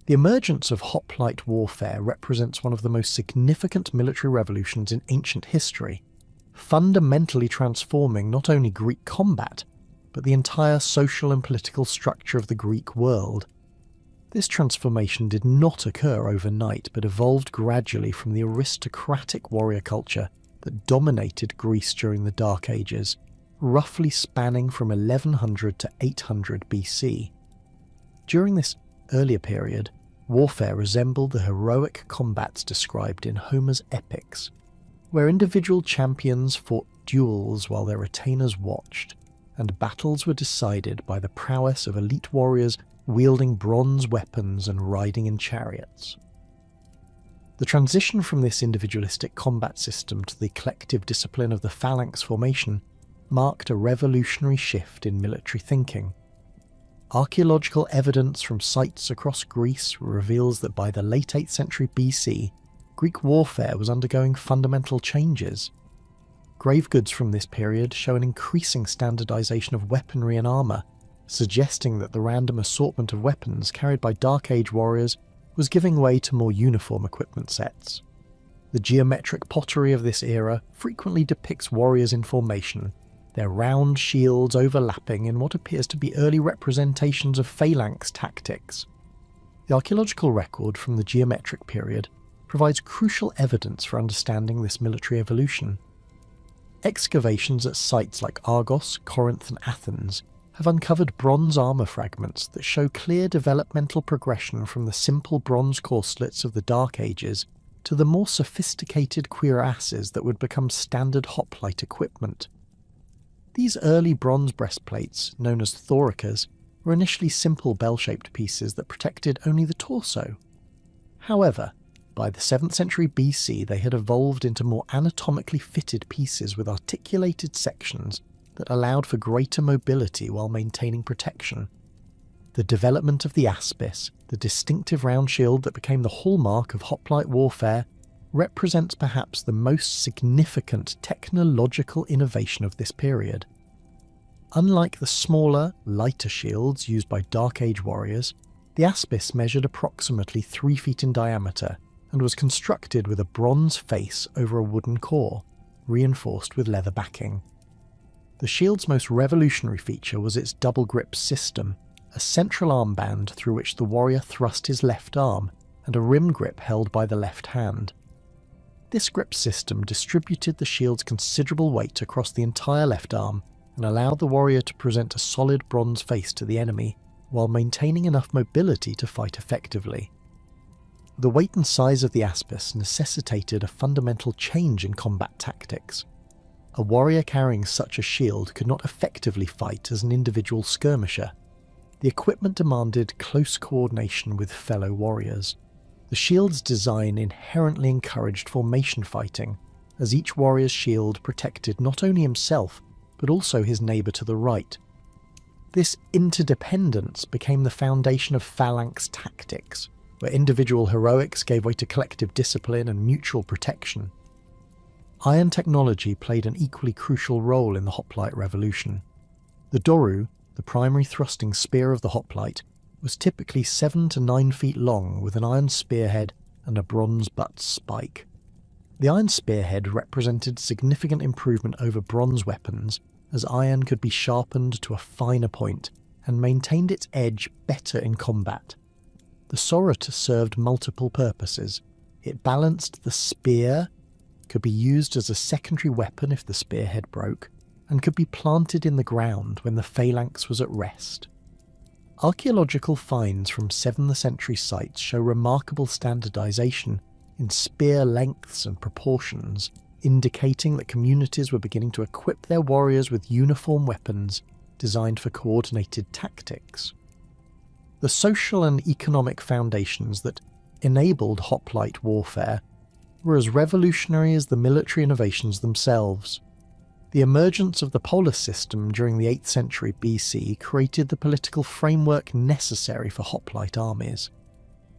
The emergence of hoplite warfare represents one of the most significant military revolutions in ancient history, fundamentally transforming not only Greek combat, but the entire social and political structure of the Greek world. This transformation did not occur overnight, but evolved gradually from the aristocratic warrior culture that dominated Greece during the Dark Ages, roughly spanning from 1100 to 800 BC. During this earlier period, warfare resembled the heroic combats described in Homer's epics, where individual champions fought duels while their retainers watched, and battles were decided by the prowess of elite warriors wielding bronze weapons and riding in chariots. The transition from this individualistic combat system to the collective discipline of the phalanx formation marked a revolutionary shift in military thinking. Archaeological evidence from sites across Greece reveals that by the late 8th century BC, Greek warfare was undergoing fundamental changes. Grave goods from this period show an increasing standardization of weaponry and armor, suggesting that the random assortment of weapons carried by Dark Age warriors was giving way to more uniform equipment sets. The geometric pottery of this era frequently depicts warriors in formation, their round shields overlapping in what appears to be early representations of phalanx tactics. The archaeological record from the geometric period provides crucial evidence for understanding this military evolution. Excavations at sites like Argos, Corinth and Athens have uncovered bronze armour fragments that show clear developmental progression from the simple bronze corselets of the Dark Ages to the more sophisticated cuirasses that would become standard hoplite equipment. These early bronze breastplates, known as thoricas, were initially simple bell-shaped pieces that protected only the torso. However, by the 7th century BC they had evolved into more anatomically fitted pieces with articulated sections that allowed for greater mobility while maintaining protection. The development of the aspis, the distinctive round shield that became the hallmark of hoplite warfare, represents perhaps the most significant technological innovation of this period. Unlike the smaller, lighter shields used by Dark Age warriors, the aspis measured approximately 3 feet in diameter and was constructed with a bronze face over a wooden core, reinforced with leather backing. The shield's most revolutionary feature was its double grip system, a central armband through which the warrior thrust his left arm, and a rim grip held by the left hand. This grip system distributed the shield's considerable weight across the entire left arm and allowed the warrior to present a solid bronze face to the enemy, while maintaining enough mobility to fight effectively. The weight and size of the aspis necessitated a fundamental change in combat tactics. A warrior carrying such a shield could not effectively fight as an individual skirmisher. The equipment demanded close coordination with fellow warriors. The shield's design inherently encouraged formation fighting, as each warrior's shield protected not only himself, but also his neighbour to the right. This interdependence became the foundation of phalanx tactics, where individual heroics gave way to collective discipline and mutual protection. Iron technology played an equally crucial role in the hoplite revolution. The doru, the primary thrusting spear of the hoplite, was typically 7 to 9 feet long with an iron spearhead and a bronze butt spike. The iron spearhead represented significant improvement over bronze weapons, as iron could be sharpened to a finer point and maintained its edge better in combat. The sorot served multiple purposes. It balanced the spear, could be used as a secondary weapon if the spearhead broke, and could be planted in the ground when the phalanx was at rest. Archaeological finds from 7th century sites show remarkable standardization in spear lengths and proportions, indicating that communities were beginning to equip their warriors with uniform weapons designed for coordinated tactics. The social and economic foundations that enabled hoplite warfare were as revolutionary as the military innovations themselves. The emergence of the polis system during the 8th century BC created the political framework necessary for hoplite armies.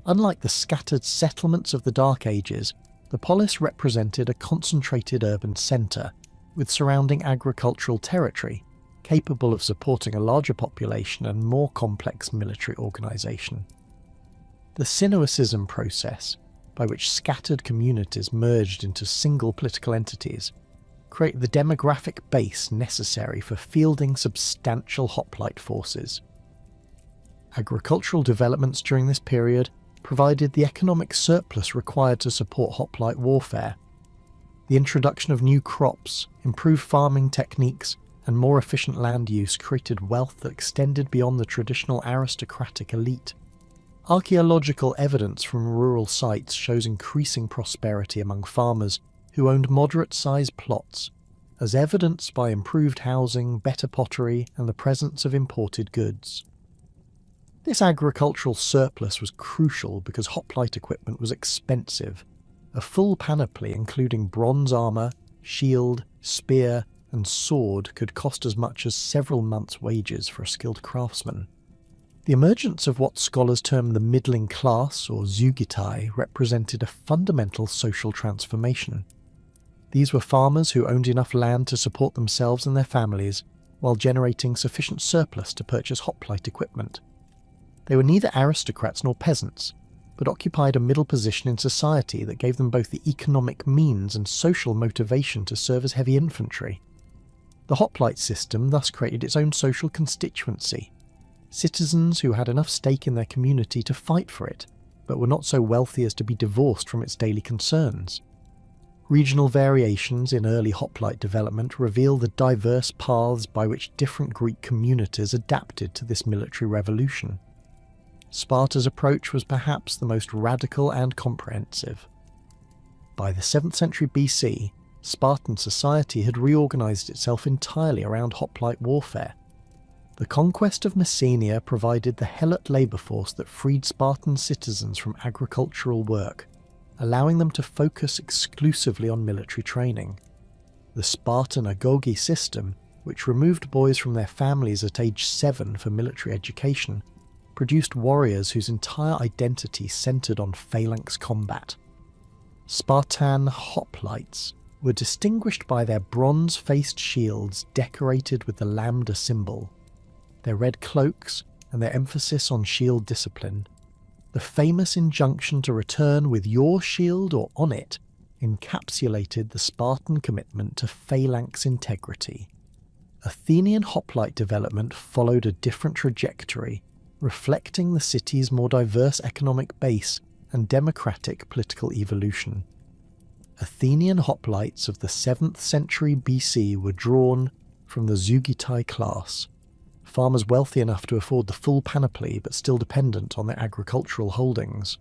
Unlike the scattered settlements of the Dark Ages, the polis represented a concentrated urban centre, with surrounding agricultural territory, capable of supporting a larger population and more complex military organisation. The synoecism process, by which scattered communities merged into single political entities, created the demographic base necessary for fielding substantial hoplite forces. Agricultural developments during this period provided the economic surplus required to support hoplite warfare. The introduction of new crops, improved farming techniques, and more efficient land use created wealth that extended beyond the traditional aristocratic elite. Archaeological evidence from rural sites shows increasing prosperity among farmers who owned moderate-sized plots, as evidenced by improved housing, better pottery, and the presence of imported goods. This agricultural surplus was crucial because hoplite equipment was expensive. A full panoply including bronze armour, shield, spear, and sword could cost as much as several months' wages for a skilled craftsman. The emergence of what scholars term the middling class, or Zugitai, represented a fundamental social transformation. These were farmers who owned enough land to support themselves and their families, while generating sufficient surplus to purchase hoplite equipment. They were neither aristocrats nor peasants, but occupied a middle position in society that gave them both the economic means and social motivation to serve as heavy infantry. The hoplite system thus created its own social constituency, citizens who had enough stake in their community to fight for it, but were not so wealthy as to be divorced from its daily concerns. Regional variations in early hoplite development reveal the diverse paths by which different Greek communities adapted to this military revolution. Sparta's approach was perhaps the most radical and comprehensive. By the 7th century BC, Spartan society had reorganised itself entirely around hoplite warfare. The conquest of Messenia provided the helot labour force that freed Spartan citizens from agricultural work, allowing them to focus exclusively on military training. The Spartan agoge system, which removed boys from their families at age 7 for military education, produced warriors whose entire identity centred on phalanx combat. Spartan hoplites were distinguished by their bronze-faced shields decorated with the lambda symbol, their red cloaks, and their emphasis on shield discipline. The famous injunction to return with your shield or on it encapsulated the Spartan commitment to phalanx integrity. Athenian hoplite development followed a different trajectory, reflecting the city's more diverse economic base and democratic political evolution. Athenian hoplites of the 7th century BC were drawn from the Zugitai class, farmers wealthy enough to afford the full panoply but still dependent on their agricultural holdings.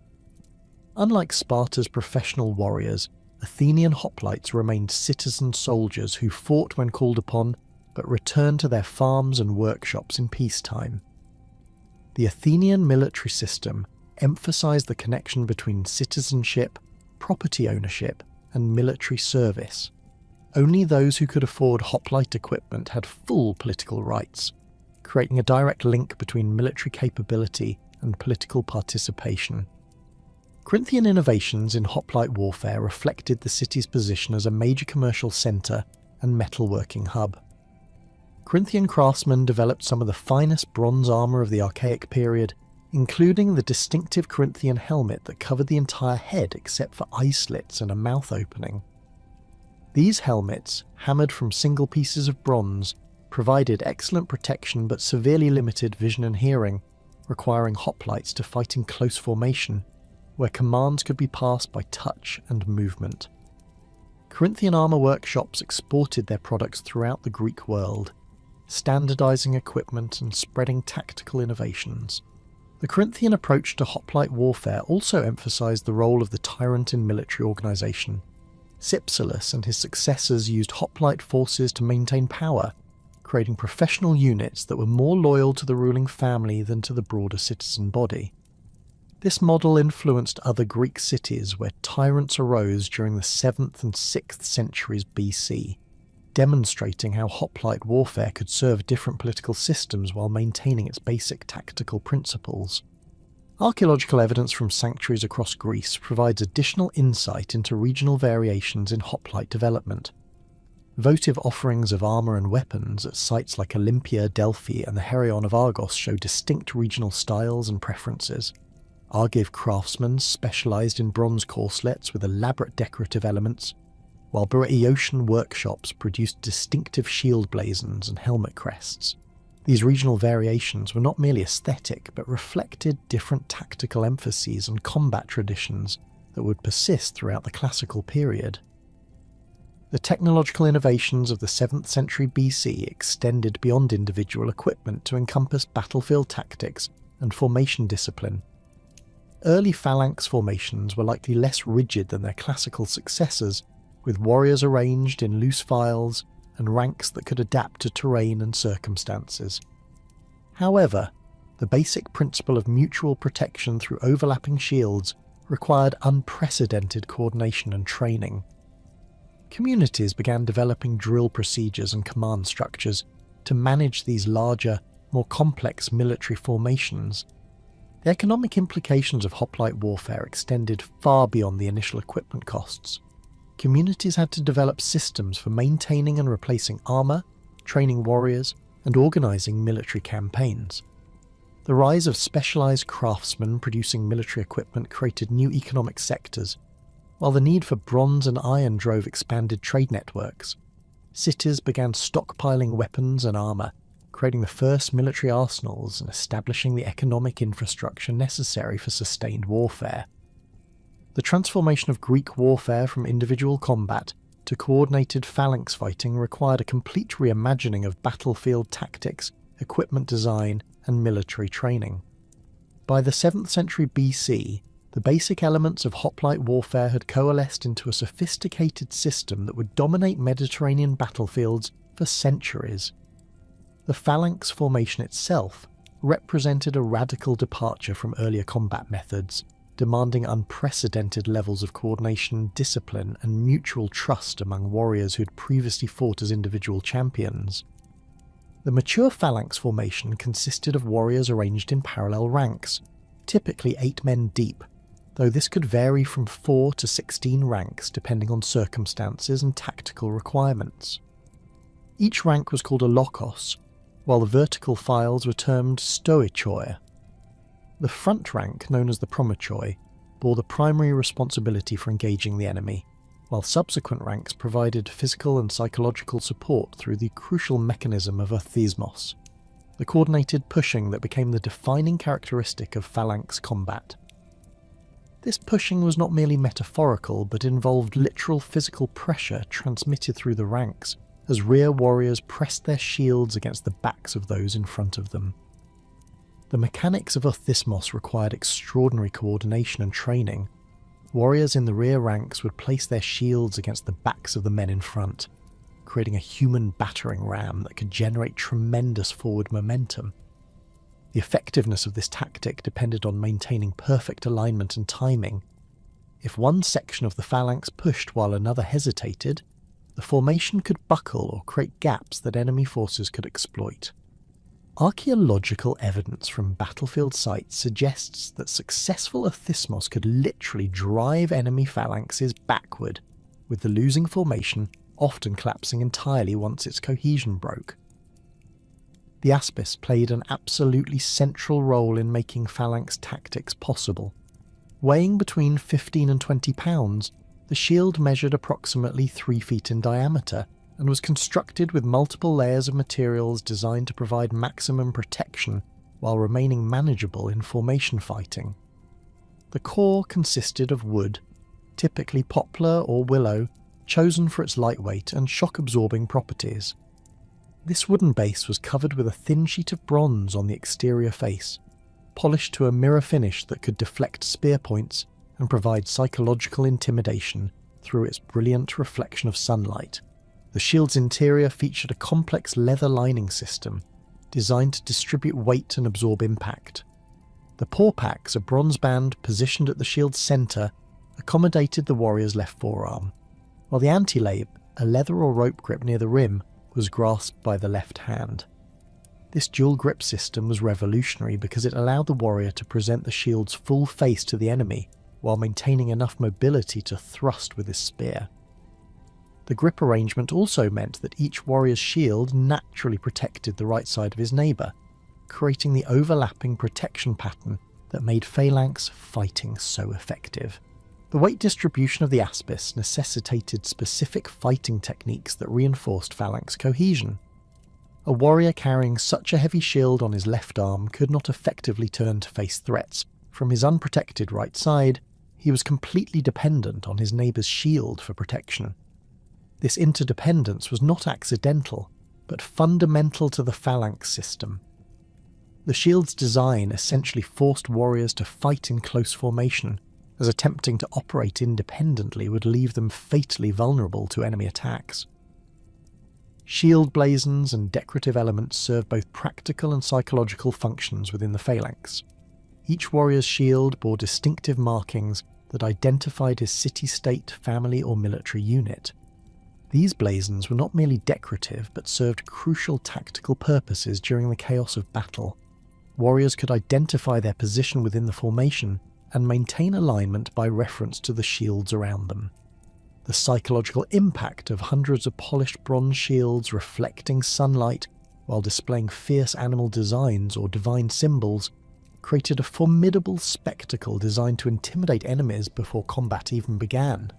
Unlike Sparta's professional warriors, Athenian hoplites remained citizen soldiers who fought when called upon but returned to their farms and workshops in peacetime. The Athenian military system emphasised the connection between citizenship, property ownership, and military service. Only those who could afford hoplite equipment had full political rights, creating a direct link between military capability and political participation. Corinthian innovations in hoplite warfare reflected the city's position as a major commercial centre and metalworking hub. Corinthian craftsmen developed some of the finest bronze armour of the Archaic period, including the distinctive Corinthian helmet that covered the entire head except for eye slits and a mouth opening. These helmets, hammered from single pieces of bronze, provided excellent protection but severely limited vision and hearing, requiring hoplites to fight in close formation, where commands could be passed by touch and movement. Corinthian armour workshops exported their products throughout the Greek world, standardising equipment and spreading tactical innovations. The Corinthian approach to hoplite warfare also emphasised the role of the tyrant in military organisation. Cypselus and his successors used hoplite forces to maintain power, creating professional units that were more loyal to the ruling family than to the broader citizen body. This model influenced other Greek cities where tyrants arose during the 7th and 6th centuries BC, demonstrating how hoplite warfare could serve different political systems while maintaining its basic tactical principles. Archaeological evidence from sanctuaries across Greece provides additional insight into regional variations in hoplite development. Votive offerings of armour and weapons at sites like Olympia, Delphi, and the Heraion of Argos show distinct regional styles and preferences. Argive craftsmen specialised in bronze corselets with elaborate decorative elements, while Boeotian workshops produced distinctive shield blazons and helmet crests. These regional variations were not merely aesthetic, but reflected different tactical emphases and combat traditions that would persist throughout the classical period. The technological innovations of the 7th century BC extended beyond individual equipment to encompass battlefield tactics and formation discipline. Early phalanx formations were likely less rigid than their classical successors, with warriors arranged in loose files and ranks that could adapt to terrain and circumstances. However, the basic principle of mutual protection through overlapping shields required unprecedented coordination and training. Communities began developing drill procedures and command structures to manage these larger, more complex military formations. The economic implications of hoplite warfare extended far beyond the initial equipment costs. Communities had to develop systems for maintaining and replacing armour, training warriors, and organising military campaigns. The rise of specialised craftsmen producing military equipment created new economic sectors, while the need for bronze and iron drove expanded trade networks. Cities began stockpiling weapons and armour, creating the first military arsenals and establishing the economic infrastructure necessary for sustained warfare. The transformation of Greek warfare from individual combat to coordinated phalanx fighting required a complete reimagining of battlefield tactics, equipment design, and military training. By the 7th century BC, the basic elements of hoplite warfare had coalesced into a sophisticated system that would dominate Mediterranean battlefields for centuries. The phalanx formation itself represented a radical departure from earlier combat methods, demanding unprecedented levels of coordination, discipline, and mutual trust among warriors who had previously fought as individual champions. The mature phalanx formation consisted of warriors arranged in parallel ranks, typically 8 men deep, though this could vary from 4 to 16 ranks depending on circumstances and tactical requirements. Each rank was called a lokos, while the vertical files were termed stoichoi. The front rank, known as the promochoi, bore the primary responsibility for engaging the enemy, while subsequent ranks provided physical and psychological support through the crucial mechanism of artismos, the coordinated pushing that became the defining characteristic of phalanx combat. This pushing was not merely metaphorical, but involved literal physical pressure transmitted through the ranks as rear warriors pressed their shields against the backs of those in front of them. The mechanics of artismos required extraordinary coordination and training. Warriors in the rear ranks would place their shields against the backs of the men in front, creating a human battering ram that could generate tremendous forward momentum. The effectiveness of this tactic depended on maintaining perfect alignment and timing. If one section of the phalanx pushed while another hesitated, the formation could buckle or create gaps that enemy forces could exploit. Archaeological evidence from battlefield sites suggests that successful artismos could literally drive enemy phalanxes backward, with the losing formation often collapsing entirely once its cohesion broke. The aspis played an absolutely central role in making phalanx tactics possible. Weighing between 15 and 20 pounds, the shield measured approximately 3 feet in diameter and was constructed with multiple layers of materials designed to provide maximum protection while remaining manageable in formation fighting. The core consisted of wood, typically poplar or willow, chosen for its lightweight and shock-absorbing properties. This wooden base was covered with a thin sheet of bronze on the exterior face, polished to a mirror finish that could deflect spear points and provide psychological intimidation through its brilliant reflection of sunlight. The shield's interior featured a complex leather lining system designed to distribute weight and absorb impact. The pawpacks, a bronze band positioned at the shield's centre, accommodated the warrior's left forearm, while the antilabe, a leather or rope grip near the rim, was grasped by the left hand. This dual grip system was revolutionary because it allowed the warrior to present the shield's full face to the enemy while maintaining enough mobility to thrust with his spear. The grip arrangement also meant that each warrior's shield naturally protected the right side of his neighbour, creating the overlapping protection pattern that made phalanx fighting so effective. The weight distribution of the aspis necessitated specific fighting techniques that reinforced phalanx cohesion. A warrior carrying such a heavy shield on his left arm could not effectively turn to face threats. From his unprotected right side, he was completely dependent on his neighbour's shield for protection. This interdependence was not accidental, but fundamental to the phalanx system. The shield's design essentially forced warriors to fight in close formation, as attempting to operate independently would leave them fatally vulnerable to enemy attacks. Shield blazons and decorative elements serve both practical and psychological functions within the phalanx. Each warrior's shield bore distinctive markings that identified his city-state, family or military unit. These blazons were not merely decorative but served crucial tactical purposes during the chaos of battle. Warriors could identify their position within the formation and maintain alignment by reference to the shields around them. The psychological impact of hundreds of polished bronze shields reflecting sunlight while displaying fierce animal designs or divine symbols created a formidable spectacle designed to intimidate enemies before combat even began.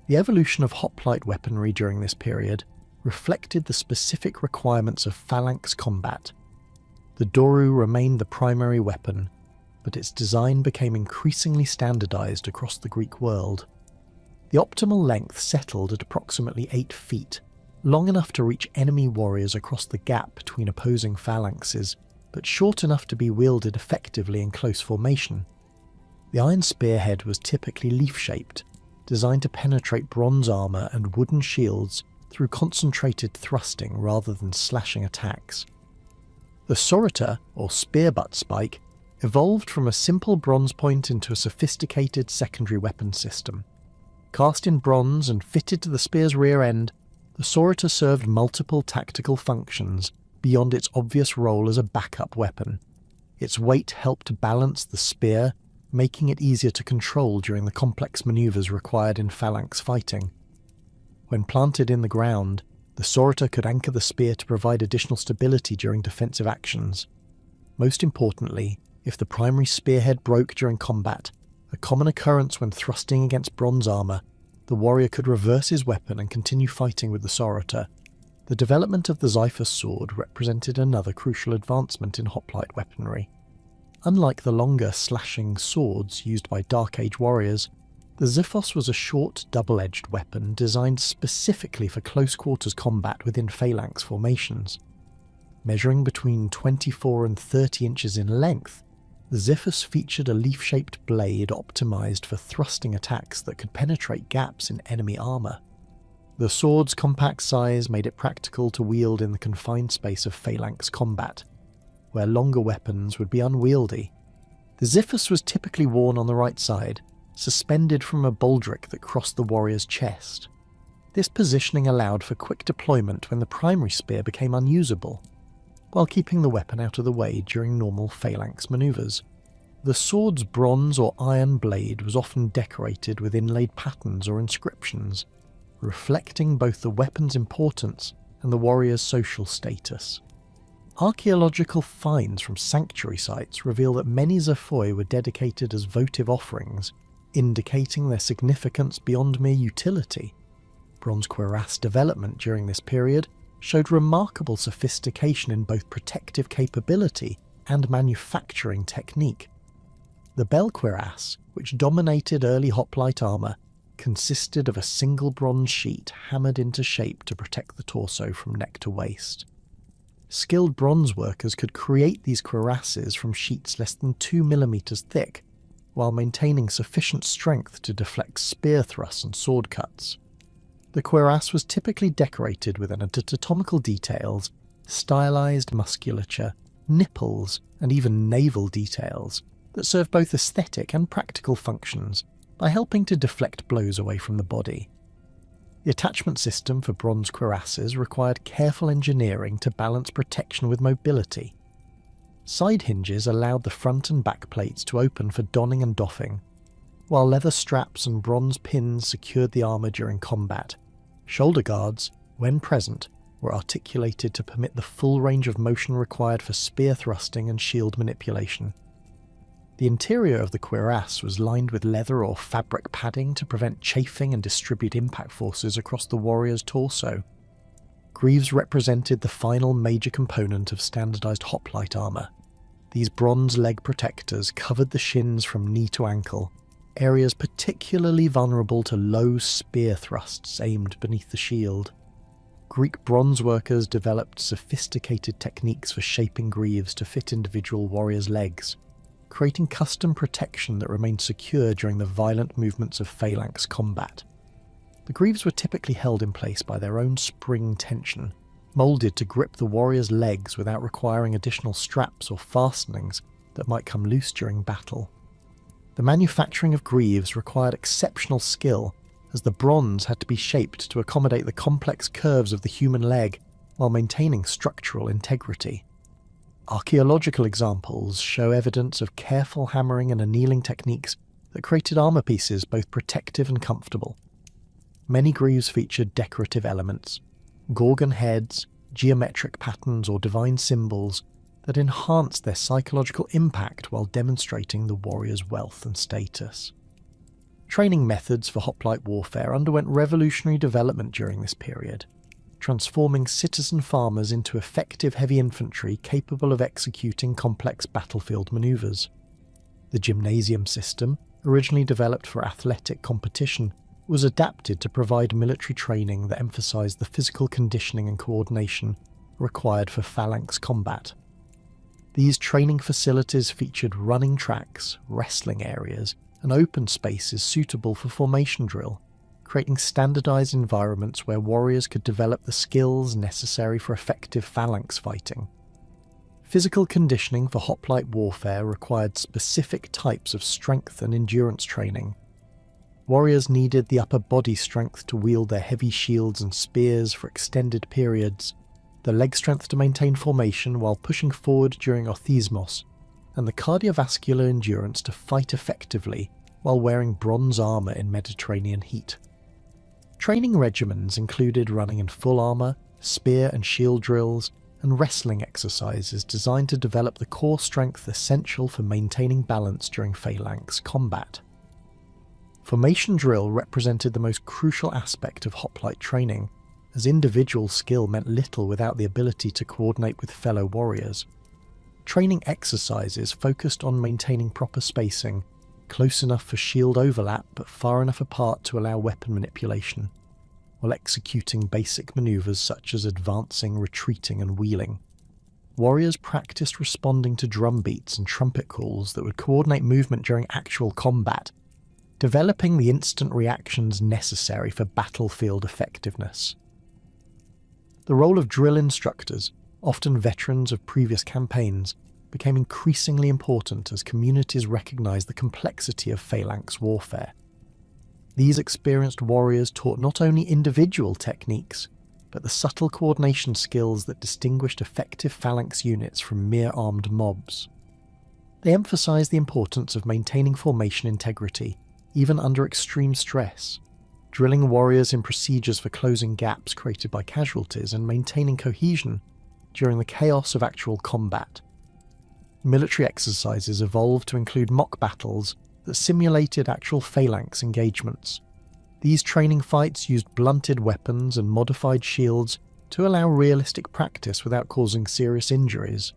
The evolution of hoplite weaponry during this period reflected the specific requirements of phalanx combat. The doru remained the primary weapon, but its design became increasingly standardized across the Greek world. The optimal length settled at approximately 8 feet, long enough to reach enemy warriors across the gap between opposing phalanxes, but short enough to be wielded effectively in close formation. The iron spearhead was typically leaf-shaped, designed to penetrate bronze armour and wooden shields through concentrated thrusting rather than slashing attacks. The sorita, or spear butt spike, evolved from a simple bronze point into a sophisticated secondary weapon system. Cast in bronze and fitted to the spear's rear end, the sorita served multiple tactical functions beyond its obvious role as a backup weapon. Its weight helped balance the spear, making it easier to control during the complex maneuvers required in phalanx fighting. When planted in the ground, the sorita could anchor the spear to provide additional stability during defensive actions. Most importantly, if the primary spearhead broke during combat, a common occurrence when thrusting against bronze armour, the warrior could reverse his weapon and continue fighting with the sorita. The development of the xiphus sword represented another crucial advancement in hoplite weaponry. Unlike the longer slashing swords used by Dark Age warriors, the xiphos was a short, double-edged weapon designed specifically for close-quarters combat within phalanx formations. Measuring between 24 and 30 inches in length, the xiphos featured a leaf-shaped blade optimized for thrusting attacks that could penetrate gaps in enemy armour. The sword's compact size made it practical to wield in the confined space of phalanx combat, where longer weapons would be unwieldy. The xiphos was typically worn on the right side, suspended from a baldric that crossed the warrior's chest. This positioning allowed for quick deployment when the primary spear became unusable, while keeping the weapon out of the way during normal phalanx maneuvers. The sword's bronze or iron blade was often decorated with inlaid patterns or inscriptions, reflecting both the weapon's importance and the warrior's social status. Archaeological finds from sanctuary sites reveal that many xophoi were dedicated as votive offerings, indicating their significance beyond mere utility. Bronze cuirass development during this period showed remarkable sophistication in both protective capability and manufacturing technique. The bell cuirass, which dominated early hoplite armour, consisted of a single bronze sheet hammered into shape to protect the torso from neck to waist. Skilled bronze workers could create these cuirasses from sheets less than 2 millimeters thick, while maintaining sufficient strength to deflect spear thrusts and sword cuts. The cuirass was typically decorated with anatomical details, stylized musculature, nipples, and even naval details that serve both aesthetic and practical functions by helping to deflect blows away from the body. The attachment system for bronze cuirasses required careful engineering to balance protection with mobility. Side hinges allowed the front and back plates to open for donning and doffing, while leather straps and bronze pins secured the armour during combat. Shoulder guards, when present, were articulated to permit the full range of motion required for spear thrusting and shield manipulation. The interior of the cuirass was lined with leather or fabric padding to prevent chafing and distribute impact forces across the warrior's torso. Greaves represented the final major component of standardized hoplite armor. These bronze leg protectors covered the shins from knee to ankle, areas particularly vulnerable to low spear thrusts aimed beneath the shield. Greek bronze workers developed sophisticated techniques for shaping greaves to fit individual warriors' legs, creating custom protection that remained secure during the violent movements of phalanx combat. The greaves were typically held in place by their own spring tension, moulded to grip the warrior's legs without requiring additional straps or fastenings that might come loose during battle. The manufacturing of greaves required exceptional skill, as the bronze had to be shaped to accommodate the complex curves of the human leg while maintaining structural integrity. Archaeological examples show evidence of careful hammering and annealing techniques that created armor pieces both protective and comfortable. Many greaves featured decorative elements, gorgon heads, geometric patterns or divine symbols that enhanced their psychological impact while demonstrating the warrior's wealth and status. Training methods for hoplite warfare underwent revolutionary development during this period, transforming citizen farmers into effective heavy infantry capable of executing complex battlefield maneuvers. The gymnasium system, originally developed for athletic competition, was adapted to provide military training that emphasized the physical conditioning and coordination required for phalanx combat. These training facilities featured running tracks, wrestling areas, and open spaces suitable for formation drill, creating standardized environments where warriors could develop the skills necessary for effective phalanx fighting. Physical conditioning for hoplite warfare required specific types of strength and endurance training. Warriors needed the upper body strength to wield their heavy shields and spears for extended periods, the leg strength to maintain formation while pushing forward during orthismos, and the cardiovascular endurance to fight effectively while wearing bronze armor in Mediterranean heat. Training regimens included running in full armor, spear and shield drills, and wrestling exercises designed to develop the core strength essential for maintaining balance during phalanx combat. Formation drill represented the most crucial aspect of hoplite training, as individual skill meant little without the ability to coordinate with fellow warriors. Training exercises focused on maintaining proper spacing, close enough for shield overlap but far enough apart to allow weapon manipulation, while executing basic maneuvers such as advancing, retreating and wheeling. Warriors practiced responding to drum beats and trumpet calls that would coordinate movement during actual combat, developing the instant reactions necessary for battlefield effectiveness. The role of drill instructors, often veterans of previous campaigns, became increasingly important as communities recognized the complexity of phalanx warfare. These experienced warriors taught not only individual techniques, but the subtle coordination skills that distinguished effective phalanx units from mere armed mobs. They emphasized the importance of maintaining formation integrity, even under extreme stress, drilling warriors in procedures for closing gaps created by casualties and maintaining cohesion during the chaos of actual combat. Military exercises evolved to include mock battles that simulated actual phalanx engagements. These training fights used blunted weapons and modified shields to allow realistic practice without causing serious injuries.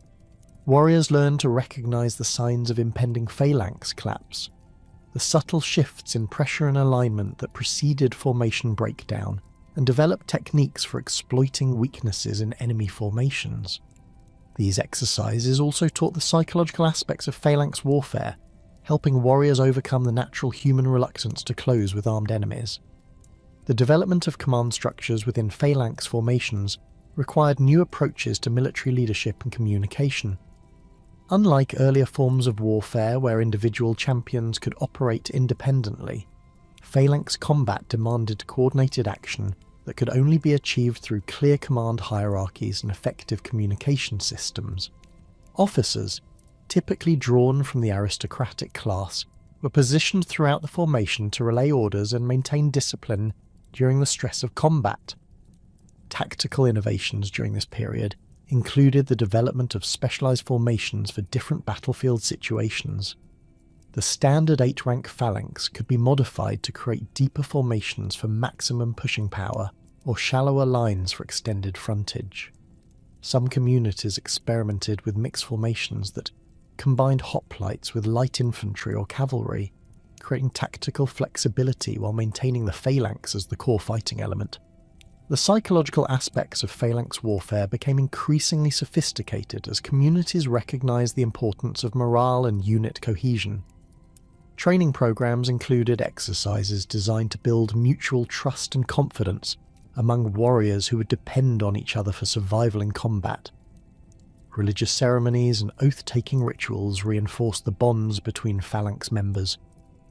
Warriors learned to recognize the signs of impending phalanx collapse, the subtle shifts in pressure and alignment that preceded formation breakdown, and developed techniques for exploiting weaknesses in enemy formations. These exercises also taught the psychological aspects of phalanx warfare, helping warriors overcome the natural human reluctance to close with armed enemies. The development of command structures within phalanx formations required new approaches to military leadership and communication. Unlike earlier forms of warfare where individual champions could operate independently, phalanx combat demanded coordinated action that could only be achieved through clear command hierarchies and effective communication systems. Officers, typically drawn from the aristocratic class, were positioned throughout the formation to relay orders and maintain discipline during the stress of combat. Tactical innovations during this period included the development of specialized formations for different battlefield situations. The standard 8-rank phalanx could be modified to create deeper formations for maximum pushing power or shallower lines for extended frontage. Some communities experimented with mixed formations that combined hoplites with light infantry or cavalry, creating tactical flexibility while maintaining the phalanx as the core fighting element. The psychological aspects of phalanx warfare became increasingly sophisticated as communities recognized the importance of morale and unit cohesion. Training programs included exercises designed to build mutual trust and confidence among warriors who would depend on each other for survival in combat. Religious ceremonies and oath-taking rituals reinforced the bonds between phalanx members,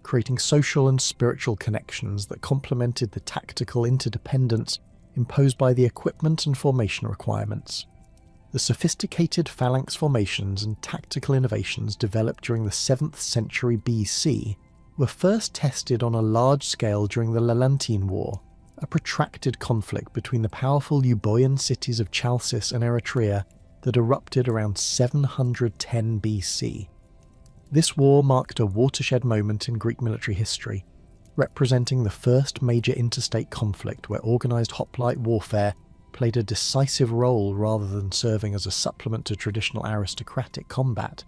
creating social and spiritual connections that complemented the tactical interdependence imposed by the equipment and formation requirements. The sophisticated phalanx formations and tactical innovations developed during the 7th century BC were first tested on a large scale during the Lelantine War, a protracted conflict between the powerful Euboean cities of Chalcis and Eretria that erupted around 710 BC. This war marked a watershed moment in Greek military history, representing the first major interstate conflict where organised hoplite warfare played a decisive role rather than serving as a supplement to traditional aristocratic combat.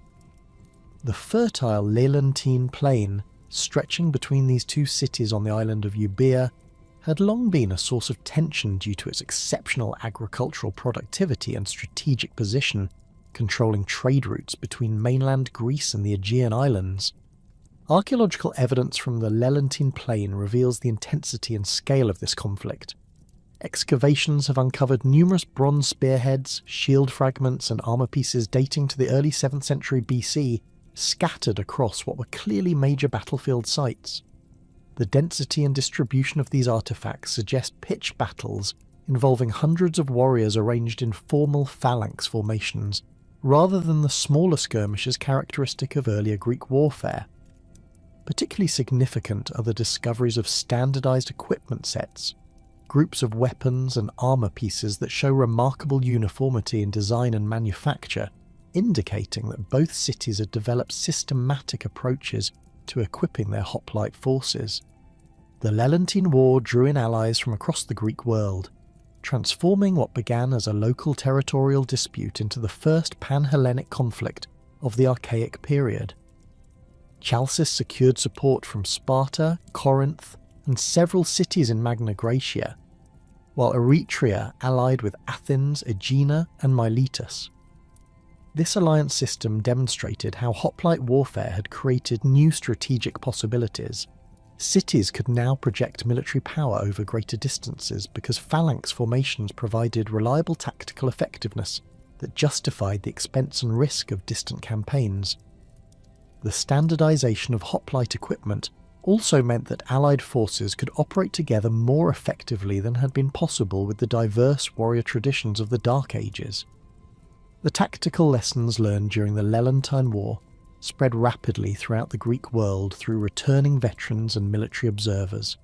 The fertile Lelantine plain, stretching between these two cities on the island of Euboea, had long been a source of tension due to its exceptional agricultural productivity and strategic position, controlling trade routes between mainland Greece and the Aegean islands. Archaeological evidence from the Lelantine plain reveals the intensity and scale of this conflict. Excavations have uncovered numerous bronze spearheads, shield fragments, and armour pieces dating to the early 7th century BC, scattered across what were clearly major battlefield sites. The density and distribution of these artefacts suggest pitched battles involving hundreds of warriors arranged in formal phalanx formations, rather than the smaller skirmishes characteristic of earlier Greek warfare. Particularly significant are the discoveries of standardized equipment sets, groups of weapons and armor pieces that show remarkable uniformity in design and manufacture, indicating that both cities had developed systematic approaches to equipping their hoplite forces. The Lelantine War drew in allies from across the Greek world, transforming what began as a local territorial dispute into the first pan-Hellenic conflict of the Archaic period. Chalcis secured support from Sparta, Corinth, and several cities in Magna Graecia, while Eretria allied with Athens, Aegina, and Miletus. This alliance system demonstrated how hoplite warfare had created new strategic possibilities. Cities could now project military power over greater distances because phalanx formations provided reliable tactical effectiveness that justified the expense and risk of distant campaigns. The standardization of hoplite equipment also meant that Allied forces could operate together more effectively than had been possible with the diverse warrior traditions of the Dark Ages. The tactical lessons learned during the Lelantine War spread rapidly throughout the Greek world through returning veterans and military observers.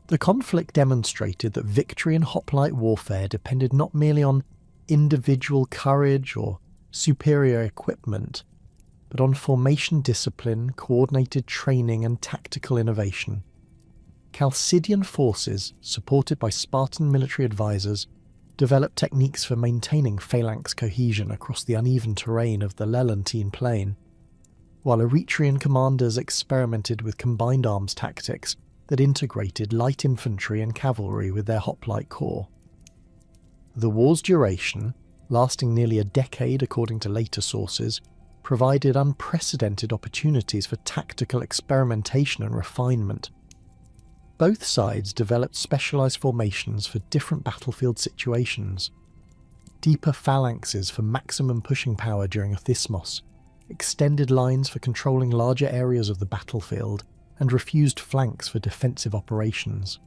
The conflict demonstrated that victory in hoplite warfare depended not merely on individual courage or superior equipment, but on formation discipline, coordinated training, and tactical innovation. Chalcidian forces, supported by Spartan military advisors, developed techniques for maintaining phalanx cohesion across the uneven terrain of the Lelantine plain, while Eretrian commanders experimented with combined arms tactics that integrated light infantry and cavalry with their hoplite corps. The war's duration, lasting nearly a decade according to later sources, provided unprecedented opportunities for tactical experimentation and refinement. Both sides developed specialised formations for different battlefield situations. Deeper phalanxes for maximum pushing power during a thismos, extended lines for controlling larger areas of the battlefield, and refused flanks for defensive operations.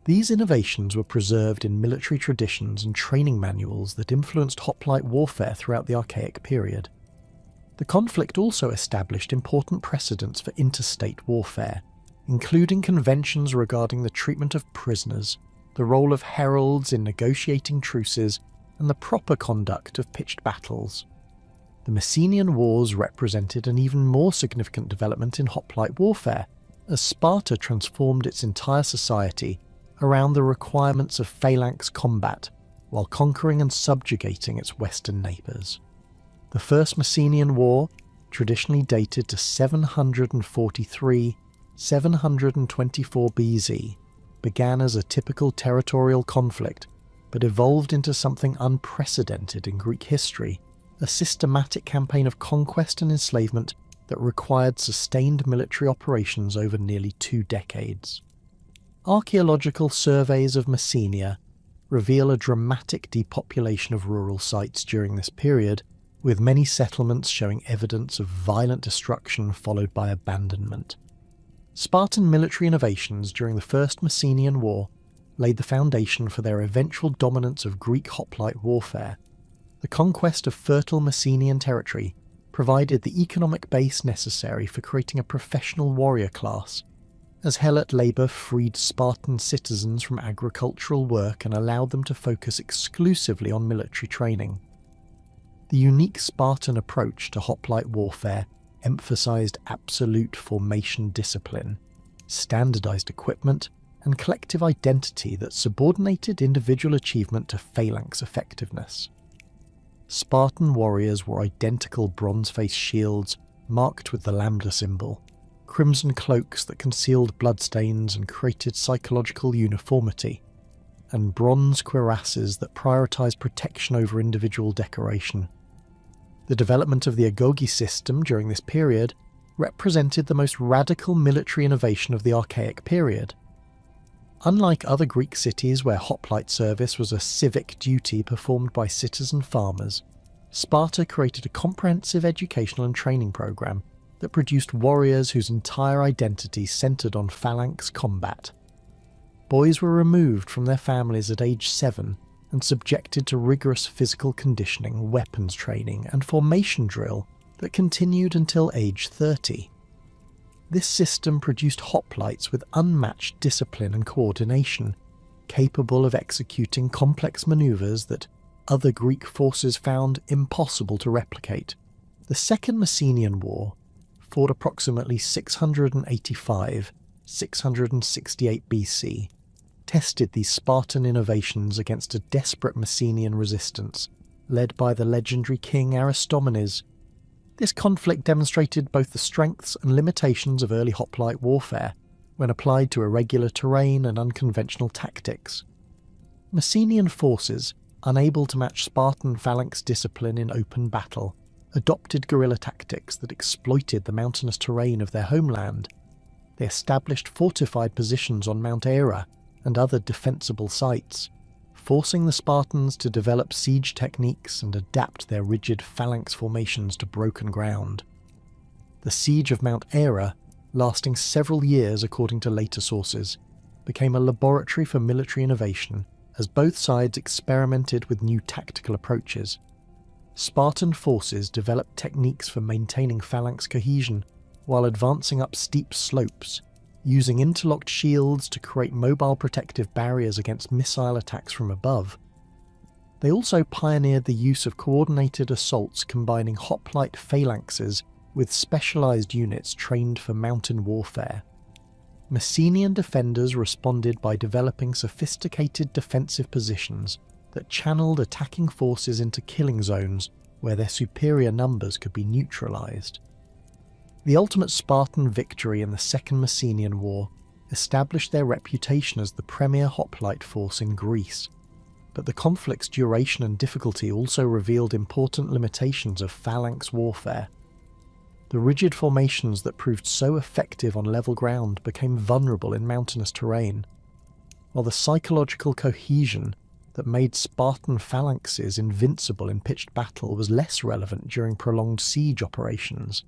These innovations were preserved in military traditions and training manuals that influenced hoplite warfare throughout the Archaic period. The conflict also established important precedents for interstate warfare, including conventions regarding the treatment of prisoners, the role of heralds in negotiating truces, and the proper conduct of pitched battles. The Messenian Wars represented an even more significant development in hoplite warfare, as Sparta transformed its entire society around the requirements of phalanx combat, while conquering and subjugating its western neighbours. The First Messenian War, traditionally dated to 743-724 BC, began as a typical territorial conflict, but evolved into something unprecedented in Greek history, a systematic campaign of conquest and enslavement that required sustained military operations over nearly 2 decades. Archaeological surveys of Messenia reveal a dramatic depopulation of rural sites during this period, with many settlements showing evidence of violent destruction followed by abandonment. Spartan military innovations during the First Messenian War laid the foundation for their eventual dominance of Greek hoplite warfare. The conquest of fertile Messenian territory provided the economic base necessary for creating a professional warrior class, as helot labour freed Spartan citizens from agricultural work and allowed them to focus exclusively on military training. The unique Spartan approach to hoplite warfare emphasised absolute formation discipline, standardised equipment, and collective identity that subordinated individual achievement to phalanx effectiveness. Spartan warriors wore identical bronze-faced shields marked with the lambda symbol, crimson cloaks that concealed bloodstains and created psychological uniformity, and bronze cuirasses that prioritised protection over individual decoration. The development of the agoge system during this period represented the most radical military innovation of the Archaic period. Unlike other Greek cities where hoplite service was a civic duty performed by citizen farmers, Sparta created a comprehensive educational and training program that produced warriors whose entire identity centred on phalanx combat. Boys were removed from their families at age 7 and subjected to rigorous physical conditioning, weapons training, and formation drill that continued until age 30. This system produced hoplites with unmatched discipline and coordination, capable of executing complex manoeuvres that other Greek forces found impossible to replicate. The Second Messenian War, fought approximately 685-668 BC, tested these Spartan innovations against a desperate Messenian resistance, led by the legendary king Aristomenes. This conflict demonstrated both the strengths and limitations of early hoplite warfare when applied to irregular terrain and unconventional tactics. Messenian forces, unable to match Spartan phalanx discipline in open battle, adopted guerrilla tactics that exploited the mountainous terrain of their homeland. They established fortified positions on Mount Aera and other defensible sites, forcing the Spartans to develop siege techniques and adapt their rigid phalanx formations to broken ground. The siege of Mount Aera, lasting several years according to later sources, became a laboratory for military innovation as both sides experimented with new tactical approaches. Spartan forces developed techniques for maintaining phalanx cohesion while advancing up steep slopes, using interlocked shields to create mobile protective barriers against missile attacks from above. They also pioneered the use of coordinated assaults combining hoplite phalanxes with specialised units trained for mountain warfare. Messenian defenders responded by developing sophisticated defensive positions that channeled attacking forces into killing zones where their superior numbers could be neutralised. The ultimate Spartan victory in the Second Messenian War established their reputation as the premier hoplite force in Greece, but the conflict's duration and difficulty also revealed important limitations of phalanx warfare. The rigid formations that proved so effective on level ground became vulnerable in mountainous terrain, while the psychological cohesion that made Spartan phalanxes invincible in pitched battle was less relevant during prolonged siege operations.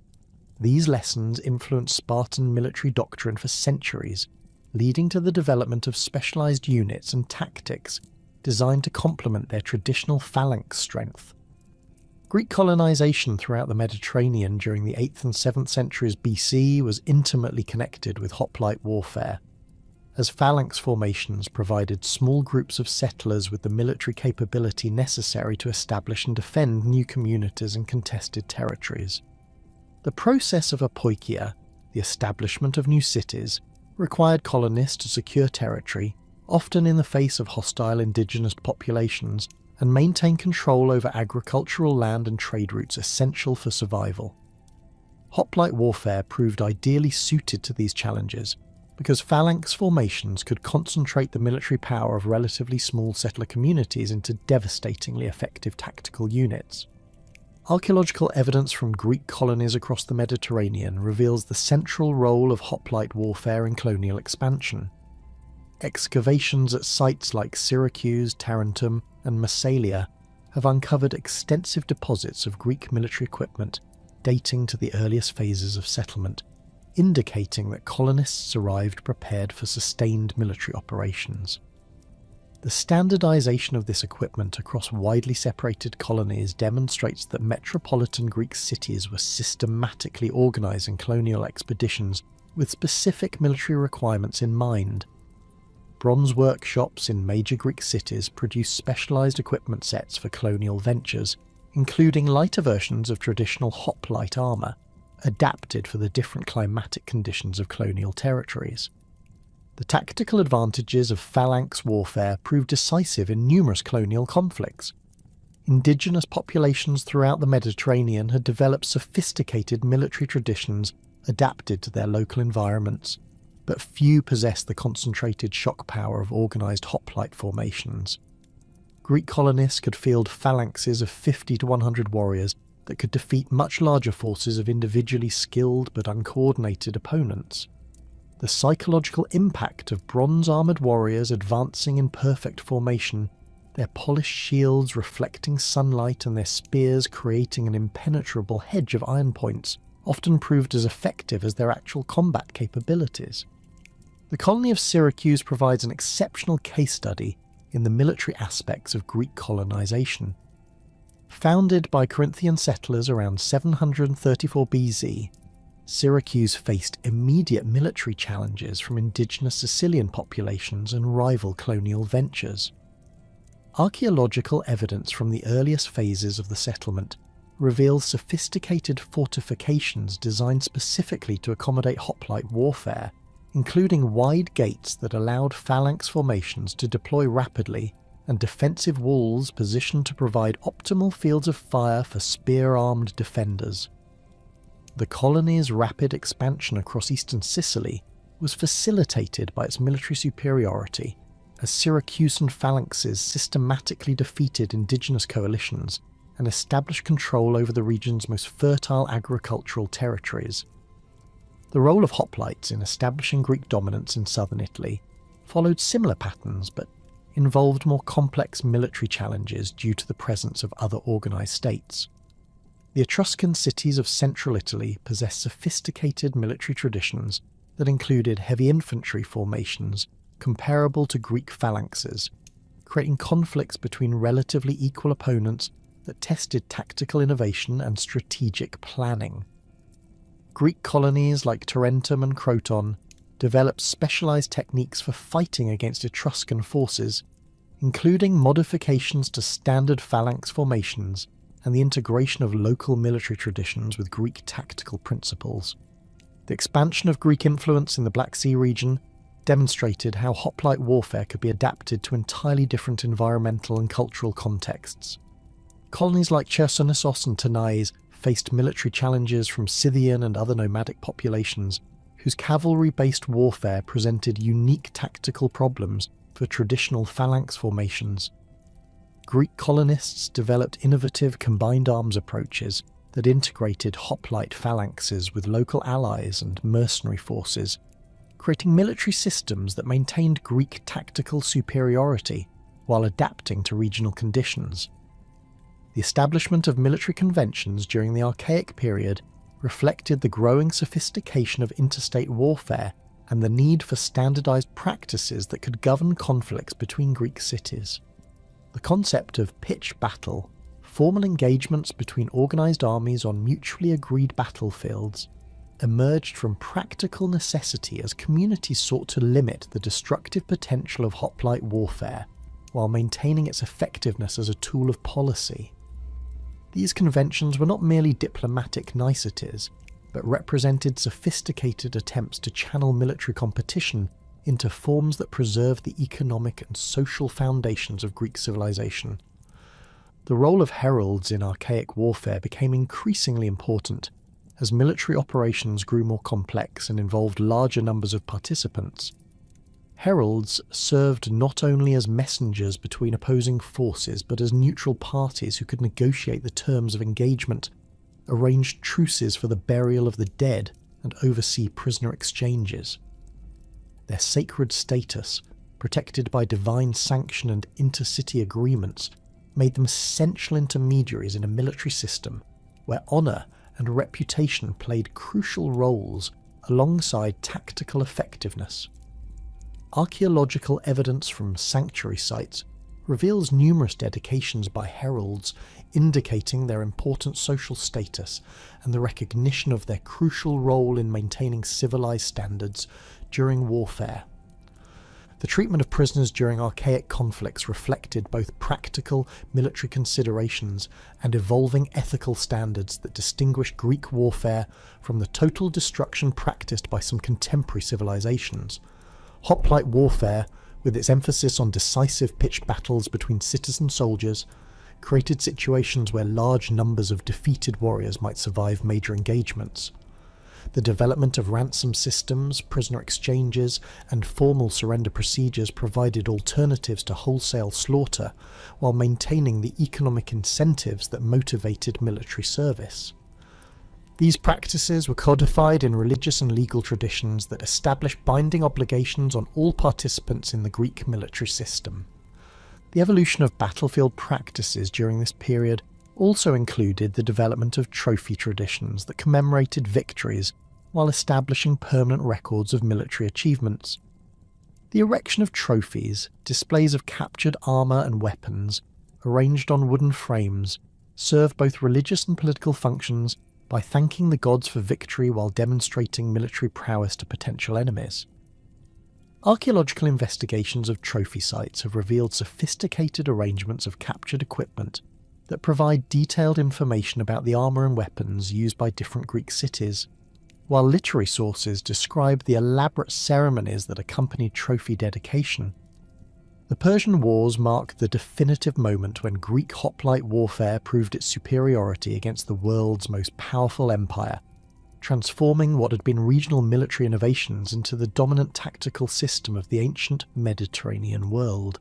These lessons influenced Spartan military doctrine for centuries, leading to the development of specialised units and tactics designed to complement their traditional phalanx strength. Greek colonisation throughout the Mediterranean during the 8th and 7th centuries BC was intimately connected with hoplite warfare. as phalanx formations provided small groups of settlers with the military capability necessary to establish and defend new communities in contested territories. The process of apoikia, the establishment of new cities, required colonists to secure territory, often in the face of hostile indigenous populations, and maintain control over agricultural land and trade routes essential for survival. Hoplite warfare proved ideally suited to these challenges because phalanx formations could concentrate the military power of relatively small settler communities into devastatingly effective tactical units. Archaeological evidence from Greek colonies across the Mediterranean reveals the central role of hoplite warfare in colonial expansion. Excavations at sites like Syracuse, Tarentum, and Massalia have uncovered extensive deposits of Greek military equipment dating to the earliest phases of settlement, indicating that colonists arrived prepared for sustained military operations. The standardization of this equipment across widely separated colonies demonstrates that metropolitan Greek cities were systematically organizing colonial expeditions with specific military requirements in mind. Bronze workshops in major Greek cities produced specialized equipment sets for colonial ventures, including lighter versions of traditional hoplite armor, adapted for the different climatic conditions of colonial territories. The tactical advantages of phalanx warfare proved decisive in numerous colonial conflicts. Indigenous populations throughout the Mediterranean had developed sophisticated military traditions adapted to their local environments, but few possessed the concentrated shock power of organized hoplite formations. Greek colonists could field phalanxes of 50 to 100 warriors that could defeat much larger forces of individually skilled but uncoordinated opponents. The psychological impact of bronze-armoured warriors advancing in perfect formation, their polished shields reflecting sunlight and their spears creating an impenetrable hedge of iron points, often proved as effective as their actual combat capabilities. The colony of Syracuse provides an exceptional case study in the military aspects of Greek colonization. Founded by Corinthian settlers around 734 BC, Syracuse faced immediate military challenges from indigenous Sicilian populations and rival colonial ventures. Archaeological evidence from the earliest phases of the settlement reveals sophisticated fortifications designed specifically to accommodate hoplite warfare, including wide gates that allowed phalanx formations to deploy rapidly and defensive walls positioned to provide optimal fields of fire for spear-armed defenders. The colony's rapid expansion across eastern Sicily was facilitated by its military superiority, as Syracusan phalanxes systematically defeated indigenous coalitions and established control over the region's most fertile agricultural territories. The role of hoplites in establishing Greek dominance in southern Italy followed similar patterns but involved more complex military challenges due to the presence of other organised states. The Etruscan cities of central Italy possessed sophisticated military traditions that included heavy infantry formations comparable to Greek phalanxes, creating conflicts between relatively equal opponents that tested tactical innovation and strategic planning. Greek colonies like Tarentum and Croton developed specialized techniques for fighting against Etruscan forces, including modifications to standard phalanx formations and the integration of local military traditions with Greek tactical principles. The expansion of Greek influence in the Black Sea region demonstrated how hoplite warfare could be adapted to entirely different environmental and cultural contexts. Colonies like Chersonesos and Tanais faced military challenges from Scythian and other nomadic populations, whose cavalry-based warfare presented unique tactical problems for traditional phalanx formations. Greek colonists developed innovative combined arms approaches that integrated hoplite phalanxes with local allies and mercenary forces, creating military systems that maintained Greek tactical superiority while adapting to regional conditions. The establishment of military conventions during the Archaic period reflected the growing sophistication of interstate warfare and the need for standardized practices that could govern conflicts between Greek cities. The concept of pitched battle, formal engagements between organized armies on mutually agreed battlefields, emerged from practical necessity as communities sought to limit the destructive potential of hoplite warfare while maintaining its effectiveness as a tool of policy. These conventions were not merely diplomatic niceties, but represented sophisticated attempts to channel military competition into forms that preserved the economic and social foundations of Greek civilization. The role of heralds in archaic warfare became increasingly important as military operations grew more complex and involved larger numbers of participants. Heralds served not only as messengers between opposing forces but as neutral parties who could negotiate the terms of engagement, arrange truces for the burial of the dead, and oversee prisoner exchanges. Their sacred status, protected by divine sanction and intercity agreements, made them essential intermediaries in a military system where honour and reputation played crucial roles alongside tactical effectiveness. Archaeological evidence from sanctuary sites reveals numerous dedications by heralds indicating their important social status and the recognition of their crucial role in maintaining civilized standards during warfare. The treatment of prisoners during archaic conflicts reflected both practical military considerations and evolving ethical standards that distinguish Greek warfare from the total destruction practiced by some contemporary civilizations. Hoplite warfare, with its emphasis on decisive pitched battles between citizen soldiers, created situations where large numbers of defeated warriors might survive major engagements. The development of ransom systems, prisoner exchanges, and formal surrender procedures provided alternatives to wholesale slaughter while maintaining the economic incentives that motivated military service. These practices were codified in religious and legal traditions that established binding obligations on all participants in the Greek military system. The evolution of battlefield practices during this period also included the development of trophy traditions that commemorated victories while establishing permanent records of military achievements. The erection of trophies, displays of captured armour and weapons, arranged on wooden frames, served both religious and political functions by thanking the gods for victory while demonstrating military prowess to potential enemies. Archaeological investigations of trophy sites have revealed sophisticated arrangements of captured equipment that provide detailed information about the armour and weapons used by different Greek cities, while literary sources describe the elaborate ceremonies that accompanied trophy dedication. The Persian Wars marked the definitive moment when Greek hoplite warfare proved its superiority against the world's most powerful empire, transforming what had been regional military innovations into the dominant tactical system of the ancient Mediterranean world.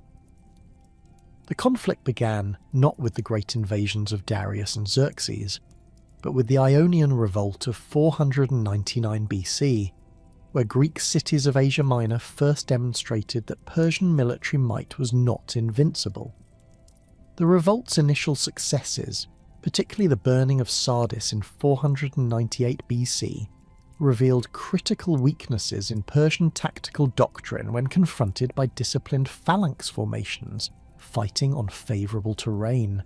The conflict began not with the great invasions of Darius and Xerxes, but with the Ionian Revolt of 499 BC, where Greek cities of Asia Minor first demonstrated that Persian military might was not invincible. The revolt's initial successes, particularly the burning of Sardis in 498 BC, revealed critical weaknesses in Persian tactical doctrine when confronted by disciplined phalanx formations fighting on favourable terrain.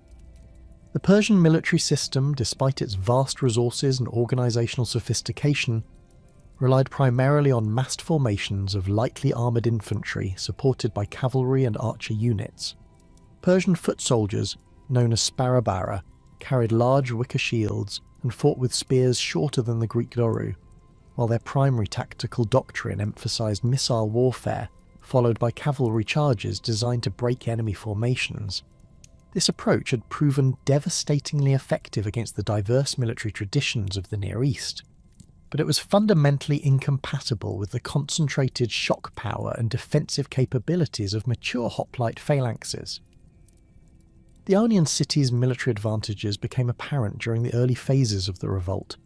The Persian military system, despite its vast resources and organisational sophistication, relied primarily on massed formations of lightly armoured infantry supported by cavalry and archer units. Persian foot soldiers, known as sparabara, carried large wicker shields and fought with spears shorter than the Greek doru, while their primary tactical doctrine emphasised missile warfare, followed by cavalry charges designed to break enemy formations. This approach had proven devastatingly effective against the diverse military traditions of the Near East, but it was fundamentally incompatible with the concentrated shock power and defensive capabilities of mature hoplite phalanxes. The Ionian city's military advantages became apparent during the early phases of the revolt,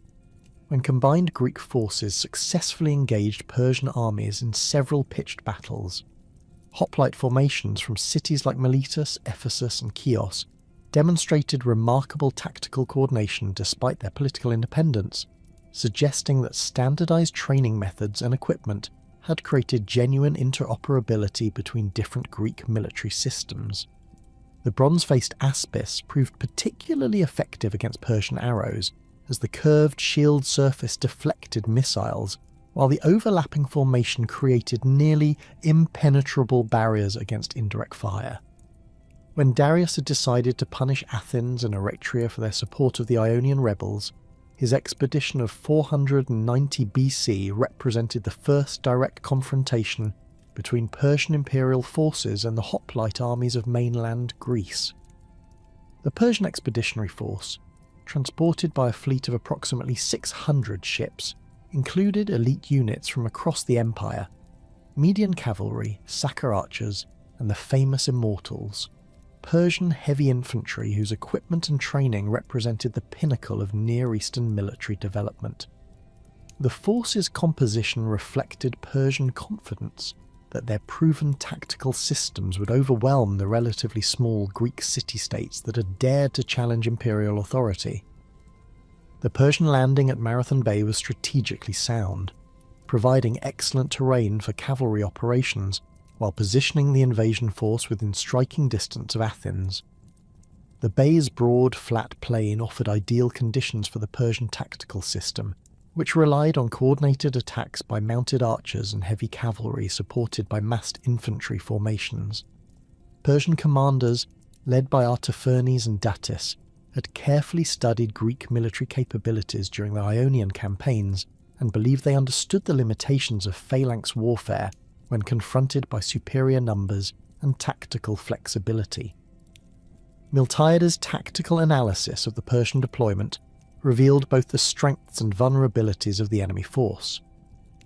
when combined Greek forces successfully engaged Persian armies in several pitched battles. Hoplite formations from cities like Miletus, Ephesus and Chios demonstrated remarkable tactical coordination despite their political independence, suggesting that standardized training methods and equipment had created genuine interoperability between different Greek military systems. The bronze-faced aspis proved particularly effective against Persian arrows, as the curved shield surface deflected missiles, while the overlapping formation created nearly impenetrable barriers against indirect fire. When Darius had decided to punish Athens and Eretria for their support of the Ionian rebels, his expedition of 490 BC represented the first direct confrontation between Persian imperial forces and the Hoplite armies of mainland Greece. The Persian expeditionary force, transported by a fleet of approximately 600 ships, included elite units from across the empire, Median cavalry, Sacar archers, and the famous immortals, Persian heavy infantry whose equipment and training represented the pinnacle of Near Eastern military development. The force's composition reflected Persian confidence that their proven tactical systems would overwhelm the relatively small Greek city-states that had dared to challenge imperial authority. The Persian landing at Marathon Bay was strategically sound, providing excellent terrain for cavalry operations while positioning the invasion force within striking distance of Athens. The bay's broad, flat plain offered ideal conditions for the Persian tactical system, which relied on coordinated attacks by mounted archers and heavy cavalry supported by massed infantry formations. Persian commanders, led by Artaphernes and Datis, had carefully studied Greek military capabilities during the Ionian campaigns and believed they understood the limitations of phalanx warfare when confronted by superior numbers and tactical flexibility. Miltiades' tactical analysis of the Persian deployment revealed both the strengths and vulnerabilities of the enemy force.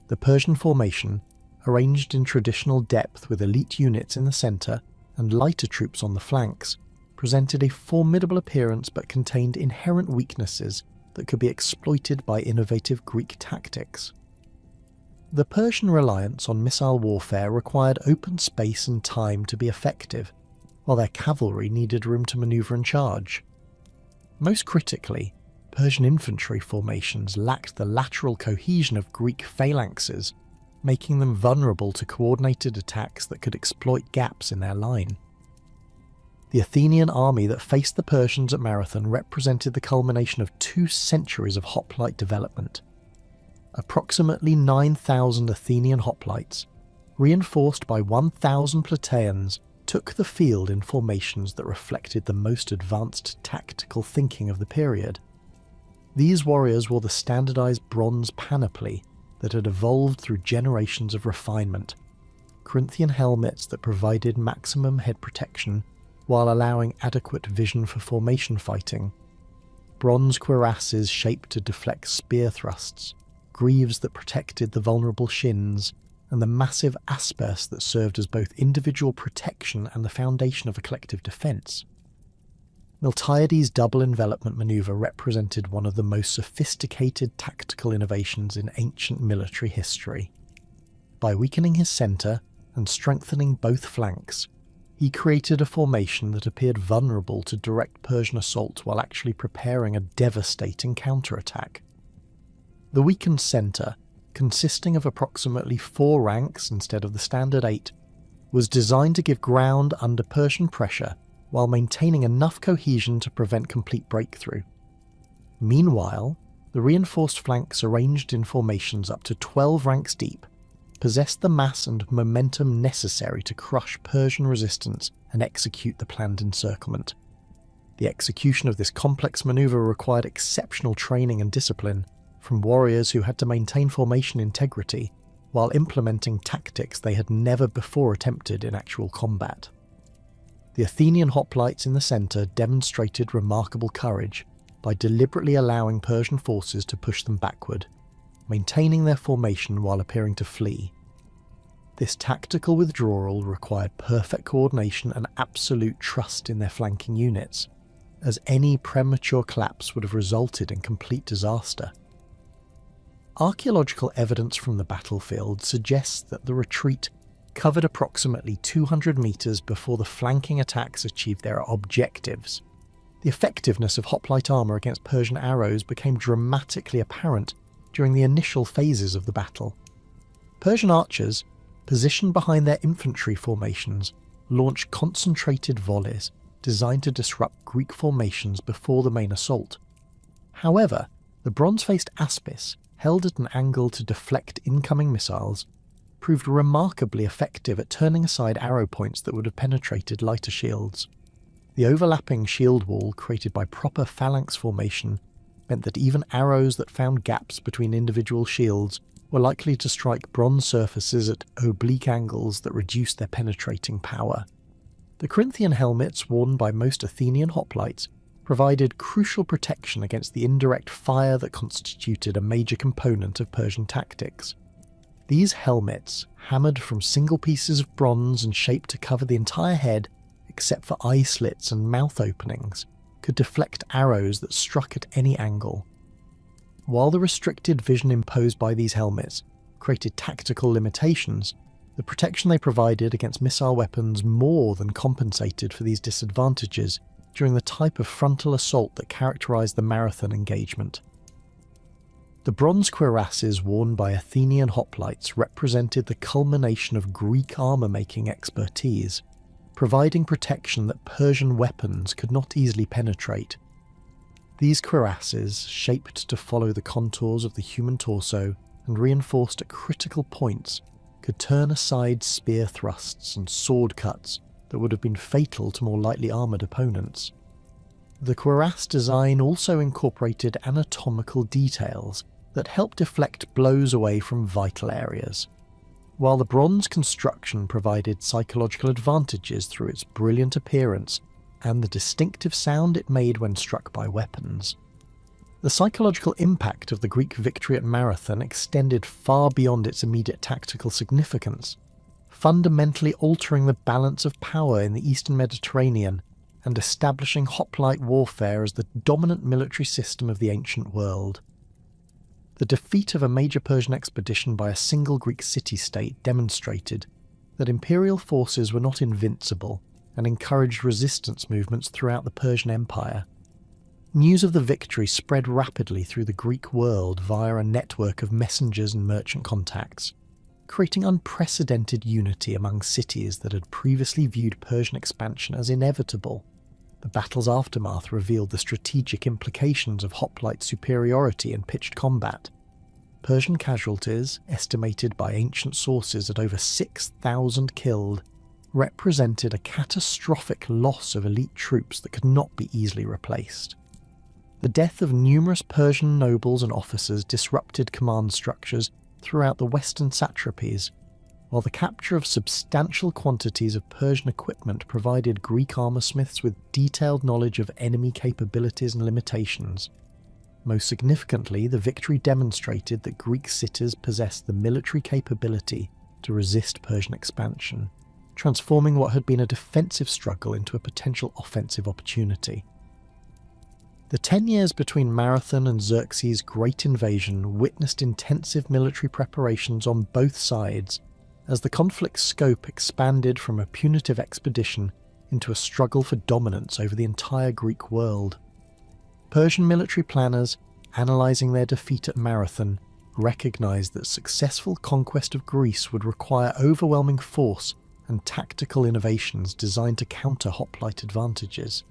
The Persian formation, arranged in traditional depth with elite units in the centre and lighter troops on the flanks, presented a formidable appearance but contained inherent weaknesses that could be exploited by innovative Greek tactics. The Persian reliance on missile warfare required open space and time to be effective, while their cavalry needed room to manoeuvre and charge. Most critically, Persian infantry formations lacked the lateral cohesion of Greek phalanxes, making them vulnerable to coordinated attacks that could exploit gaps in their line. The Athenian army that faced the Persians at Marathon represented the culmination of 2 centuries of hoplite development. Approximately 9,000 Athenian hoplites, reinforced by 1,000 Plataeans, took the field in formations that reflected the most advanced tactical thinking of the period. These warriors wore the standardized bronze panoply that had evolved through generations of refinement, Corinthian helmets that provided maximum head protection while allowing adequate vision for formation fighting, bronze cuirasses shaped to deflect spear thrusts, greaves that protected the vulnerable shins, and the massive asperse that served as both individual protection and the foundation of a collective defence. Miltiades' double envelopment manoeuvre represented one of the most sophisticated tactical innovations in ancient military history. By weakening his centre and strengthening both flanks, he created a formation that appeared vulnerable to direct Persian assault while actually preparing a devastating counterattack. The weakened centre, consisting of approximately 4 ranks instead of the standard 8, was designed to give ground under Persian pressure while maintaining enough cohesion to prevent complete breakthrough. Meanwhile, the reinforced flanks arranged in formations up to 12 ranks deep possessed the mass and momentum necessary to crush Persian resistance and execute the planned encirclement. The execution of this complex manoeuvre required exceptional training and discipline from warriors who had to maintain formation integrity while implementing tactics they had never before attempted in actual combat. The Athenian hoplites in the centre demonstrated remarkable courage by deliberately allowing Persian forces to push them backward, maintaining their formation while appearing to flee. This tactical withdrawal required perfect coordination and absolute trust in their flanking units, as any premature collapse would have resulted in complete disaster. Archaeological evidence from the battlefield suggests that the retreat covered approximately 200 metres before the flanking attacks achieved their objectives. The effectiveness of hoplite armour against Persian arrows became dramatically apparent during the initial phases of the battle. Persian archers, positioned behind their infantry formations, launched concentrated volleys designed to disrupt Greek formations before the main assault. However, The bronze-faced aspis, held at an angle to deflect incoming missiles, proved remarkably effective at turning aside arrow points that would have penetrated lighter shields. The overlapping shield wall created by proper phalanx formation meant that even arrows that found gaps between individual shields were likely to strike bronze surfaces at oblique angles that reduced their penetrating power. The Corinthian helmets worn by most Athenian hoplites provided crucial protection against the indirect fire that constituted a major component of Persian tactics. These helmets, hammered from single pieces of bronze and shaped to cover the entire head except for eye slits and mouth openings, could deflect arrows that struck at any angle. While the restricted vision imposed by these helmets created tactical limitations, the protection they provided against missile weapons more than compensated for these disadvantages during the type of frontal assault that characterized the marathon engagement. The bronze cuirasses worn by Athenian hoplites represented the culmination of Greek armour-making expertise, providing protection that Persian weapons could not easily penetrate. These cuirasses, shaped to follow the contours of the human torso and reinforced at critical points, could turn aside spear thrusts and sword cuts that would have been fatal to more lightly armoured opponents. The cuirass design also incorporated anatomical details that helped deflect blows away from vital areas. While the bronze construction provided psychological advantages through its brilliant appearance and the distinctive sound it made when struck by weapons, the psychological impact of the Greek victory at Marathon extended far beyond its immediate tactical significance, fundamentally altering the balance of power in the Eastern Mediterranean and establishing hoplite warfare as the dominant military system of the ancient world. The defeat of a major Persian expedition by a single Greek city-state demonstrated that imperial forces were not invincible and encouraged resistance movements throughout the Persian Empire. News of the victory spread rapidly through the Greek world via a network of messengers and merchant contacts, creating unprecedented unity among cities that had previously viewed Persian expansion as inevitable. The battle's aftermath revealed the strategic implications of hoplite superiority in pitched combat. Persian casualties, estimated by ancient sources at over 6,000 killed, represented a catastrophic loss of elite troops that could not be easily replaced. The death of numerous Persian nobles and officers disrupted command structures throughout the western satrapies, while the capture of substantial quantities of Persian equipment provided Greek armoursmiths with detailed knowledge of enemy capabilities and limitations. Most significantly, the victory demonstrated that Greek cities possessed the military capability to resist Persian expansion, transforming what had been a defensive struggle into a potential offensive opportunity. The 10 years between Marathon and Xerxes' Great Invasion witnessed intensive military preparations on both sides, as the conflict's scope expanded from a punitive expedition into a struggle for dominance over the entire Greek world. Persian military planners, analysing their defeat at Marathon, recognised that successful conquest of Greece would require overwhelming force and tactical innovations designed to counter hoplite advantages.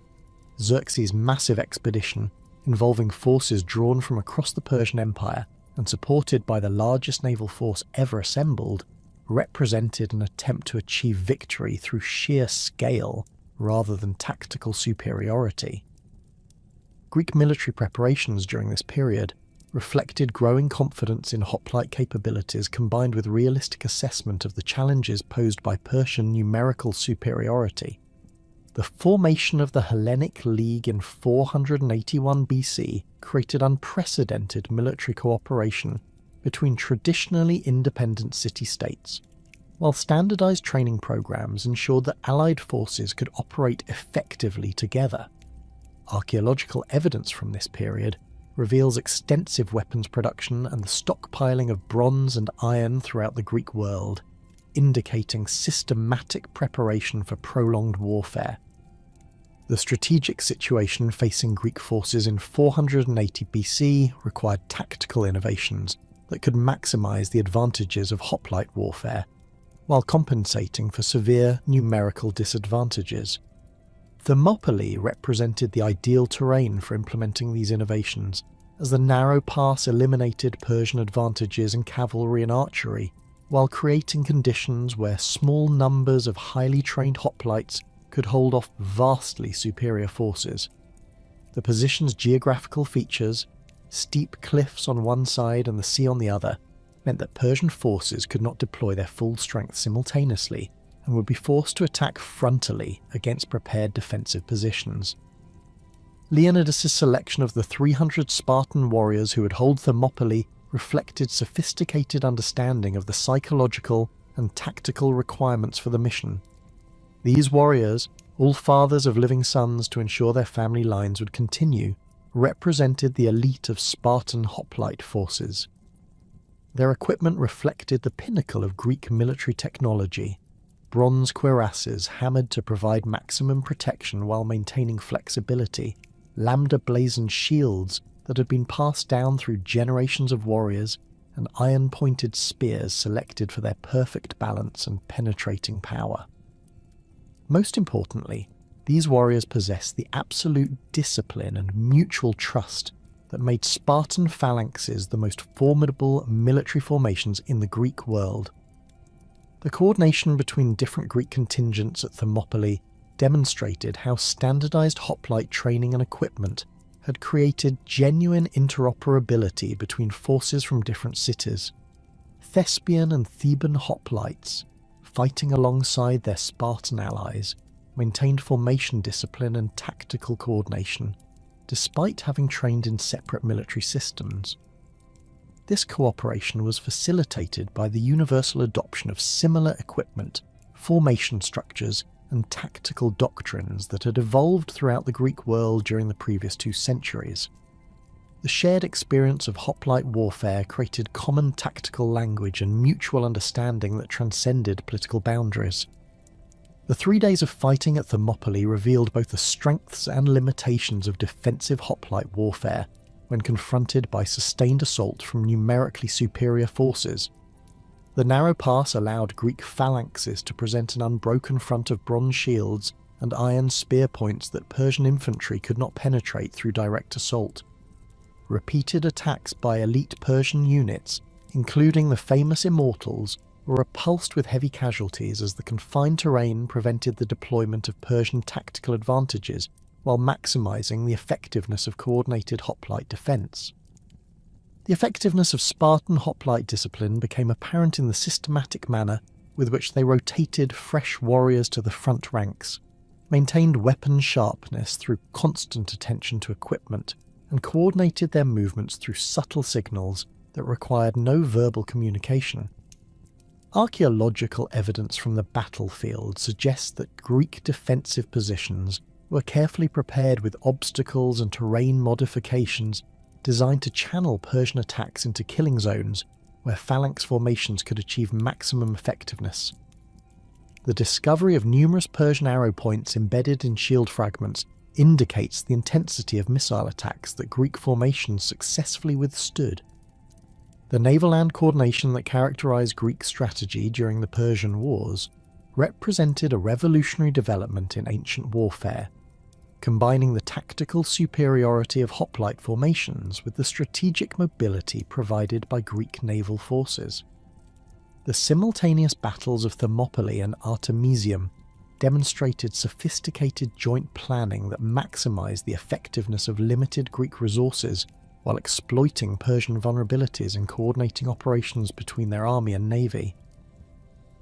Xerxes' massive expedition, involving forces drawn from across the Persian Empire and supported by the largest naval force ever assembled, represented an attempt to achieve victory through sheer scale rather than tactical superiority. Greek military preparations during this period reflected growing confidence in hoplite capabilities combined with realistic assessment of the challenges posed by Persian numerical superiority. The formation of the Hellenic League in 481 BC created unprecedented military cooperation between traditionally independent city-states, while standardized training programs ensured that allied forces could operate effectively together. Archaeological evidence from this period reveals extensive weapons production and the stockpiling of bronze and iron throughout the Greek world, indicating systematic preparation for prolonged warfare. The strategic situation facing Greek forces in 480 BC required tactical innovations that could maximize the advantages of hoplite warfare, while compensating for severe numerical disadvantages. Thermopylae represented the ideal terrain for implementing these innovations, as the narrow pass eliminated Persian advantages in cavalry and archery, while creating conditions where small numbers of highly trained hoplites could hold off vastly superior forces. The position's geographical features, steep cliffs on one side and the sea on the other, meant that Persian forces could not deploy their full strength simultaneously and would be forced to attack frontally against prepared defensive positions. Leonidas' selection of the 300 Spartan warriors who would hold Thermopylae reflected sophisticated understanding of the psychological and tactical requirements for the mission. These warriors, all fathers of living sons to ensure their family lines would continue, represented the elite of Spartan hoplite forces. Their equipment reflected the pinnacle of Greek military technology: bronze cuirasses hammered to provide maximum protection while maintaining flexibility, lambda-blazoned shields that had been passed down through generations of warriors, and iron-pointed spears selected for their perfect balance and penetrating power. Most importantly, these warriors possessed the absolute discipline and mutual trust that made Spartan phalanxes the most formidable military formations in the Greek world. The coordination between different Greek contingents at Thermopylae demonstrated how standardized hoplite training and equipment had created genuine interoperability between forces from different cities. Thespian and Theban hoplites, fighting alongside their Spartan allies, maintained formation discipline and tactical coordination, despite having trained in separate military systems. This cooperation was facilitated by the universal adoption of similar equipment, formation structures, and tactical doctrines that had evolved throughout the Greek world during the previous 2 centuries. The shared experience of hoplite warfare created common tactical language and mutual understanding that transcended political boundaries. The 3 days of fighting at Thermopylae revealed both the strengths and limitations of defensive hoplite warfare when confronted by sustained assault from numerically superior forces. The narrow pass allowed Greek phalanxes to present an unbroken front of bronze shields and iron spear points that Persian infantry could not penetrate through direct assault. Repeated attacks by elite Persian units, including the famous Immortals, were repulsed with heavy casualties as the confined terrain prevented the deployment of Persian tactical advantages while maximising the effectiveness of coordinated hoplite defence. The effectiveness of Spartan hoplite discipline became apparent in the systematic manner with which they rotated fresh warriors to the front ranks, maintained weapon sharpness through constant attention to equipment, and coordinated their movements through subtle signals that required no verbal communication. Archaeological evidence from the battlefield suggests that Greek defensive positions were carefully prepared with obstacles and terrain modifications designed to channel Persian attacks into killing zones where phalanx formations could achieve maximum effectiveness. The discovery of numerous Persian arrow points embedded in shield fragments indicates the intensity of missile attacks that Greek formations successfully withstood. The naval-land coordination that characterized Greek strategy during the Persian Wars represented a revolutionary development in ancient warfare, combining the tactical superiority of hoplite formations with the strategic mobility provided by Greek naval forces. The simultaneous battles of Thermopylae and Artemisium demonstrated sophisticated joint planning that maximized the effectiveness of limited Greek resources while exploiting Persian vulnerabilities and coordinating operations between their army and navy.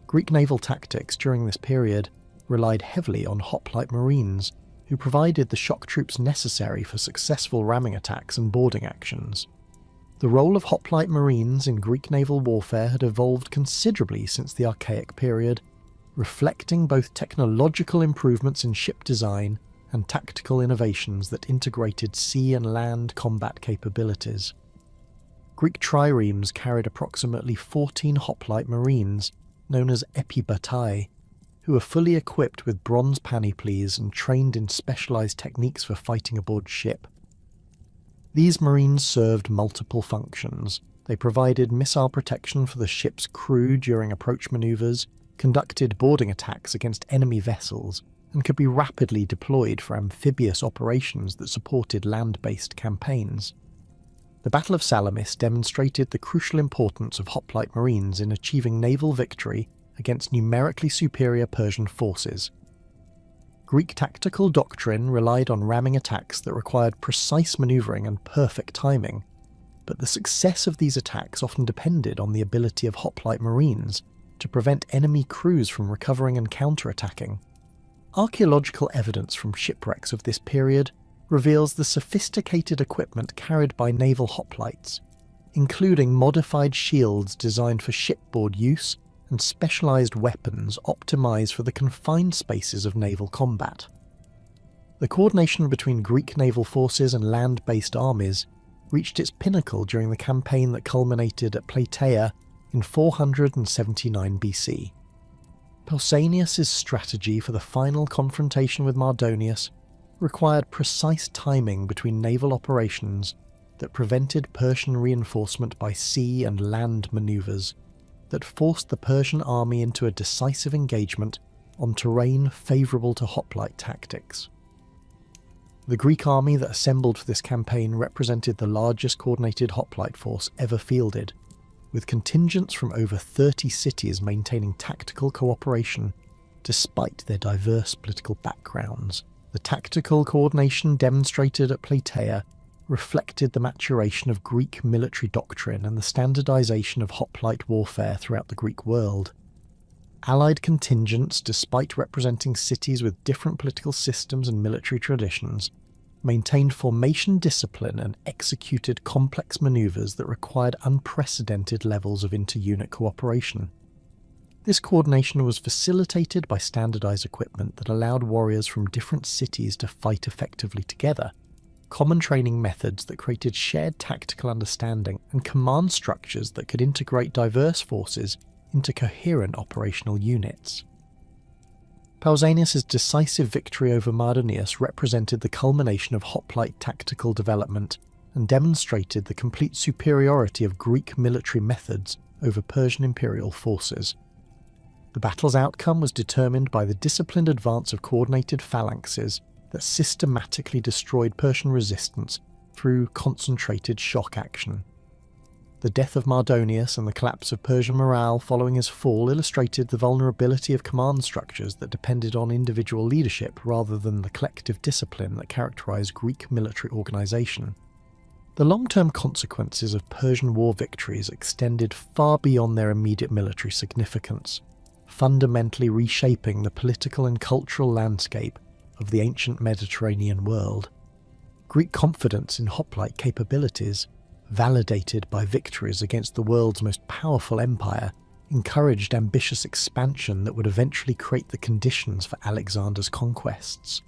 Greek naval tactics during this period relied heavily on hoplite marines, who provided the shock troops necessary for successful ramming attacks and boarding actions. The role of hoplite marines in Greek naval warfare had evolved considerably since the Archaic period, reflecting both technological improvements in ship design and tactical innovations that integrated sea and land combat capabilities. Greek triremes carried approximately 14 hoplite marines, known as epibatai, who were fully equipped with bronze panoplies and trained in specialized techniques for fighting aboard ship. These marines served multiple functions. They provided missile protection for the ship's crew during approach maneuvers, conducted boarding attacks against enemy vessels, and could be rapidly deployed for amphibious operations that supported land-based campaigns. The Battle of Salamis demonstrated the crucial importance of Hoplite marines in achieving naval victory against numerically superior Persian forces. Greek tactical doctrine relied on ramming attacks that required precise maneuvering and perfect timing, but the success of these attacks often depended on the ability of Hoplite marines to prevent enemy crews from recovering and counterattacking. Archaeological evidence from shipwrecks of this period reveals the sophisticated equipment carried by naval hoplites, including modified shields designed for shipboard use and specialised weapons optimised for the confined spaces of naval combat. The coordination between Greek naval forces and land-based armies reached its pinnacle during the campaign that culminated at Plataea in 479 BC. Pausanias' strategy for the final confrontation with Mardonius required precise timing between naval operations that prevented Persian reinforcement by sea and land manoeuvres that forced the Persian army into a decisive engagement on terrain favourable to hoplite tactics. The Greek army that assembled for this campaign represented the largest coordinated hoplite force ever fielded, with contingents from over 30 cities maintaining tactical cooperation despite their diverse political backgrounds. The tactical coordination demonstrated at Plataea reflected the maturation of Greek military doctrine and the standardization of hoplite warfare throughout the Greek world. Allied contingents, despite representing cities with different political systems and military traditions, maintained formation discipline and executed complex maneuvers that required unprecedented levels of inter-unit cooperation. This coordination was facilitated by standardized equipment that allowed warriors from different cities to fight effectively together, common training methods that created shared tactical understanding, and command structures that could integrate diverse forces into coherent operational units. Pausanias' decisive victory over Mardonius represented the culmination of hoplite tactical development and demonstrated the complete superiority of Greek military methods over Persian imperial forces. The battle's outcome was determined by the disciplined advance of coordinated phalanxes that systematically destroyed Persian resistance through concentrated shock action. The death of Mardonius and the collapse of Persian morale following his fall illustrated the vulnerability of command structures that depended on individual leadership rather than the collective discipline that characterized Greek military organization. The long-term consequences of Persian war victories extended far beyond their immediate military significance, fundamentally reshaping the political and cultural landscape of the ancient Mediterranean world. Greek confidence in hoplite capabilities, validated by victories against the world's most powerful empire, encouraged ambitious expansion that would eventually create the conditions for Alexander's conquests.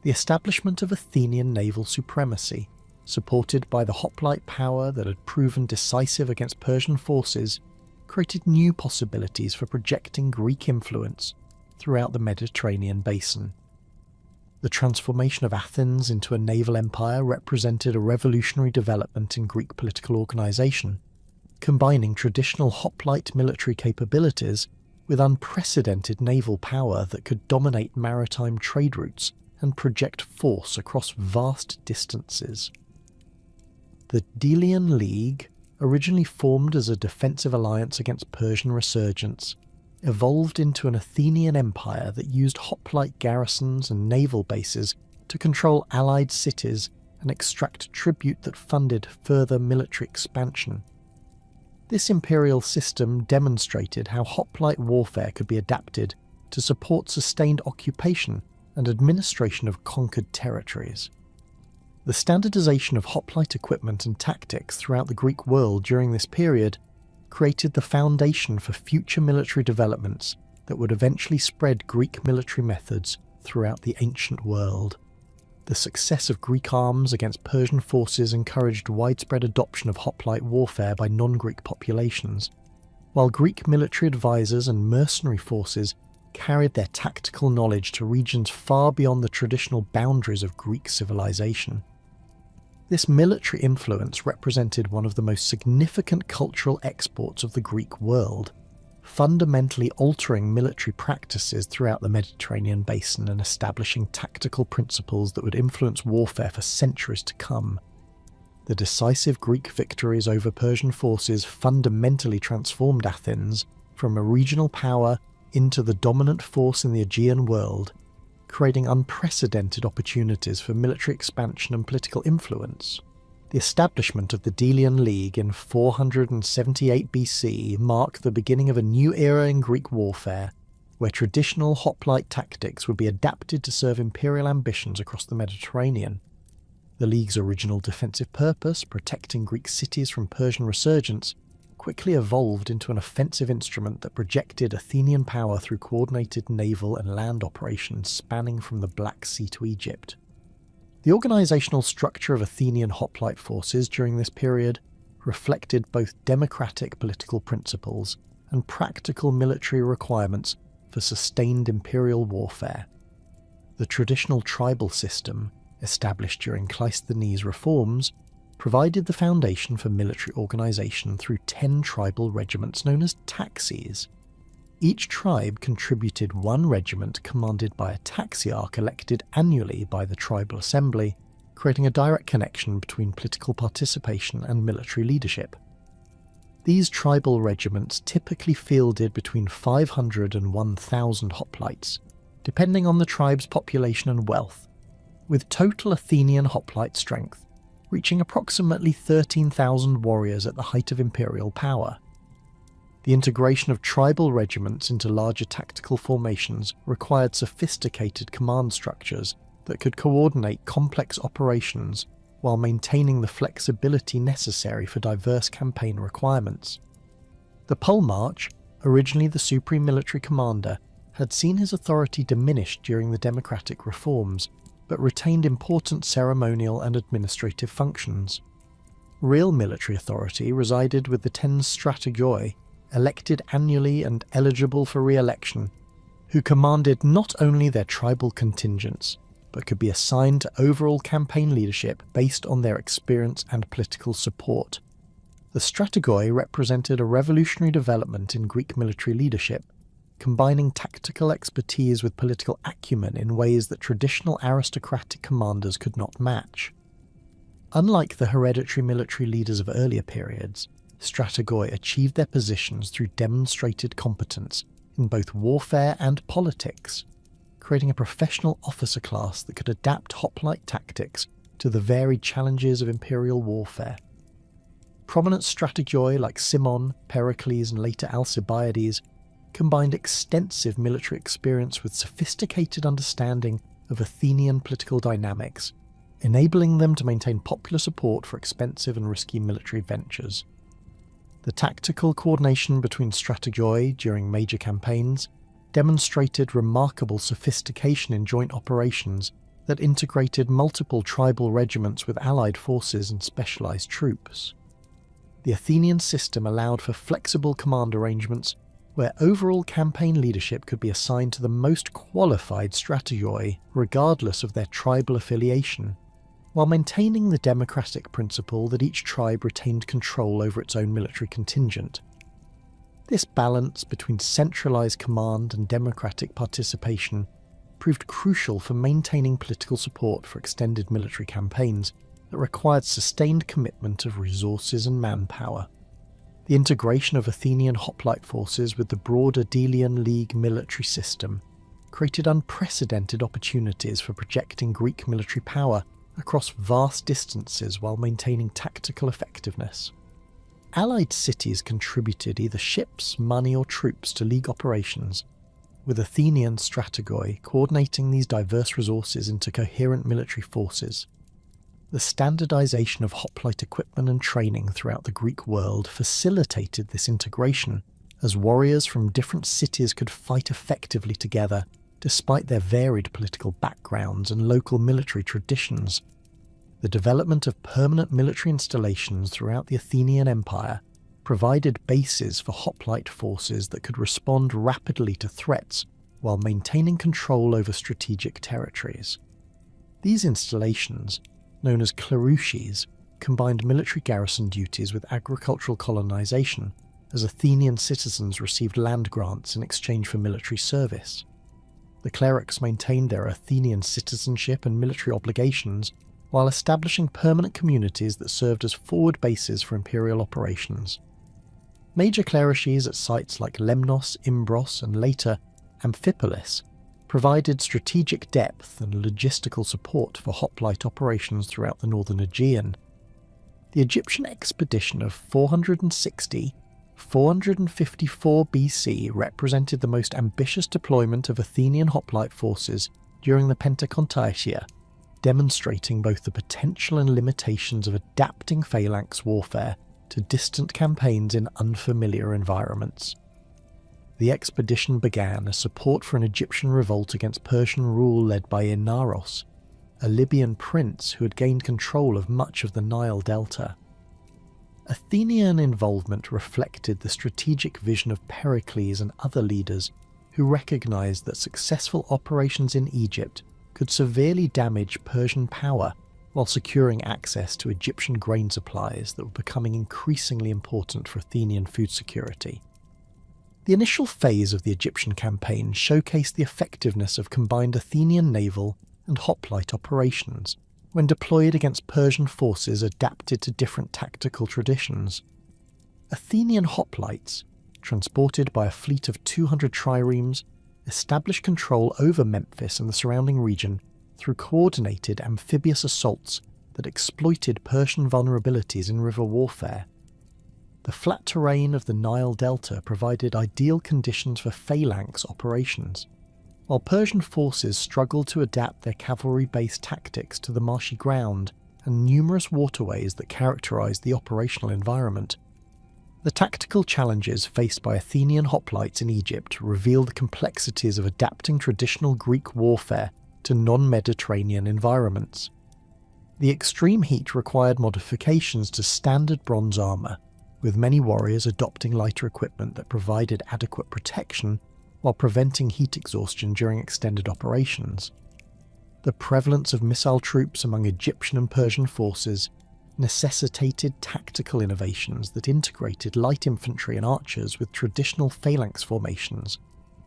The establishment of Athenian naval supremacy, supported by the hoplite power that had proven decisive against Persian forces, created new possibilities for projecting Greek influence throughout the Mediterranean basin. The transformation of Athens into a naval empire represented a revolutionary development in Greek political organisation, combining traditional hoplite military capabilities with unprecedented naval power that could dominate maritime trade routes and project force across vast distances. The Delian League, originally formed as a defensive alliance against Persian resurgence, evolved into an Athenian empire that used hoplite garrisons and naval bases to control allied cities and extract tribute that funded further military expansion. This imperial system demonstrated how hoplite warfare could be adapted to support sustained occupation and administration of conquered territories. The standardization of hoplite equipment and tactics throughout the Greek world during this period created the foundation for future military developments that would eventually spread Greek military methods throughout the ancient world. The success of Greek arms against Persian forces encouraged widespread adoption of hoplite warfare by non-Greek populations, while Greek military advisors and mercenary forces carried their tactical knowledge to regions far beyond the traditional boundaries of Greek civilization. This military influence represented one of the most significant cultural exports of the Greek world, fundamentally altering military practices throughout the Mediterranean basin and establishing tactical principles that would influence warfare for centuries to come. The decisive Greek victories over Persian forces fundamentally transformed Athens from a regional power into the dominant force in the Aegean world, creating unprecedented opportunities for military expansion and political influence. The establishment of the Delian League in 478 BC marked the beginning of a new era in Greek warfare, where traditional hoplite tactics would be adapted to serve imperial ambitions across the Mediterranean. The League's original defensive purpose, protecting Greek cities from Persian resurgence, quickly evolved into an offensive instrument that projected Athenian power through coordinated naval and land operations spanning from the Black Sea to Egypt. The organisational structure of Athenian hoplite forces during this period reflected both democratic political principles and practical military requirements for sustained imperial warfare. The traditional tribal system, established during Cleisthenes reforms, provided the foundation for military organisation through 10 tribal regiments known as taxis. Each tribe contributed one regiment commanded by a taxiarch elected annually by the tribal assembly, creating a direct connection between political participation and military leadership. These tribal regiments typically fielded between 500 and 1,000 hoplites, depending on the tribe's population and wealth, with total Athenian hoplite strength reaching approximately 13,000 warriors at the height of imperial power. The integration of tribal regiments into larger tactical formations required sophisticated command structures that could coordinate complex operations while maintaining the flexibility necessary for diverse campaign requirements. The polemarch, originally the supreme military commander, had seen his authority diminished during the democratic reforms, but retained important ceremonial and administrative functions. Real military authority resided with the 10 strategoi, elected annually and eligible for re-election, who commanded not only their tribal contingents, but could be assigned to overall campaign leadership based on their experience and political support. The strategoi represented a revolutionary development in Greek military leadership, combining tactical expertise with political acumen in ways that traditional aristocratic commanders could not match. Unlike the hereditary military leaders of earlier periods, strategoi achieved their positions through demonstrated competence in both warfare and politics, creating a professional officer class that could adapt hoplite tactics to the varied challenges of imperial warfare. Prominent strategoi like Cimon, Pericles, and later Alcibiades combined extensive military experience with sophisticated understanding of Athenian political dynamics, enabling them to maintain popular support for expensive and risky military ventures. The tactical coordination between strategoi during major campaigns demonstrated remarkable sophistication in joint operations that integrated multiple tribal regiments with allied forces and specialised troops. The Athenian system allowed for flexible command arrangements where overall campaign leadership could be assigned to the most qualified strategoi regardless of their tribal affiliation, while maintaining the democratic principle that each tribe retained control over its own military contingent. This balance between centralised command and democratic participation proved crucial for maintaining political support for extended military campaigns that required sustained commitment of resources and manpower. The integration of Athenian hoplite forces with the broader Delian League military system created unprecedented opportunities for projecting Greek military power across vast distances while maintaining tactical effectiveness. Allied cities contributed either ships, money, or troops to League operations, with Athenian strategoi coordinating these diverse resources into coherent military forces. The standardization of hoplite equipment and training throughout the Greek world facilitated this integration, as warriors from different cities could fight effectively together despite their varied political backgrounds and local military traditions. The development of permanent military installations throughout the Athenian Empire provided bases for hoplite forces that could respond rapidly to threats while maintaining control over strategic territories. These installations, known as klerouches, combined military garrison duties with agricultural colonization, as Athenian citizens received land grants in exchange for military service. The clerics maintained their Athenian citizenship and military obligations while establishing permanent communities that served as forward bases for imperial operations. Major clerishes at sites like Lemnos, Imbros, and later Amphipolis provided strategic depth and logistical support for hoplite operations throughout the northern Aegean. The Egyptian expedition of 454 BC represented the most ambitious deployment of Athenian hoplite forces during the Pentacontiacia, demonstrating both the potential and limitations of adapting phalanx warfare to distant campaigns in unfamiliar environments. The expedition began as support for an Egyptian revolt against Persian rule led by Inaros, a Libyan prince who had gained control of much of the Nile Delta. Athenian involvement reflected the strategic vision of Pericles and other leaders who recognized that successful operations in Egypt could severely damage Persian power while securing access to Egyptian grain supplies that were becoming increasingly important for Athenian food security. The initial phase of the Egyptian campaign showcased the effectiveness of combined Athenian naval and hoplite operations when deployed against Persian forces adapted to different tactical traditions. Athenian hoplites, transported by a fleet of 200 triremes, established control over Memphis and the surrounding region through coordinated amphibious assaults that exploited Persian vulnerabilities in river warfare. The flat terrain of the Nile Delta provided ideal conditions for phalanx operations, while Persian forces struggled to adapt their cavalry-based tactics to the marshy ground and numerous waterways that characterized the operational environment. The tactical challenges faced by Athenian hoplites in Egypt reveal the complexities of adapting traditional Greek warfare to non-Mediterranean environments. The extreme heat required modifications to standard bronze armour, with many warriors adopting lighter equipment that provided adequate protection while preventing heat exhaustion during extended operations. The prevalence of missile troops among Egyptian and Persian forces necessitated tactical innovations that integrated light infantry and archers with traditional phalanx formations,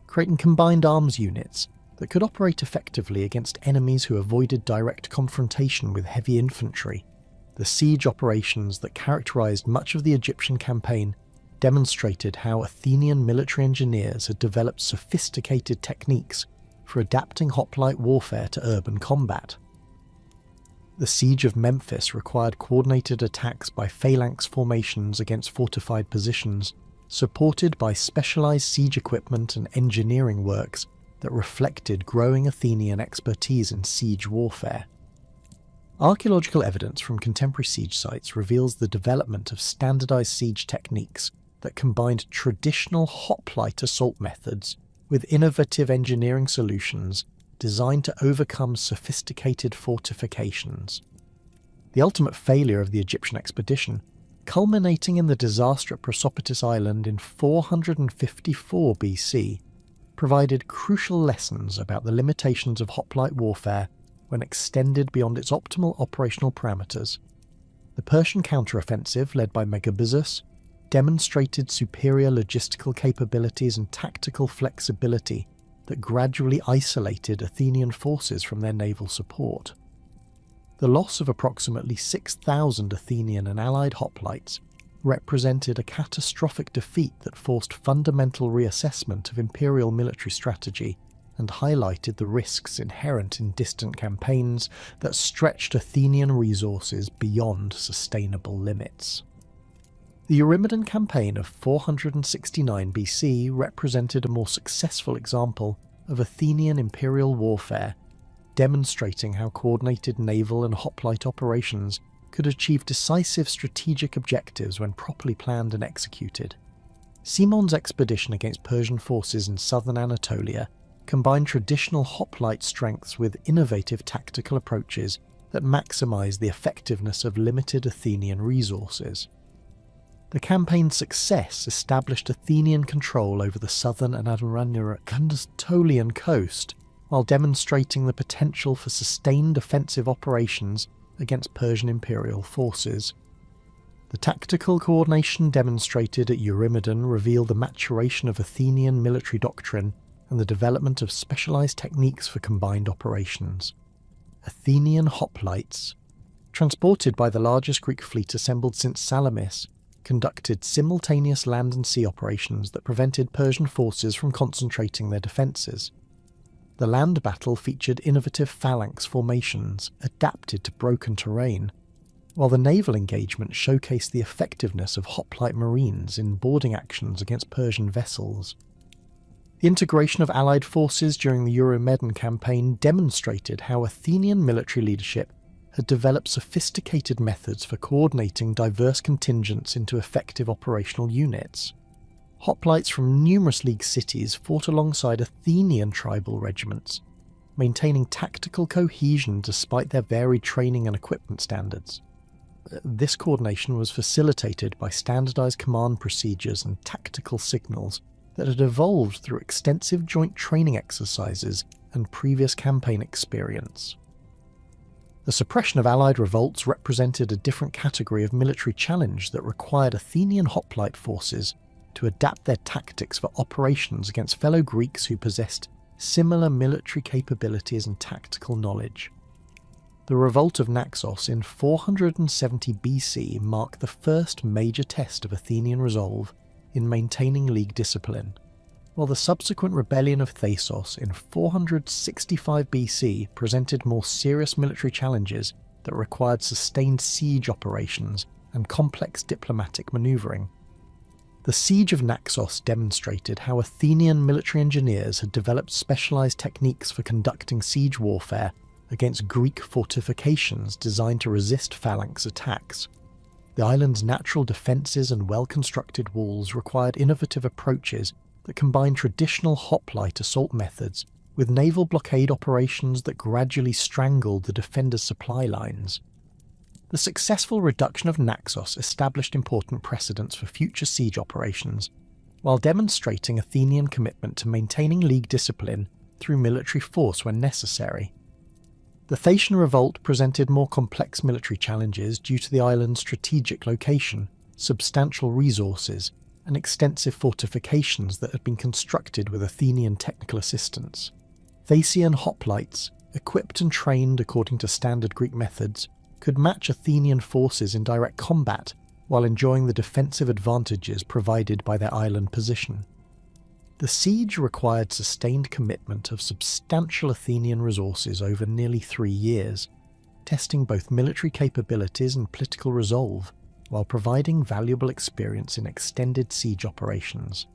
creating combined arms units that could operate effectively against enemies who avoided direct confrontation with heavy infantry. The siege operations that characterized much of the Egyptian campaign demonstrated how Athenian military engineers had developed sophisticated techniques for adapting hoplite warfare to urban combat. The siege of Memphis required coordinated attacks by phalanx formations against fortified positions, supported by specialized siege equipment and engineering works that reflected growing Athenian expertise in siege warfare. Archaeological evidence from contemporary siege sites reveals the development of standardized siege techniques that combined traditional hoplite assault methods with innovative engineering solutions designed to overcome sophisticated fortifications. The ultimate failure of the Egyptian expedition, culminating in the disaster at Prosopitis Island in 454 BC, provided crucial lessons about the limitations of hoplite warfare when extended beyond its optimal operational parameters. The Persian counteroffensive, led by Megabyzus, demonstrated superior logistical capabilities and tactical flexibility that gradually isolated Athenian forces from their naval support. The loss of approximately 6,000 Athenian and allied hoplites represented a catastrophic defeat that forced fundamental reassessment of imperial military strategy and highlighted the risks inherent in distant campaigns that stretched Athenian resources beyond sustainable limits. The Eurymedon campaign of 469 BC represented a more successful example of Athenian imperial warfare, demonstrating how coordinated naval and hoplite operations could achieve decisive strategic objectives when properly planned and executed. Simon's expedition against Persian forces in southern Anatolia combined traditional hoplite strengths with innovative tactical approaches that maximized the effectiveness of limited Athenian resources. The campaign's success established Athenian control over the southern and Anatolian coast, while demonstrating the potential for sustained offensive operations against Persian imperial forces. The tactical coordination demonstrated at Eurymedon revealed the maturation of Athenian military doctrine and the development of specialized techniques for combined operations. Athenian hoplites transported by the largest Greek fleet assembled since Salamis, conducted simultaneous land and sea operations that prevented Persian forces from concentrating their defences. The land battle featured innovative phalanx formations adapted to broken terrain, while the naval engagement showcased the effectiveness of hoplite marines in boarding actions against Persian vessels. The integration of Allied forces during the Euromedon campaign demonstrated how Athenian military leadership had developed sophisticated methods for coordinating diverse contingents into effective operational units. Hoplites from numerous League cities fought alongside Athenian tribal regiments, maintaining tactical cohesion despite their varied training and equipment standards. This coordination was facilitated by standardized command procedures and tactical signals that had evolved through extensive joint training exercises and previous campaign experience. The suppression of Allied revolts represented a different category of military challenge that required Athenian hoplite forces to adapt their tactics for operations against fellow Greeks who possessed similar military capabilities and tactical knowledge. The revolt of Naxos in 470 BC marked the first major test of Athenian resolve in maintaining League discipline, while the subsequent rebellion of Thasos in 465 BC presented more serious military challenges that required sustained siege operations and complex diplomatic manoeuvring. The siege of Naxos demonstrated how Athenian military engineers had developed specialized techniques for conducting siege warfare against Greek fortifications designed to resist phalanx attacks. The island's natural defences and well-constructed walls required innovative approaches that combined traditional hoplite assault methods with naval blockade operations that gradually strangled the defenders' supply lines. The successful reduction of Naxos established important precedents for future siege operations, while demonstrating Athenian commitment to maintaining League discipline through military force when necessary. The Thracian revolt presented more complex military challenges due to the island's strategic location, substantial resources, and extensive fortifications that had been constructed with Athenian technical assistance. Thracian hoplites, equipped and trained according to standard Greek methods, could match Athenian forces in direct combat while enjoying the defensive advantages provided by their island position. The siege required sustained commitment of substantial Athenian resources over nearly 3 years, testing both military capabilities and political resolve, while providing valuable experience in extended siege operations.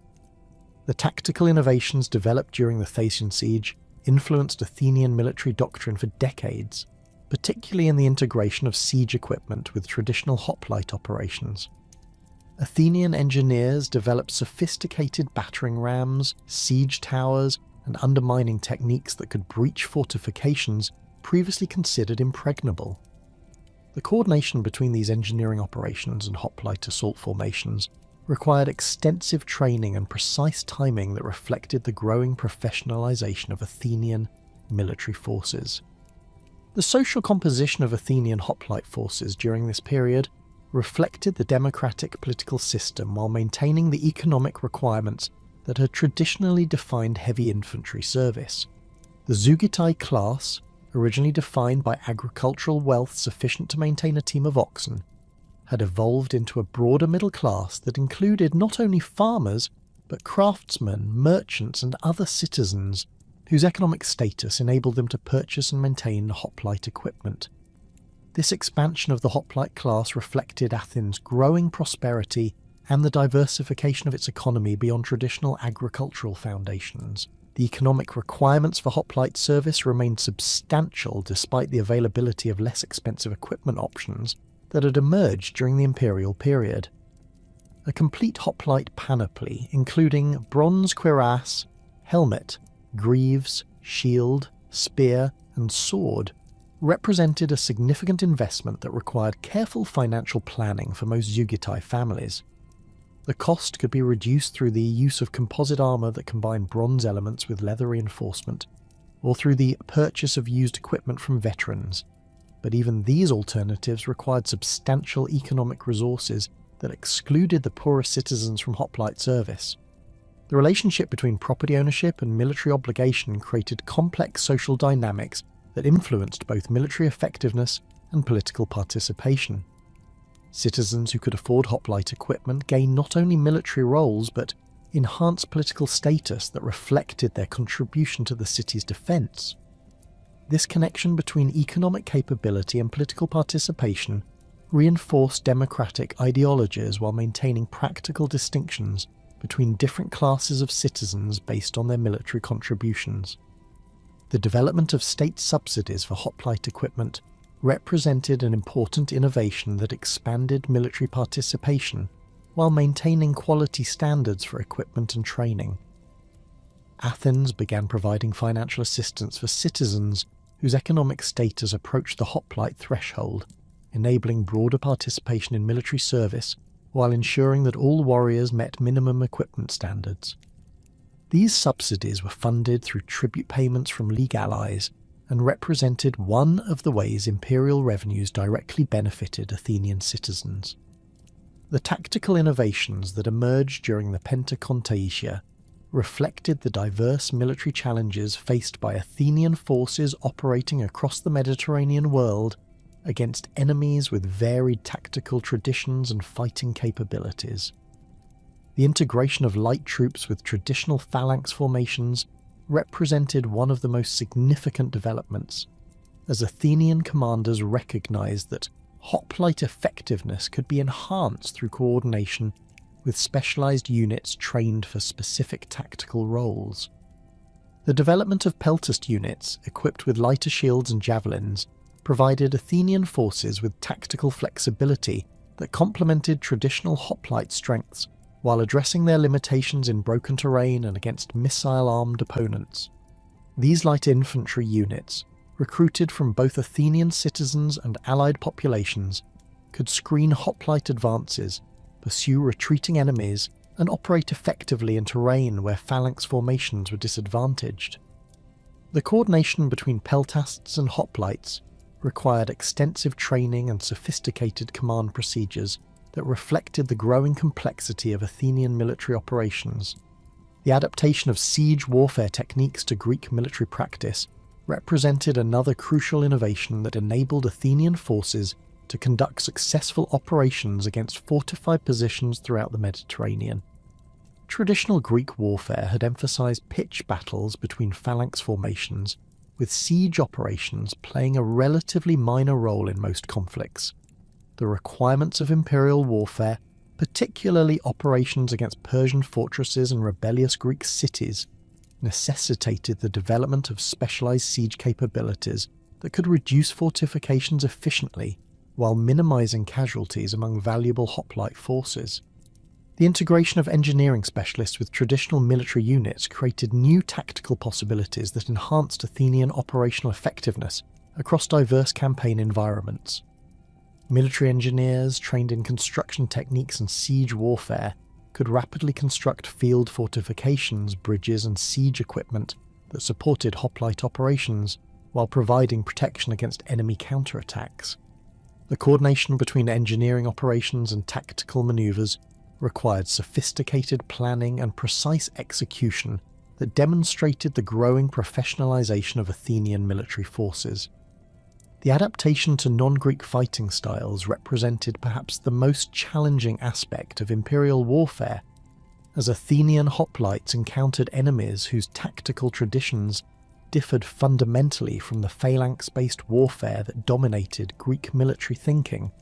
The tactical innovations developed during the Thracian siege influenced Athenian military doctrine for decades, particularly in the integration of siege equipment with traditional hoplite operations. Athenian engineers developed sophisticated battering rams, siege towers, and undermining techniques that could breach fortifications previously considered impregnable. The coordination between these engineering operations and hoplite assault formations required extensive training and precise timing that reflected the growing professionalization of Athenian military forces. The social composition of Athenian hoplite forces during this period reflected the democratic political system while maintaining the economic requirements that had traditionally defined heavy infantry service. The Zougitai class, originally defined by agricultural wealth sufficient to maintain a team of oxen, had evolved into a broader middle class that included not only farmers, but craftsmen, merchants, and other citizens whose economic status enabled them to purchase and maintain hoplite equipment. This expansion of the hoplite class reflected Athens' growing prosperity and the diversification of its economy beyond traditional agricultural foundations. The economic requirements for hoplite service remained substantial despite the availability of less expensive equipment options that had emerged during the imperial period. A complete hoplite panoply, including bronze cuirass, helmet, greaves, shield, spear, and sword, represented a significant investment that required careful financial planning for most Zougitai families. The cost could be reduced through the use of composite armour that combined bronze elements with leather reinforcement, or through the purchase of used equipment from veterans, but even these alternatives required substantial economic resources that excluded the poorer citizens from hoplite service. The relationship between property ownership and military obligation created complex social dynamics that influenced both military effectiveness and political participation. Citizens who could afford hoplite equipment gained not only military roles but enhanced political status that reflected their contribution to the city's defence. This connection between economic capability and political participation reinforced democratic ideologies while maintaining practical distinctions between different classes of citizens based on their military contributions. The development of state subsidies for hoplite equipment represented an important innovation that expanded military participation while maintaining quality standards for equipment and training. Athens began providing financial assistance for citizens whose economic status approached the hoplite threshold, enabling broader participation in military service while ensuring that all warriors met minimum equipment standards. These subsidies were funded through tribute payments from League allies and represented one of the ways imperial revenues directly benefited Athenian citizens. The tactical innovations that emerged during the Pentacontaesia reflected the diverse military challenges faced by Athenian forces operating across the Mediterranean world against enemies with varied tactical traditions and fighting capabilities. The integration of light troops with traditional phalanx formations represented one of the most significant developments, as Athenian commanders recognized that hoplite effectiveness could be enhanced through coordination with specialized units trained for specific tactical roles. The development of peltast units equipped with lighter shields and javelins provided Athenian forces with tactical flexibility that complemented traditional hoplite strengths while addressing their limitations in broken terrain and against missile-armed opponents. These light infantry units, recruited from both Athenian citizens and allied populations, could screen hoplite advances, pursue retreating enemies, and operate effectively in terrain where phalanx formations were disadvantaged. The coordination between peltasts and hoplites required extensive training and sophisticated command procedures that reflected the growing complexity of Athenian military operations. The adaptation of siege warfare techniques to Greek military practice represented another crucial innovation that enabled Athenian forces to conduct successful operations against fortified positions throughout the Mediterranean. Traditional Greek warfare had emphasized pitched battles between phalanx formations, with siege operations playing a relatively minor role in most conflicts. The requirements of imperial warfare, particularly operations against Persian fortresses and rebellious Greek cities, necessitated the development of specialized siege capabilities that could reduce fortifications efficiently while minimizing casualties among valuable hoplite forces. The integration of engineering specialists with traditional military units created new tactical possibilities that enhanced Athenian operational effectiveness across diverse campaign environments. Military engineers trained in construction techniques and siege warfare could rapidly construct field fortifications, bridges, and siege equipment that supported hoplite operations while providing protection against enemy counterattacks. The coordination between engineering operations and tactical maneuvers required sophisticated planning and precise execution that demonstrated the growing professionalization of Athenian military forces. The adaptation to non-Greek fighting styles represented perhaps the most challenging aspect of imperial warfare, as Athenian hoplites encountered enemies whose tactical traditions differed fundamentally from the phalanx-based warfare that dominated Greek military thinking.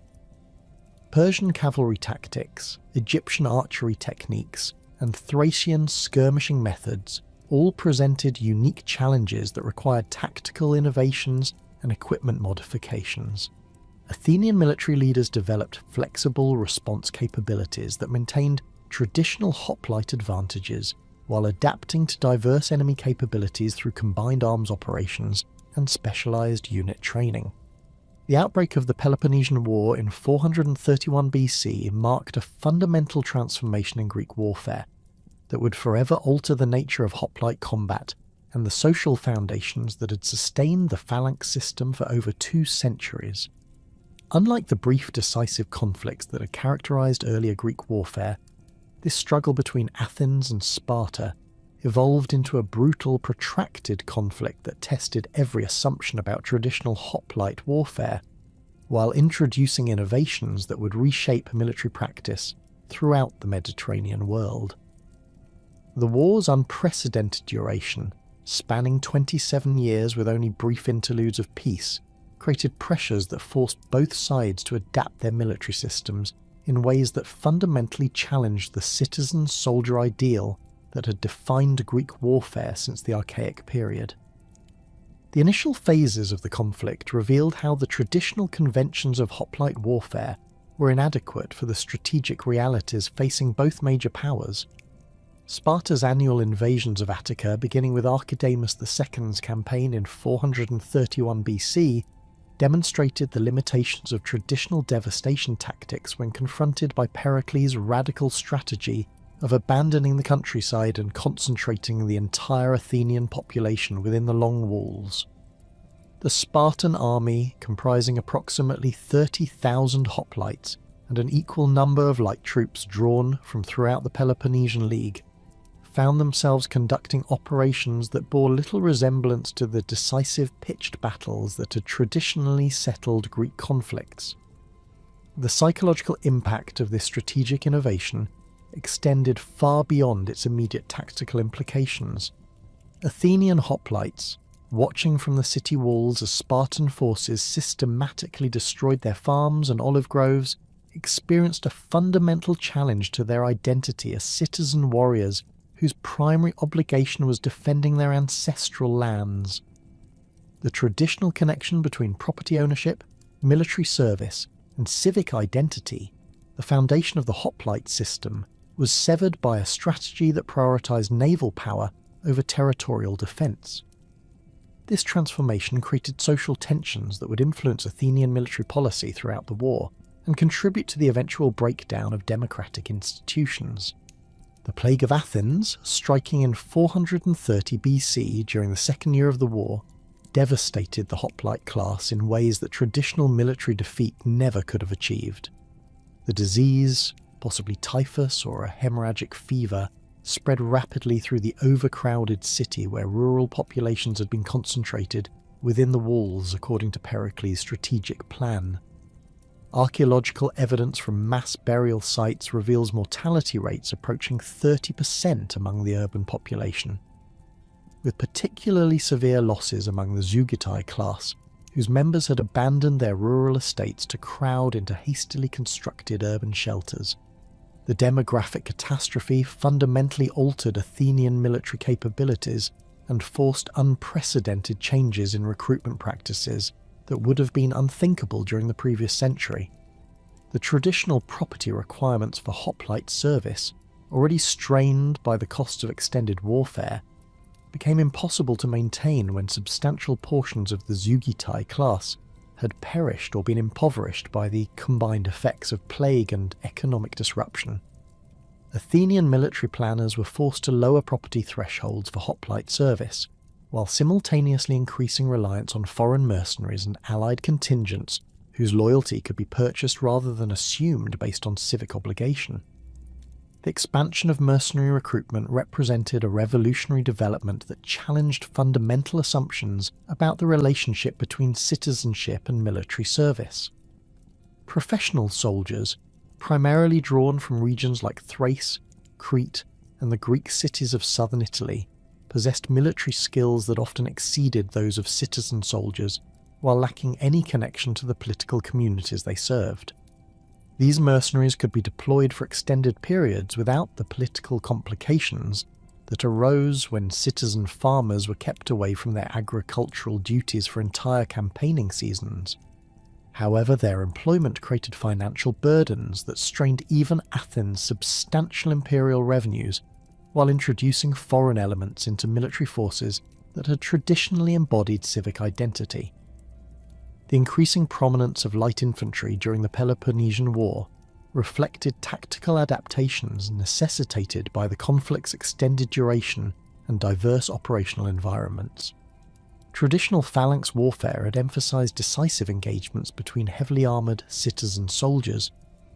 Persian cavalry tactics, Egyptian archery techniques, and Thracian skirmishing methods all presented unique challenges that required tactical innovations and equipment modifications. Athenian military leaders developed flexible response capabilities that maintained traditional hoplite advantages while adapting to diverse enemy capabilities through combined arms operations and specialized unit training. The outbreak of the Peloponnesian War in 431 BC marked a fundamental transformation in Greek warfare that would forever alter the nature of hoplite combat and the social foundations that had sustained the phalanx system for over 2 centuries. Unlike the brief decisive conflicts that had characterized earlier Greek warfare, this struggle between Athens and Sparta evolved into a brutal, protracted conflict that tested every assumption about traditional hoplite warfare. while introducing innovations that would reshape military practice throughout the Mediterranean world. The war's unprecedented duration, spanning 27 years with only brief interludes of peace, created pressures that forced both sides to adapt their military systems in ways that fundamentally challenged the citizen-soldier ideal that had defined Greek warfare since the Archaic period. The initial phases of the conflict revealed how the traditional conventions of hoplite warfare were inadequate for the strategic realities facing both major powers. Sparta's annual invasions of Attica, beginning with Archidamus II's campaign in 431 BC, demonstrated the limitations of traditional devastation tactics when confronted by Pericles' radical strategy of abandoning the countryside and concentrating the entire Athenian population within the long walls. The Spartan army, comprising approximately 30,000 hoplites and an equal number of light troops drawn from throughout the Peloponnesian League, found themselves conducting operations that bore little resemblance to the decisive pitched battles that had traditionally settled Greek conflicts. The psychological impact of this strategic innovation extended far beyond its immediate tactical implications. Athenian hoplites, watching from the city walls as Spartan forces systematically destroyed their farms and olive groves, experienced a fundamental challenge to their identity as citizen warriors whose primary obligation was defending their ancestral lands. The traditional connection between property ownership, military service, and civic identity, the foundation of the hoplite system, was severed by a strategy that prioritized naval power over territorial defense. This transformation created social tensions that would influence Athenian military policy throughout the war and contribute to the eventual breakdown of democratic institutions. The Plague of Athens, striking in 430 BC during the second year of the war, devastated the hoplite class in ways that traditional military defeat never could have achieved. The disease, possibly typhus or a hemorrhagic fever, spread rapidly through the overcrowded city where rural populations had been concentrated within the walls according to Pericles' strategic plan. Archaeological evidence from mass burial sites reveals mortality rates approaching 30% among the urban population, with particularly severe losses among the Zeugitai class, whose members had abandoned their rural estates to crowd into hastily constructed urban shelters. The demographic catastrophe fundamentally altered Athenian military capabilities and forced unprecedented changes in recruitment practices that would have been unthinkable during the previous century. The traditional property requirements for hoplite service, already strained by the cost of extended warfare, became impossible to maintain when substantial portions of the Zeugitai class had perished or been impoverished by the combined effects of plague and economic disruption. Athenian military planners were forced to lower property thresholds for hoplite service, while simultaneously increasing reliance on foreign mercenaries and allied contingents whose loyalty could be purchased rather than assumed based on civic obligation. The expansion of mercenary recruitment represented a revolutionary development that challenged fundamental assumptions about the relationship between citizenship and military service. Professional soldiers, primarily drawn from regions like Thrace, Crete, and the Greek cities of southern Italy, possessed military skills that often exceeded those of citizen soldiers, while lacking any connection to the political communities they served. These mercenaries could be deployed for extended periods without the political complications that arose when citizen farmers were kept away from their agricultural duties for entire campaigning seasons. However, their employment created financial burdens that strained even Athens' substantial imperial revenues, while introducing foreign elements into military forces that had traditionally embodied civic identity. The increasing prominence of light infantry during the Peloponnesian War reflected tactical adaptations necessitated by the conflict's extended duration and diverse operational environments. Traditional phalanx warfare had emphasized decisive engagements between heavily armored citizen soldiers,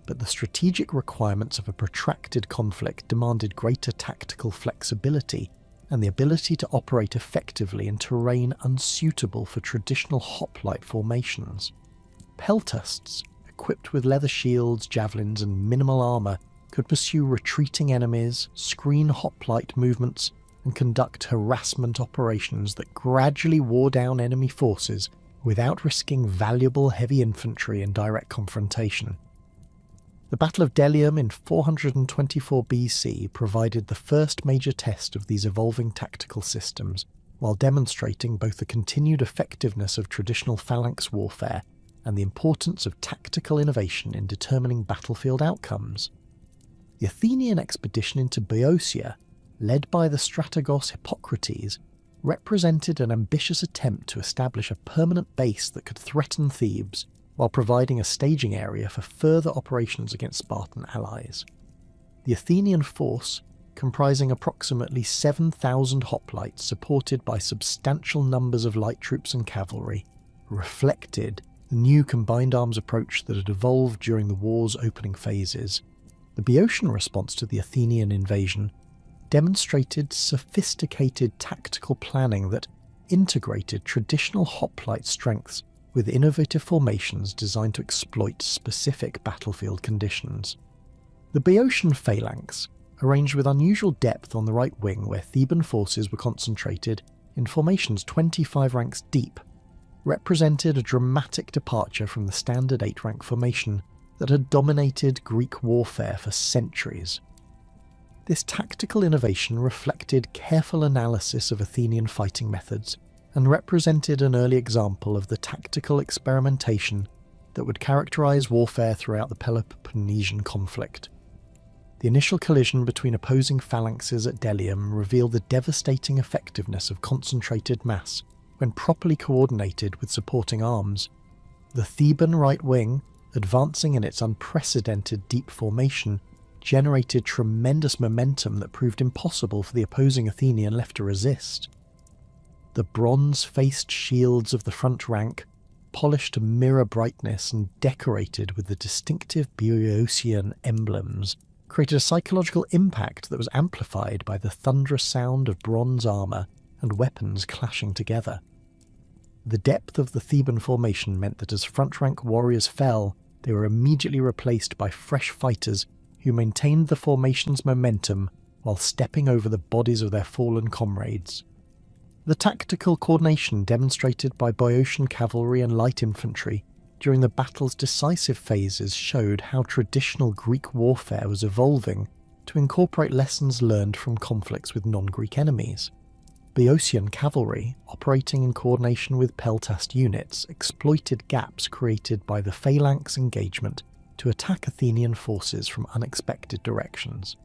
but the strategic requirements of a protracted conflict demanded greater tactical flexibility and the ability to operate effectively in terrain unsuitable for traditional hoplite formations. peltasts, equipped with leather shields, javelins, and minimal armour, could pursue retreating enemies, screen hoplite movements, and conduct harassment operations that gradually wore down enemy forces without risking valuable heavy infantry in direct confrontation. The Battle of Delium in 424 BC provided the first major test of these evolving tactical systems, while demonstrating both the continued effectiveness of traditional phalanx warfare and the importance of tactical innovation in determining battlefield outcomes. The Athenian expedition into Boeotia, led by the strategos Hippocrates, represented an ambitious attempt to establish a permanent base that could threaten Thebes, while providing a staging area for further operations against Spartan allies. The Athenian force, comprising approximately 7,000 hoplites supported by substantial numbers of light troops and cavalry, reflected the new combined arms approach that had evolved during the war's opening phases. The Boeotian response to the Athenian invasion demonstrated sophisticated tactical planning that integrated traditional hoplite strengths with innovative formations designed to exploit specific battlefield conditions. The Boeotian phalanx, arranged with unusual depth on the right wing where Theban forces were concentrated in formations 25 ranks deep, represented a dramatic departure from the standard 8-rank formation that had dominated Greek warfare for centuries. This tactical innovation reflected careful analysis of Athenian fighting methods and represented an early example of the tactical experimentation that would characterize warfare throughout the Peloponnesian conflict. The initial collision between opposing phalanxes at Delium revealed the devastating effectiveness of concentrated mass when properly coordinated with supporting arms. The Theban right wing, advancing in its unprecedented deep formation, generated tremendous momentum that proved impossible for the opposing Athenian left to resist. The bronze-faced shields of the front rank, polished to mirror brightness and decorated with the distinctive Boeotian emblems, created a psychological impact that was amplified by the thunderous sound of bronze armour and weapons clashing together. The depth of the Theban formation meant that as front-rank warriors fell, they were immediately replaced by fresh fighters who maintained the formation's momentum while stepping over the bodies of their fallen comrades. The tactical coordination demonstrated by Boeotian cavalry and light infantry during the battle's decisive phases showed how traditional Greek warfare was evolving to incorporate lessons learned from conflicts with non-Greek enemies. Boeotian cavalry, operating in coordination with peltast units, exploited gaps created by the phalanx engagement to attack Athenian forces from unexpected directions.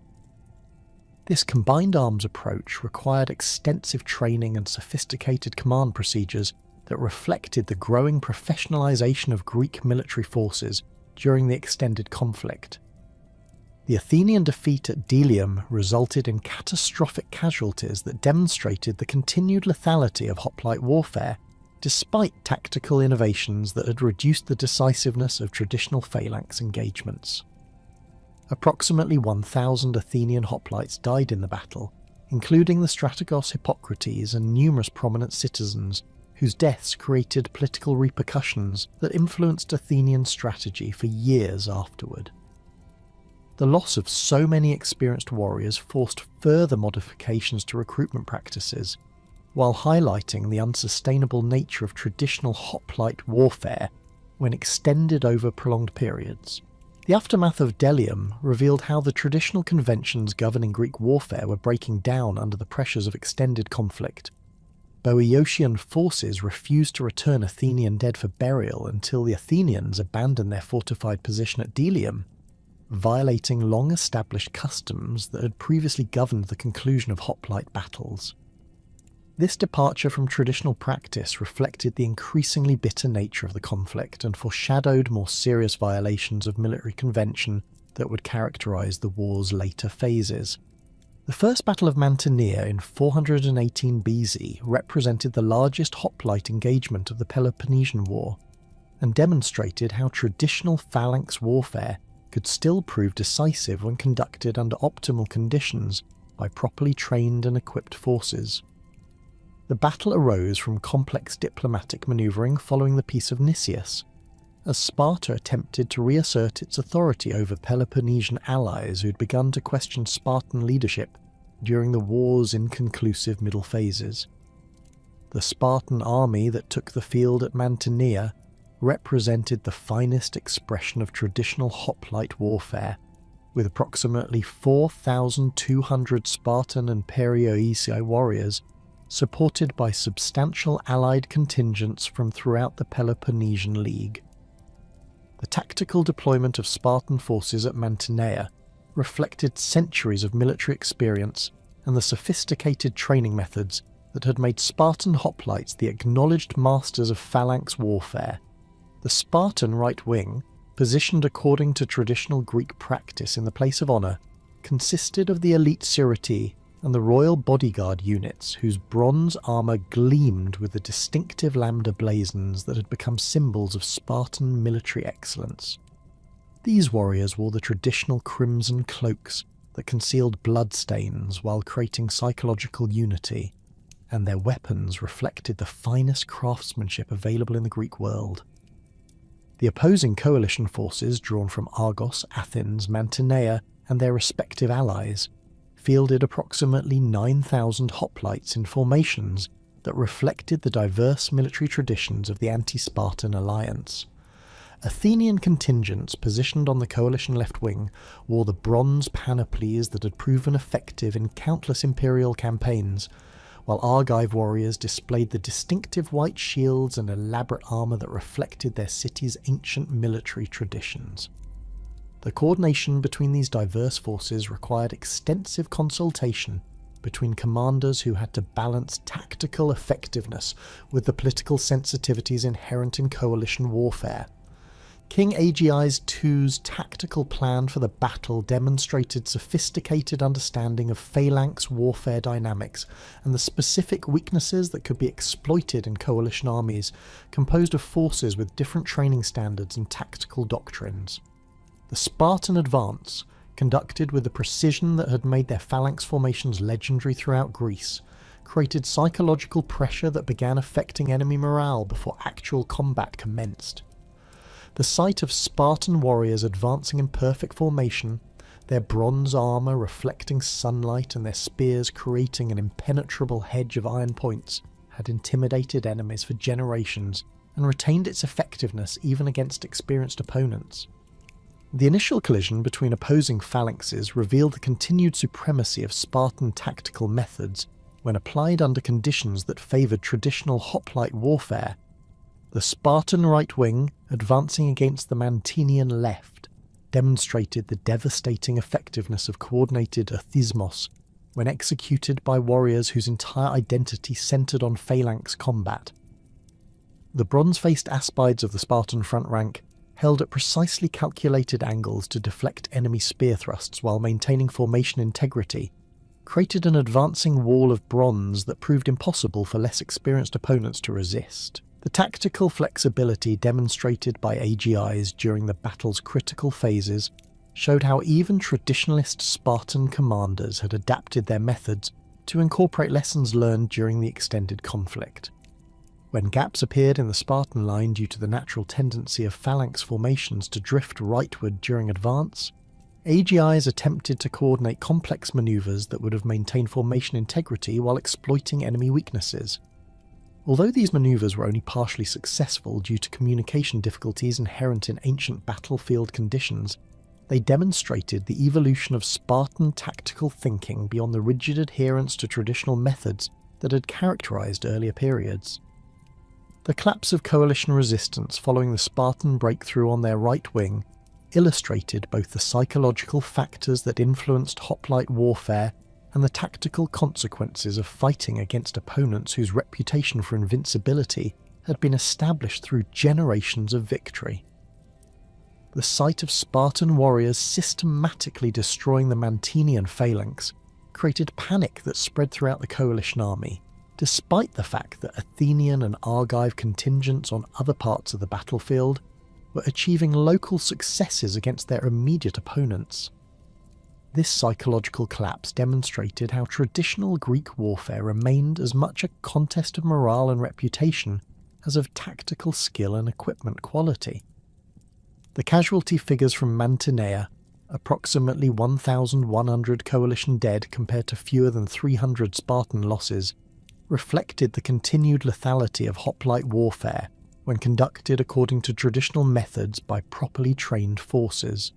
This combined arms approach required extensive training and sophisticated command procedures that reflected the growing professionalization of Greek military forces during the extended conflict. The Athenian defeat at Delium resulted in catastrophic casualties that demonstrated the continued lethality of hoplite warfare, despite tactical innovations that had reduced the decisiveness of traditional phalanx engagements. Approximately 1,000 Athenian hoplites died in the battle, including the strategos Hippocrates and numerous prominent citizens, whose deaths created political repercussions that influenced Athenian strategy for years afterward. The loss of so many experienced warriors forced further modifications to recruitment practices, while highlighting the unsustainable nature of traditional hoplite warfare when extended over prolonged periods. The aftermath of Delium revealed how the traditional conventions governing Greek warfare were breaking down under the pressures of extended conflict. Boeotian forces refused to return Athenian dead for burial until the Athenians abandoned their fortified position at Delium, violating long-established customs that had previously governed the conclusion of hoplite battles. This departure from traditional practice reflected the increasingly bitter nature of the conflict and foreshadowed more serious violations of military convention that would characterize the war's later phases. The First Battle of Mantinea in 418 BC represented the largest hoplite engagement of the Peloponnesian War, and demonstrated how traditional phalanx warfare could still prove decisive when conducted under optimal conditions by properly trained and equipped forces. The battle arose from complex diplomatic maneuvering following the Peace of Nicias, as Sparta attempted to reassert its authority over Peloponnesian allies who'd begun to question Spartan leadership during the war's inconclusive middle phases. The Spartan army that took the field at Mantinea represented the finest expression of traditional hoplite warfare, with approximately 4,200 Spartan and Perioeci warriors supported by substantial allied contingents from throughout the Peloponnesian League. The tactical deployment of Spartan forces at Mantinea reflected centuries of military experience and the sophisticated training methods that had made Spartan hoplites the acknowledged masters of phalanx warfare. The Spartan right wing, positioned according to traditional Greek practice in the place of honour, consisted of the elite Sireti and the royal bodyguard units whose bronze armour gleamed with the distinctive lambda blazons that had become symbols of Spartan military excellence. These warriors wore the traditional crimson cloaks that concealed bloodstains while creating psychological unity, and their weapons reflected the finest craftsmanship available in the Greek world. The opposing coalition forces, drawn from Argos, Athens, Mantinea, and their respective allies, fielded approximately 9,000 hoplites in formations that reflected the diverse military traditions of the anti-Spartan alliance. Athenian contingents positioned on the coalition left wing wore the bronze panoplies that had proven effective in countless imperial campaigns, while Argive warriors displayed the distinctive white shields and elaborate armour that reflected their city's ancient military traditions. The coordination between these diverse forces required extensive consultation between commanders who had to balance tactical effectiveness with the political sensitivities inherent in coalition warfare. King Aegeis II's tactical plan for the battle demonstrated sophisticated understanding of phalanx warfare dynamics and the specific weaknesses that could be exploited in coalition armies composed of forces with different training standards and tactical doctrines. The Spartan advance, conducted with the precision that had made their phalanx formations legendary throughout Greece, created psychological pressure that began affecting enemy morale before actual combat commenced. The sight of Spartan warriors advancing in perfect formation, their bronze armour reflecting sunlight and their spears creating an impenetrable hedge of iron points, had intimidated enemies for generations and retained its effectiveness even against experienced opponents. The initial collision between opposing phalanxes revealed the continued supremacy of Spartan tactical methods when applied under conditions that favoured traditional hoplite warfare. The Spartan right wing, advancing against the Mantinean left, demonstrated the devastating effectiveness of coordinated athismos when executed by warriors whose entire identity centred on phalanx combat. The bronze-faced aspides of the Spartan front rank held at precisely calculated angles to deflect enemy spear thrusts while maintaining formation integrity, created an advancing wall of bronze that proved impossible for less experienced opponents to resist. The tactical flexibility demonstrated by Aegeis during the battle's critical phases showed how even traditionalist Spartan commanders had adapted their methods to incorporate lessons learned during the extended conflict. When gaps appeared in the Spartan line due to the natural tendency of phalanx formations to drift rightward during advance, Aegeis attempted to coordinate complex manoeuvres that would have maintained formation integrity while exploiting enemy weaknesses. Although these manoeuvres were only partially successful due to communication difficulties inherent in ancient battlefield conditions, they demonstrated the evolution of Spartan tactical thinking beyond the rigid adherence to traditional methods that had characterized earlier periods. The collapse of coalition resistance following the Spartan breakthrough on their right wing illustrated both the psychological factors that influenced hoplite warfare and the tactical consequences of fighting against opponents whose reputation for invincibility had been established through generations of victory. The sight of Spartan warriors systematically destroying the Mantinean phalanx created panic that spread throughout the coalition army, despite the fact that Athenian and Argive contingents on other parts of the battlefield were achieving local successes against their immediate opponents. This psychological collapse demonstrated how traditional Greek warfare remained as much a contest of morale and reputation as of tactical skill and equipment quality. The casualty figures from Mantinea, approximately 1,100 coalition dead compared to fewer than 300 Spartan losses, reflected the continued lethality of hoplite warfare when conducted according to traditional methods by properly trained forces.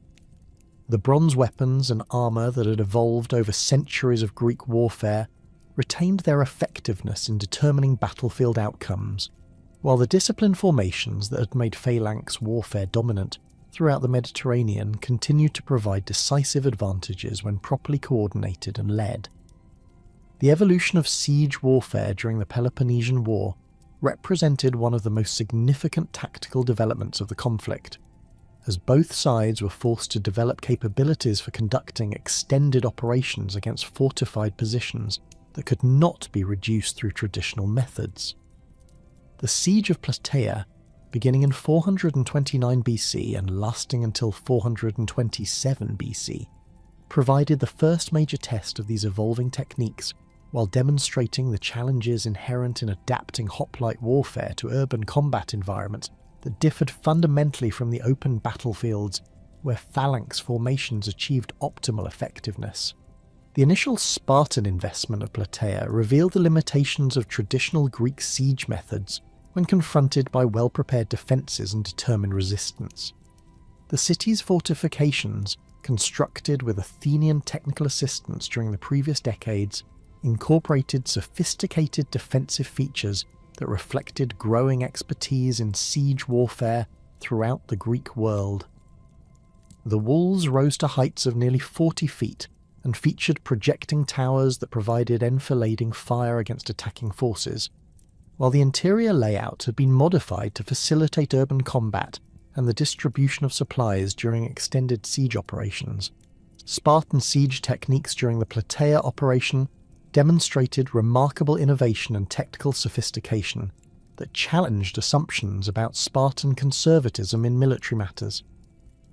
The bronze weapons and armour that had evolved over centuries of Greek warfare retained their effectiveness in determining battlefield outcomes, while the disciplined formations that had made phalanx warfare dominant throughout the Mediterranean continued to provide decisive advantages when properly coordinated and led. The evolution of siege warfare during the Peloponnesian War represented one of the most significant tactical developments of the conflict, as both sides were forced to develop capabilities for conducting extended operations against fortified positions that could not be reduced through traditional methods. The Siege of Plataea, beginning in 429 BC and lasting until 427 BC, provided the first major test of these evolving techniques while demonstrating the challenges inherent in adapting hoplite warfare to urban combat environments that differed fundamentally from the open battlefields where phalanx formations achieved optimal effectiveness. The initial Spartan investment of Plataea revealed the limitations of traditional Greek siege methods when confronted by well-prepared defences and determined resistance. The city's fortifications, constructed with Athenian technical assistance during the previous decades, incorporated sophisticated defensive features that reflected growing expertise in siege warfare throughout the Greek world. The walls rose to heights of nearly 40 feet and featured projecting towers that provided enfilading fire against attacking forces, while the interior layout had been modified to facilitate urban combat and the distribution of supplies during extended siege operations. Spartan siege techniques during the Plataea operation demonstrated remarkable innovation and technical sophistication that challenged assumptions about Spartan conservatism in military matters.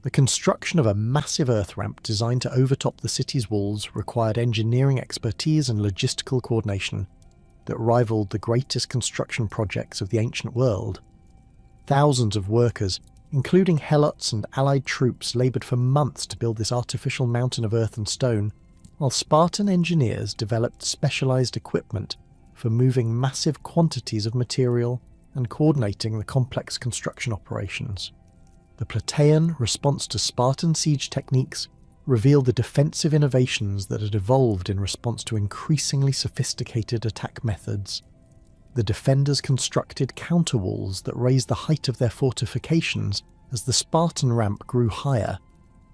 The construction of a massive earth ramp designed to overtop the city's walls required engineering expertise and logistical coordination that rivaled the greatest construction projects of the ancient world. Thousands of workers, including helots and allied troops, laboured for months to build this artificial mountain of earth and stone, while Spartan engineers developed specialised equipment for moving massive quantities of material and coordinating the complex construction operations. The Plataean response to Spartan siege techniques revealed the defensive innovations that had evolved in response to increasingly sophisticated attack methods. The defenders constructed counterwalls that raised the height of their fortifications as the Spartan ramp grew higher,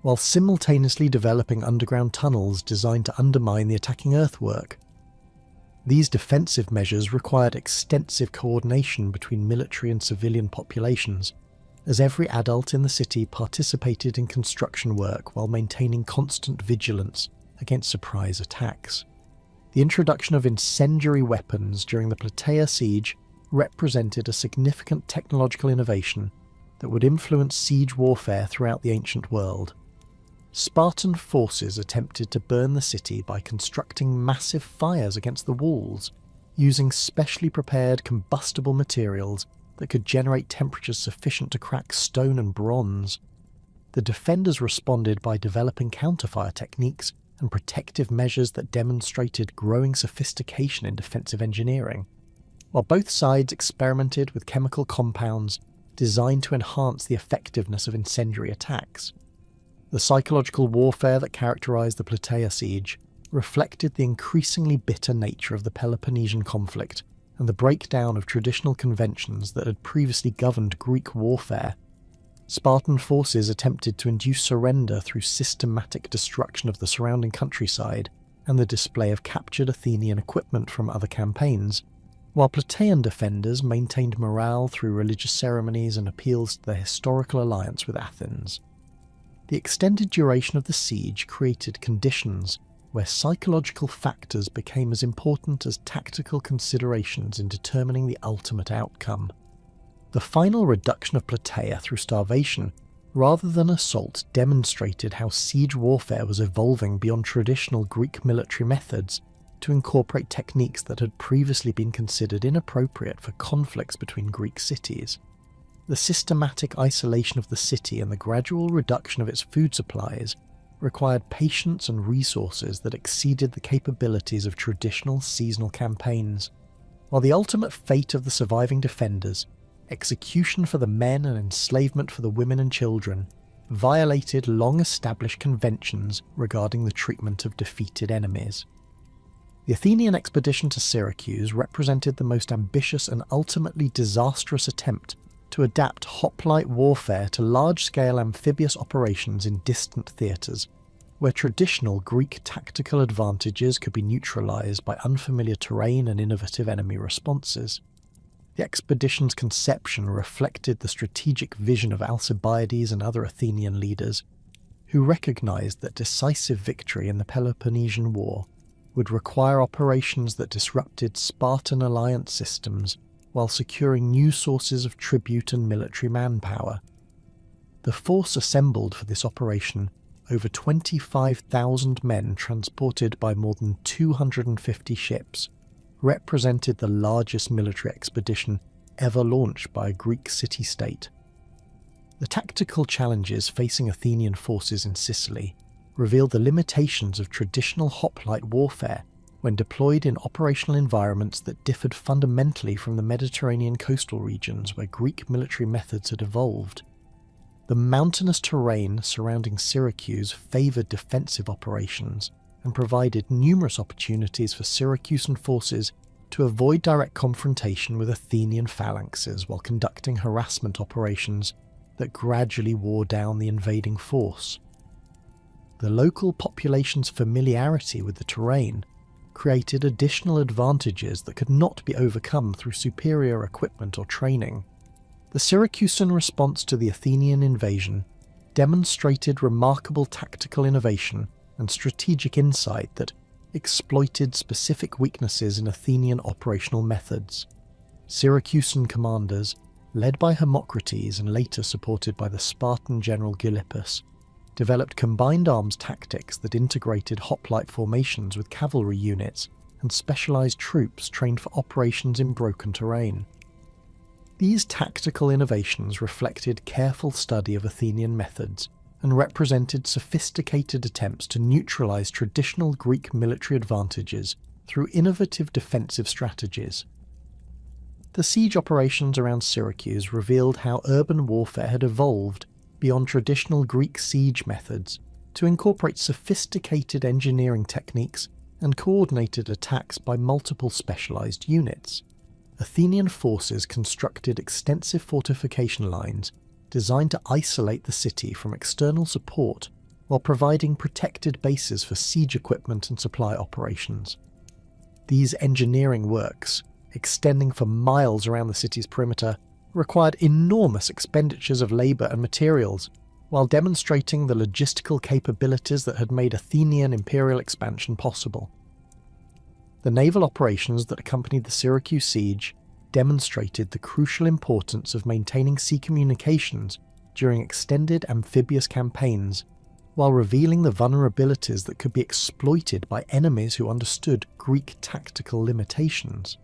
while simultaneously developing underground tunnels designed to undermine the attacking earthwork. These defensive measures required extensive coordination between military and civilian populations, as every adult in the city participated in construction work while maintaining constant vigilance against surprise attacks. The introduction of incendiary weapons during the Plataea siege represented a significant technological innovation that would influence siege warfare throughout the ancient world. Spartan forces attempted to burn the city by constructing massive fires against the walls, using specially prepared combustible materials that could generate temperatures sufficient to crack stone and bronze. The defenders responded by developing counterfire techniques and protective measures that demonstrated growing sophistication in defensive engineering, while both sides experimented with chemical compounds designed to enhance the effectiveness of incendiary attacks. The psychological warfare that characterized the Plataea siege reflected the increasingly bitter nature of the Peloponnesian conflict and the breakdown of traditional conventions that had previously governed Greek warfare. Spartan forces attempted to induce surrender through systematic destruction of the surrounding countryside and the display of captured Athenian equipment from other campaigns, while Plataean defenders maintained morale through religious ceremonies and appeals to their historical alliance with Athens. The extended duration of the siege created conditions where psychological factors became as important as tactical considerations in determining the ultimate outcome. The final reduction of Plataea through starvation rather than assault demonstrated how siege warfare was evolving beyond traditional Greek military methods to incorporate techniques that had previously been considered inappropriate for conflicts between Greek cities. The systematic isolation of the city and the gradual reduction of its food supplies required patience and resources that exceeded the capabilities of traditional seasonal campaigns, while the ultimate fate of the surviving defenders, execution for the men and enslavement for the women and children, violated long-established conventions regarding the treatment of defeated enemies. The Athenian expedition to Syracuse represented the most ambitious and ultimately disastrous attempt to adapt hoplite warfare to large-scale amphibious operations in distant theatres, where traditional Greek tactical advantages could be neutralised by unfamiliar terrain and innovative enemy responses. The expedition's conception reflected the strategic vision of Alcibiades and other Athenian leaders, who recognised that decisive victory in the Peloponnesian War would require operations that disrupted Spartan alliance systems while securing new sources of tribute and military manpower. The force assembled for this operation, over 25,000 men transported by more than 250 ships, represented the largest military expedition ever launched by a Greek city-state. The tactical challenges facing Athenian forces in Sicily revealed the limitations of traditional hoplite warfare when deployed in operational environments that differed fundamentally from the Mediterranean coastal regions where Greek military methods had evolved. The mountainous terrain surrounding Syracuse favoured defensive operations and provided numerous opportunities for Syracusan forces to avoid direct confrontation with Athenian phalanxes while conducting harassment operations that gradually wore down the invading force. The local population's familiarity with the terrain created additional advantages that could not be overcome through superior equipment or training. The Syracusan response to the Athenian invasion demonstrated remarkable tactical innovation and strategic insight that exploited specific weaknesses in Athenian operational methods. Syracusan commanders, led by Hermocrates and later supported by the Spartan general Gylippus, developed combined arms tactics that integrated hoplite formations with cavalry units and specialised troops trained for operations in broken terrain. These tactical innovations reflected careful study of Athenian methods and represented sophisticated attempts to neutralise traditional Greek military advantages through innovative defensive strategies. The siege operations around Syracuse revealed how urban warfare had evolved beyond traditional Greek siege methods to incorporate sophisticated engineering techniques and coordinated attacks by multiple specialised units. Athenian forces constructed extensive fortification lines designed to isolate the city from external support while providing protected bases for siege equipment and supply operations. These engineering works, extending for miles around the city's perimeter, required enormous expenditures of labour and materials, while demonstrating the logistical capabilities that had made Athenian imperial expansion possible. The naval operations that accompanied the Syracuse siege demonstrated the crucial importance of maintaining sea communications during extended amphibious campaigns, while revealing the vulnerabilities that could be exploited by enemies who understood Greek tactical limitations.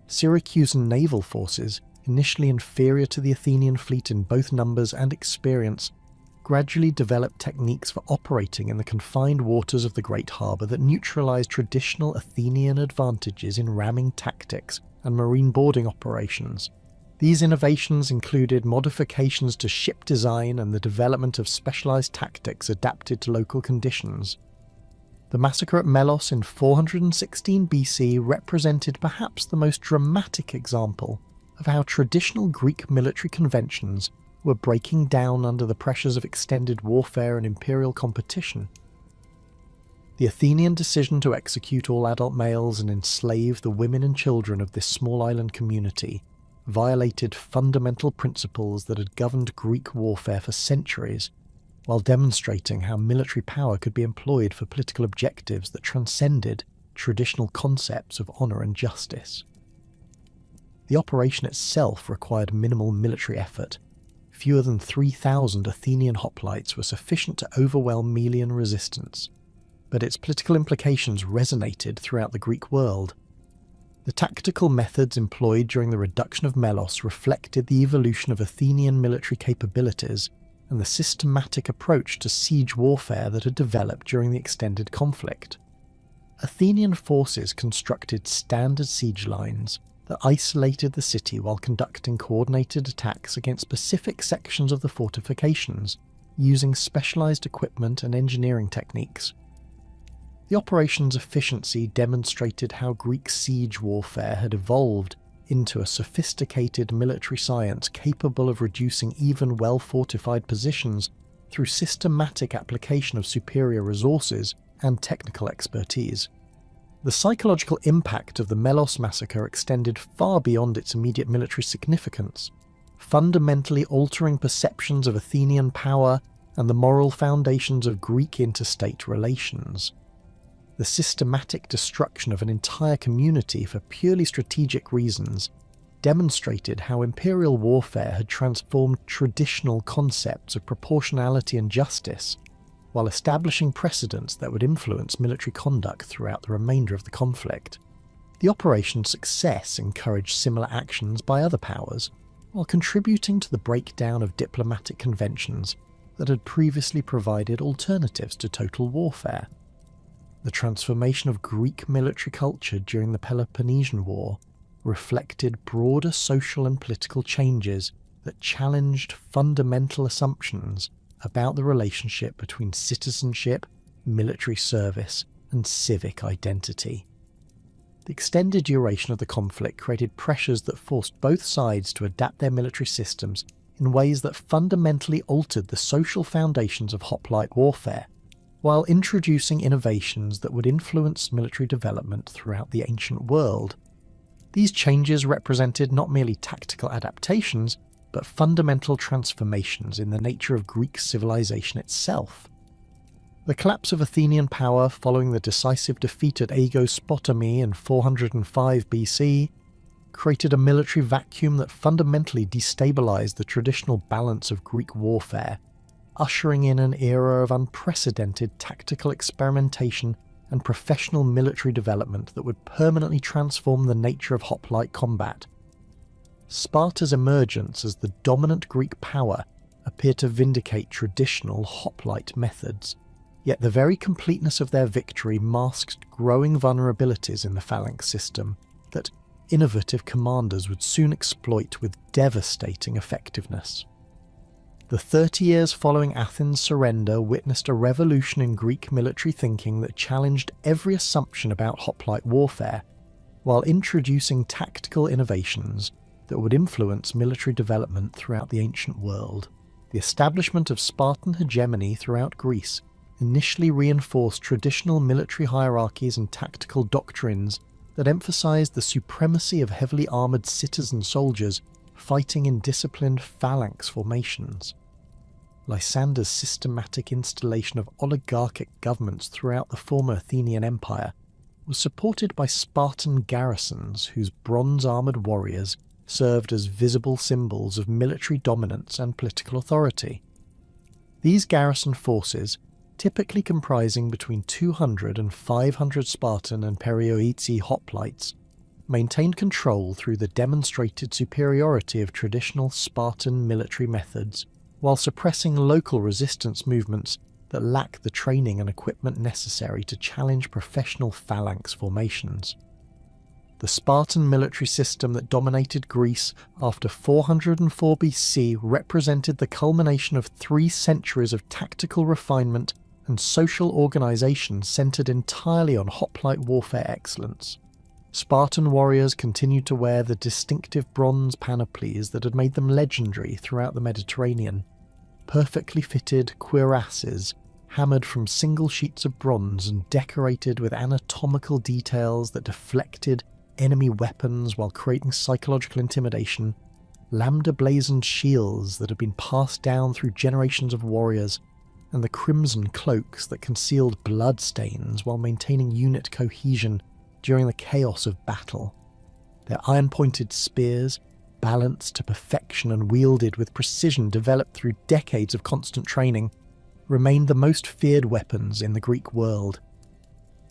Syracusan naval forces, initially inferior to the Athenian fleet in both numbers and experience, gradually developed techniques for operating in the confined waters of the Great Harbour that neutralised traditional Athenian advantages in ramming tactics and marine boarding operations. These innovations included modifications to ship design and the development of specialised tactics adapted to local conditions. The massacre at Melos in 416 BC represented perhaps the most dramatic example of how traditional Greek military conventions were breaking down under the pressures of extended warfare and imperial competition. The Athenian decision to execute all adult males and enslave the women and children of this small island community violated fundamental principles that had governed Greek warfare for centuries, while demonstrating how military power could be employed for political objectives that transcended traditional concepts of honour and justice. The operation itself required minimal military effort. Fewer than 3,000 Athenian hoplites were sufficient to overwhelm Melian resistance, but its political implications resonated throughout the Greek world. The tactical methods employed during the reduction of Melos reflected the evolution of Athenian military capabilities and the systematic approach to siege warfare that had developed during the extended conflict. Athenian forces constructed standard siege lines that isolated the city while conducting coordinated attacks against specific sections of the fortifications, using specialized equipment and engineering techniques. The operation's efficiency demonstrated how Greek siege warfare had evolved into a sophisticated military science capable of reducing even well-fortified positions through systematic application of superior resources and technical expertise. The psychological impact of the Melos massacre extended far beyond its immediate military significance, fundamentally altering perceptions of Athenian power and the moral foundations of Greek interstate relations. The systematic destruction of an entire community for purely strategic reasons demonstrated how imperial warfare had transformed traditional concepts of proportionality and justice, while establishing precedents that would influence military conduct throughout the remainder of the conflict. The operation's success encouraged similar actions by other powers, while contributing to the breakdown of diplomatic conventions that had previously provided alternatives to total warfare. The transformation of Greek military culture during the Peloponnesian War reflected broader social and political changes that challenged fundamental assumptions about the relationship between citizenship, military service, and civic identity. The extended duration of the conflict created pressures that forced both sides to adapt their military systems in ways that fundamentally altered the social foundations of hoplite warfare, while introducing innovations that would influence military development throughout the ancient world. These changes represented not merely tactical adaptations, but fundamental transformations in the nature of Greek civilization itself. The collapse of Athenian power following the decisive defeat at Aegospotami in 405 BC created a military vacuum that fundamentally destabilized the traditional balance of Greek warfare, ushering in an era of unprecedented tactical experimentation and professional military development that would permanently transform the nature of hoplite combat. Sparta's emergence as the dominant Greek power appeared to vindicate traditional hoplite methods, yet the very completeness of their victory masked growing vulnerabilities in the phalanx system that innovative commanders would soon exploit with devastating effectiveness. The 30 years following Athens' surrender witnessed a revolution in Greek military thinking that challenged every assumption about hoplite warfare, while introducing tactical innovations that would influence military development throughout the ancient world. The establishment of Spartan hegemony throughout Greece initially reinforced traditional military hierarchies and tactical doctrines that emphasized the supremacy of heavily armoured citizen soldiers fighting in disciplined phalanx formations. Lysander's systematic installation of oligarchic governments throughout the former Athenian Empire was supported by Spartan garrisons whose bronze-armoured warriors served as visible symbols of military dominance and political authority. These garrison forces, typically comprising between 200 and 500 Spartan and Perioeci hoplites, maintained control through the demonstrated superiority of traditional Spartan military methods, while suppressing local resistance movements that lack the training and equipment necessary to challenge professional phalanx formations. The Spartan military system that dominated Greece after 404 BC represented the culmination of 3 centuries of tactical refinement and social organisation centred entirely on hoplite warfare excellence. Spartan warriors continued to wear the distinctive bronze panoplies that had made them legendary throughout the Mediterranean, perfectly fitted cuirasses hammered from single sheets of bronze and decorated with anatomical details that deflected enemy weapons while creating psychological intimidation, lambda-blazoned shields that had been passed down through generations of warriors, and the crimson cloaks that concealed bloodstains while maintaining unit cohesion during the chaos of battle. Their iron-pointed spears, balanced to perfection and wielded with precision developed through decades of constant training, remained the most feared weapons in the Greek world.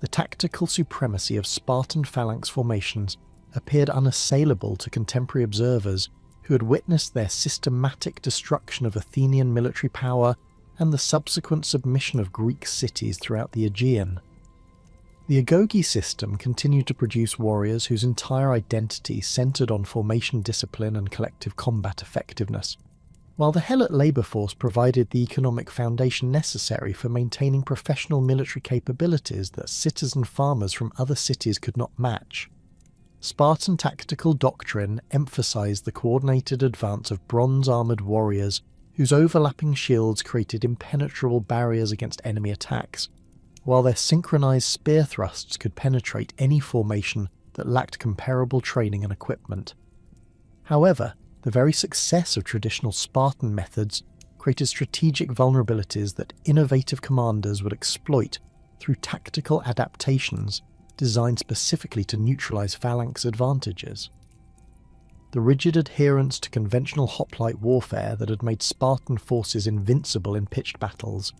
The tactical supremacy of Spartan phalanx formations appeared unassailable to contemporary observers who had witnessed their systematic destruction of Athenian military power and the subsequent submission of Greek cities throughout the Aegean. The agoge system continued to produce warriors whose entire identity centred on formation discipline and collective combat effectiveness, while the Helot labour force provided the economic foundation necessary for maintaining professional military capabilities that citizen farmers from other cities could not match. Spartan tactical doctrine emphasised the coordinated advance of bronze-armoured warriors whose overlapping shields created impenetrable barriers against enemy attacks, while their synchronised spear thrusts could penetrate any formation that lacked comparable training and equipment. However, the very success of traditional Spartan methods created strategic vulnerabilities that innovative commanders would exploit through tactical adaptations designed specifically to neutralise phalanx advantages. The rigid adherence to conventional hoplite warfare that had made Spartan forces invincible in pitched battles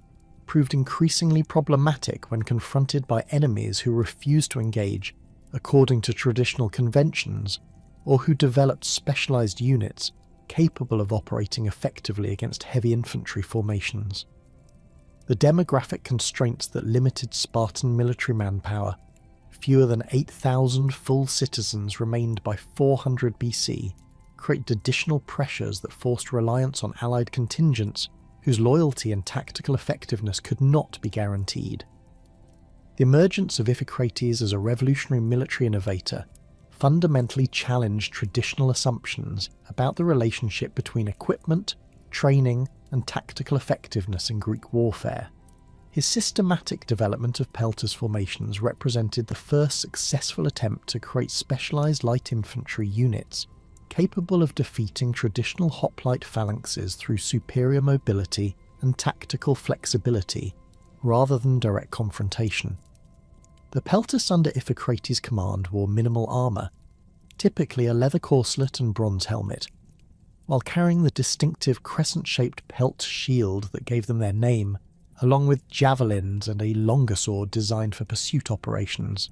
proved increasingly problematic when confronted by enemies who refused to engage according to traditional conventions, or who developed specialised units capable of operating effectively against heavy infantry formations. The demographic constraints that limited Spartan military manpower, fewer than 8,000 full citizens remained by 400 BC, created additional pressures that forced reliance on allied contingents whose loyalty and tactical effectiveness could not be guaranteed. The emergence of Iphicrates as a revolutionary military innovator fundamentally challenged traditional assumptions about the relationship between equipment, training, and tactical effectiveness in Greek warfare. His systematic development of peltas formations represented the first successful attempt to create specialised light infantry units capable of defeating traditional hoplite phalanxes through superior mobility and tactical flexibility, rather than direct confrontation. The peltas under Iphicrates' command wore minimal armour, typically a leather corselet and bronze helmet, while carrying the distinctive crescent-shaped pelt shield that gave them their name, along with javelins and a longer sword designed for pursuit operations.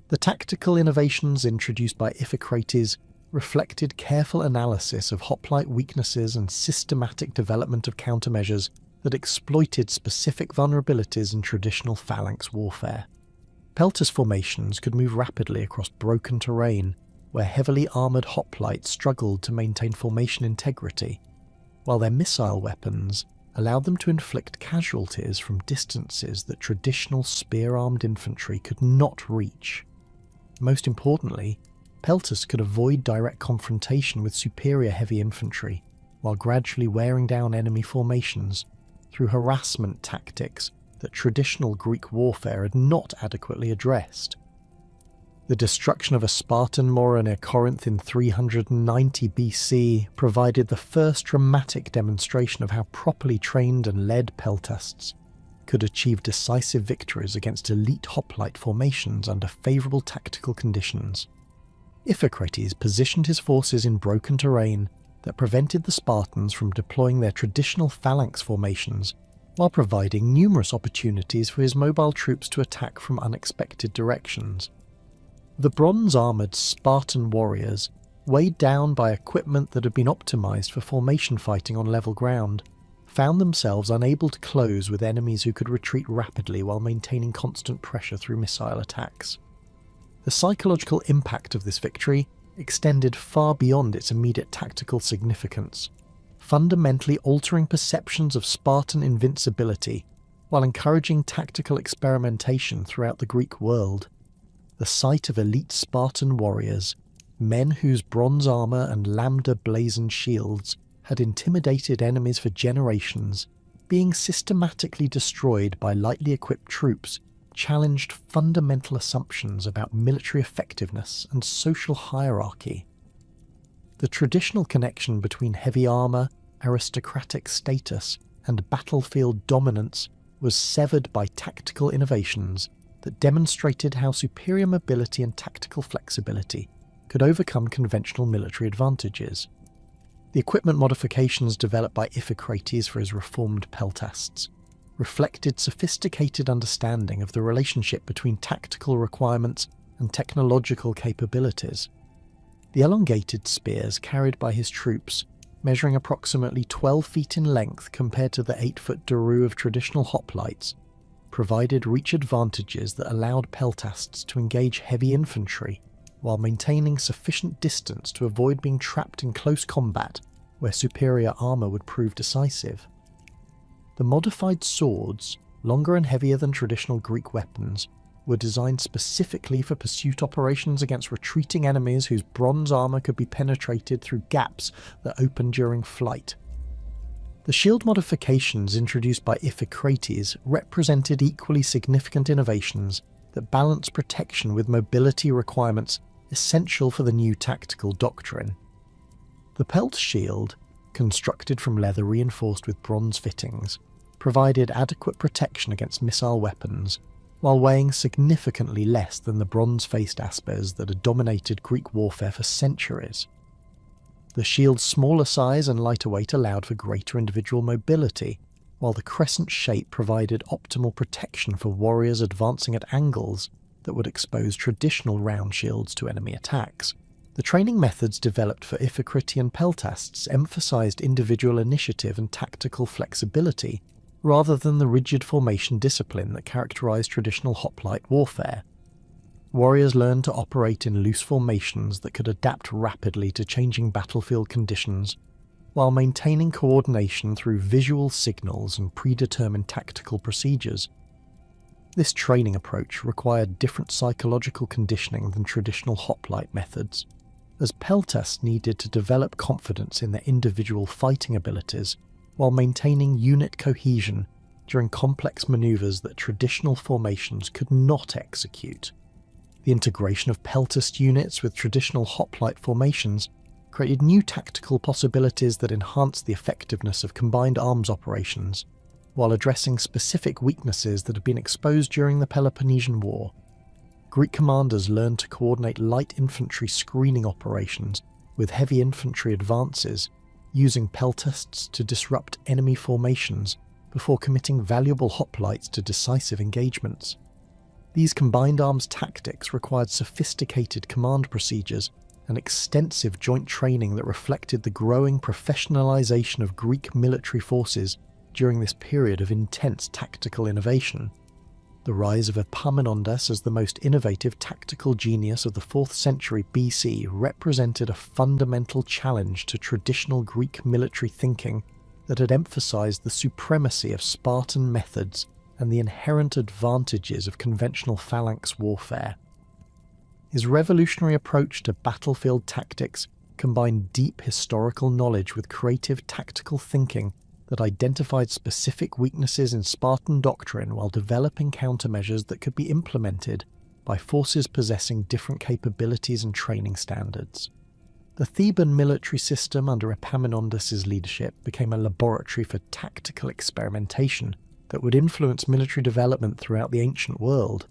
The tactical innovations introduced by Iphicrates reflected careful analysis of hoplite weaknesses and systematic development of countermeasures that exploited specific vulnerabilities in traditional phalanx warfare. Peltas formations could move rapidly across broken terrain, where heavily armoured hoplites struggled to maintain formation integrity, while their missile weapons allowed them to inflict casualties from distances that traditional spear-armed infantry could not reach. Most importantly, peltas could avoid direct confrontation with superior heavy infantry, while gradually wearing down enemy formations through harassment tactics that traditional Greek warfare had not adequately addressed. The destruction of a Spartan mora near Corinth in 390 BC provided the first dramatic demonstration of how properly trained and led peltasts could achieve decisive victories against elite hoplite formations under favourable tactical conditions. Iphicrates positioned his forces in broken terrain that prevented the Spartans from deploying their traditional phalanx formations, while providing numerous opportunities for his mobile troops to attack from unexpected directions. The bronze-armoured Spartan warriors, weighed down by equipment that had been optimised for formation fighting on level ground, found themselves unable to close with enemies who could retreat rapidly while maintaining constant pressure through missile attacks. The psychological impact of this victory extended far beyond its immediate tactical significance, fundamentally altering perceptions of Spartan invincibility while encouraging tactical experimentation throughout the Greek world. The sight of elite Spartan warriors, men whose bronze armour and lambda blazoned shields had intimidated enemies for generations, being systematically destroyed by lightly equipped troops, challenged fundamental assumptions about military effectiveness and social hierarchy. The traditional connection between heavy armour, aristocratic status, and battlefield dominance was severed by tactical innovations that demonstrated how superior mobility and tactical flexibility could overcome conventional military advantages. The equipment modifications developed by Iphicrates for his reformed peltasts reflected sophisticated understanding of the relationship between tactical requirements and technological capabilities. The elongated spears carried by his troops, measuring approximately 12 feet in length compared to the 8-foot Daru of traditional hoplites, provided reach advantages that allowed peltasts to engage heavy infantry while maintaining sufficient distance to avoid being trapped in close combat where superior armour would prove decisive. The modified swords, longer and heavier than traditional Greek weapons, were designed specifically for pursuit operations against retreating enemies whose bronze armour could be penetrated through gaps that opened during flight. The shield modifications introduced by Iphicrates represented equally significant innovations that balanced protection with mobility requirements essential for the new tactical doctrine. The pelt shield, constructed from leather reinforced with bronze fittings, provided adequate protection against missile weapons, while weighing significantly less than the bronze-faced aspers that had dominated Greek warfare for centuries. The shield's smaller size and lighter weight allowed for greater individual mobility, while the crescent shape provided optimal protection for warriors advancing at angles that would expose traditional round shields to enemy attacks. The training methods developed for Iphicratian peltasts emphasized individual initiative and tactical flexibility, rather than the rigid formation discipline that characterized traditional hoplite warfare. Warriors learned to operate in loose formations that could adapt rapidly to changing battlefield conditions, while maintaining coordination through visual signals and predetermined tactical procedures. This training approach required different psychological conditioning than traditional hoplite methods, as peltasts needed to develop confidence in their individual fighting abilities while maintaining unit cohesion during complex maneuvers that traditional formations could not execute. The integration of peltast units with traditional hoplite formations created new tactical possibilities that enhanced the effectiveness of combined arms operations, while addressing specific weaknesses that had been exposed during the Peloponnesian War. Greek commanders learned to coordinate light infantry screening operations with heavy infantry advances, using peltasts to disrupt enemy formations before committing valuable hoplites to decisive engagements. These combined arms tactics required sophisticated command procedures and extensive joint training that reflected the growing professionalization of Greek military forces during this period of intense tactical innovation. The rise of Epaminondas as the most innovative tactical genius of the 4th century BC represented a fundamental challenge to traditional Greek military thinking that had emphasized the supremacy of Spartan methods and the inherent advantages of conventional phalanx warfare. His revolutionary approach to battlefield tactics combined deep historical knowledge with creative tactical thinking that identified specific weaknesses in Spartan doctrine while developing countermeasures that could be implemented by forces possessing different capabilities and training standards. The Theban military system under Epaminondas' leadership became a laboratory for tactical experimentation that would influence military development throughout the ancient world.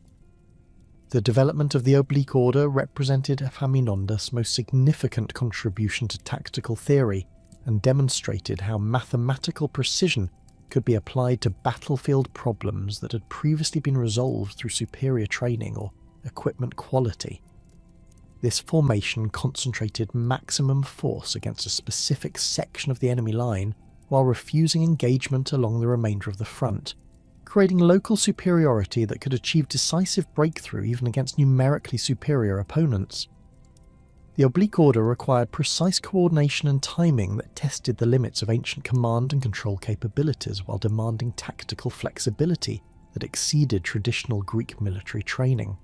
The development of the oblique order represented Epaminondas' most significant contribution to tactical theory, and demonstrated how mathematical precision could be applied to battlefield problems that had previously been resolved through superior training or equipment quality. This formation concentrated maximum force against a specific section of the enemy line while refusing engagement along the remainder of the front, creating local superiority that could achieve decisive breakthrough even against numerically superior opponents. The oblique order required precise coordination and timing that tested the limits of ancient command and control capabilities while demanding tactical flexibility that exceeded traditional Greek military training.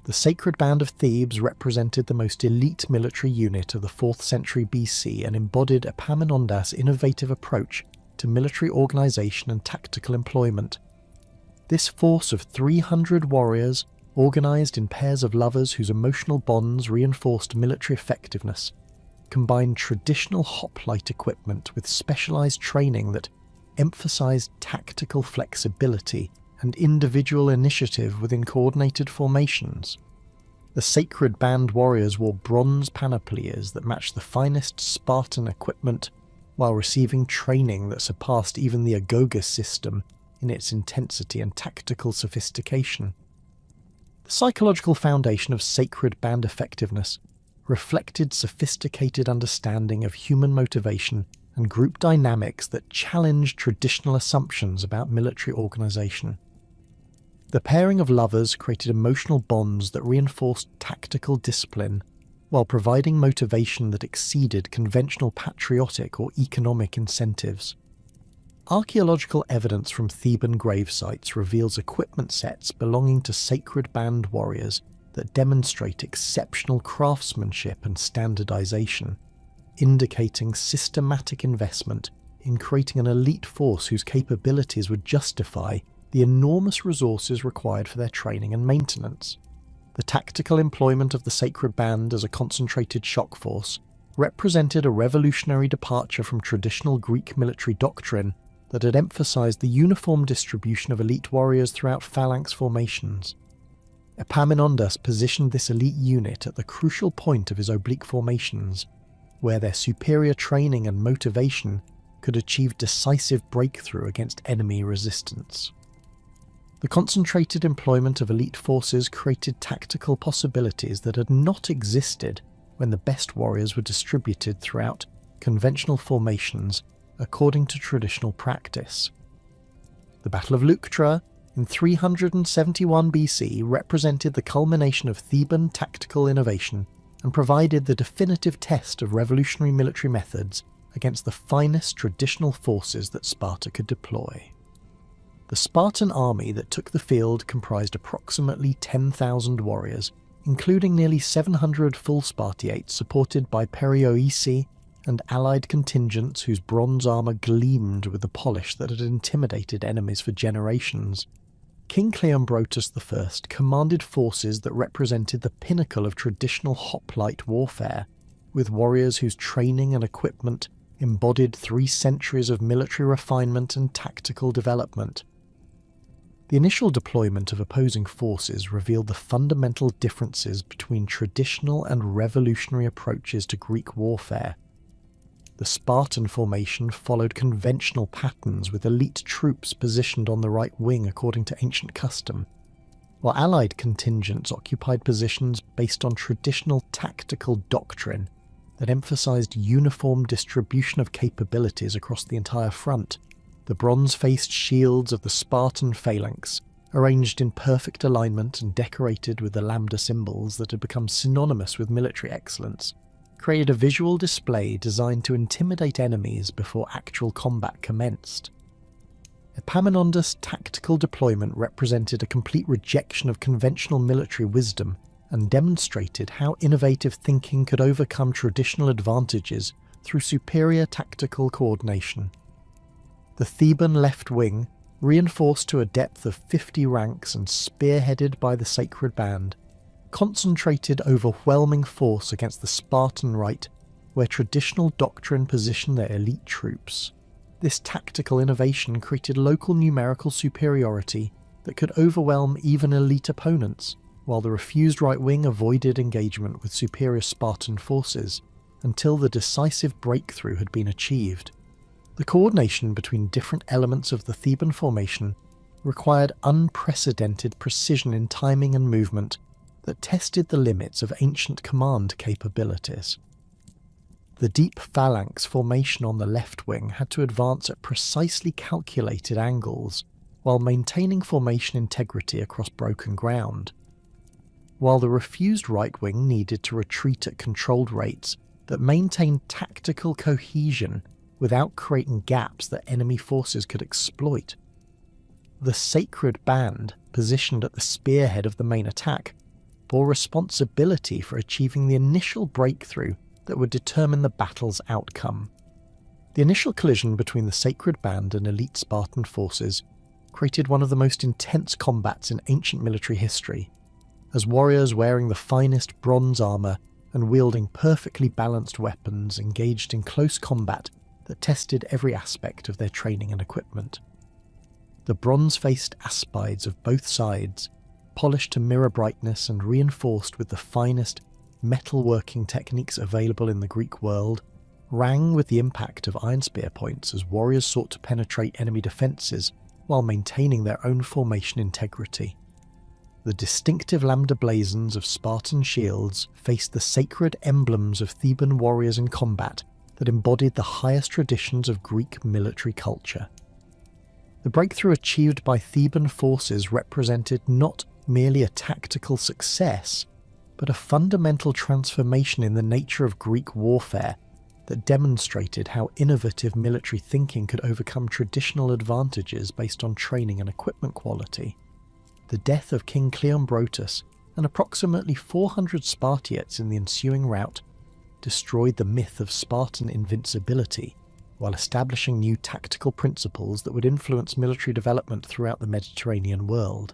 The Sacred Band of Thebes represented the most elite military unit of the 4th century BC and embodied Epaminondas' innovative approach to military organization and tactical employment. This force of 300 warriors, organized in pairs of lovers whose emotional bonds reinforced military effectiveness, combined traditional hoplite equipment with specialized training that emphasized tactical flexibility and individual initiative within coordinated formations. The Sacred Band warriors wore bronze panoplies that matched the finest Spartan equipment while receiving training that surpassed even the Agogus system in its intensity and tactical sophistication. The psychological foundation of sacred band effectiveness reflected sophisticated understanding of human motivation and group dynamics that challenged traditional assumptions about military organisation. The pairing of lovers created emotional bonds that reinforced tactical discipline, while providing motivation that exceeded conventional patriotic or economic incentives. Archaeological evidence from Theban grave sites reveals equipment sets belonging to sacred band warriors that demonstrate exceptional craftsmanship and standardization, indicating systematic investment in creating an elite force whose capabilities would justify the enormous resources required for their training and maintenance. The tactical employment of the sacred band as a concentrated shock force represented a revolutionary departure from traditional Greek military doctrine that had emphasized the uniform distribution of elite warriors throughout phalanx formations. Epaminondas positioned this elite unit at the crucial point of his oblique formations, where their superior training and motivation could achieve decisive breakthrough against enemy resistance. The concentrated employment of elite forces created tactical possibilities that had not existed when the best warriors were distributed throughout conventional formations according to traditional practice. The Battle of Leuctra in 371 BC represented the culmination of Theban tactical innovation and provided the definitive test of revolutionary military methods against the finest traditional forces that Sparta could deploy. The Spartan army that took the field comprised approximately 10,000 warriors, including nearly 700 full Spartiates supported by perioeci and allied contingents whose bronze armour gleamed with the polish that had intimidated enemies for generations. King Cleombrotus I commanded forces that represented the pinnacle of traditional hoplite warfare, with warriors whose training and equipment embodied 3 centuries of military refinement and tactical development. The initial deployment of opposing forces revealed the fundamental differences between traditional and revolutionary approaches to Greek warfare. The Spartan formation followed conventional patterns with elite troops positioned on the right wing according to ancient custom, while allied contingents occupied positions based on traditional tactical doctrine that emphasized uniform distribution of capabilities across the entire front. The bronze-faced shields of the Spartan phalanx, arranged in perfect alignment and decorated with the lambda symbols that had become synonymous with military excellence, created a visual display designed to intimidate enemies before actual combat commenced. Epaminondas' tactical deployment represented a complete rejection of conventional military wisdom and demonstrated how innovative thinking could overcome traditional advantages through superior tactical coordination. The Theban left wing, reinforced to a depth of 50 ranks and spearheaded by the sacred band, concentrated overwhelming force against the Spartan right, where traditional doctrine positioned their elite troops. This tactical innovation created local numerical superiority that could overwhelm even elite opponents, while the refused right wing avoided engagement with superior Spartan forces until the decisive breakthrough had been achieved. The coordination between different elements of the Theban formation required unprecedented precision in timing and movement that tested the limits of ancient command capabilities. The deep phalanx formation on the left wing had to advance at precisely calculated angles, while maintaining formation integrity across broken ground, while the refused right wing needed to retreat at controlled rates that maintained tactical cohesion without creating gaps that enemy forces could exploit. The sacred band, positioned at the spearhead of the main attack, bore responsibility for achieving the initial breakthrough that would determine the battle's outcome. The initial collision between the sacred band and elite Spartan forces created one of the most intense combats in ancient military history, as warriors wearing the finest bronze armour and wielding perfectly balanced weapons engaged in close combat that tested every aspect of their training and equipment. The bronze-faced aspides of both sides, polished to mirror brightness and reinforced with the finest metalworking techniques available in the Greek world, rang with the impact of iron spear points as warriors sought to penetrate enemy defences while maintaining their own formation integrity. the distinctive lambda blazons of Spartan shields faced the sacred emblems of Theban warriors in combat that embodied the highest traditions of Greek military culture. The breakthrough achieved by Theban forces represented not merely a tactical success, but a fundamental transformation in the nature of Greek warfare that demonstrated how innovative military thinking could overcome traditional advantages based on training and equipment quality. The death of King Cleombrotus and approximately 400 Spartiates in the ensuing rout destroyed the myth of Spartan invincibility, while establishing new tactical principles that would influence military development throughout the Mediterranean world.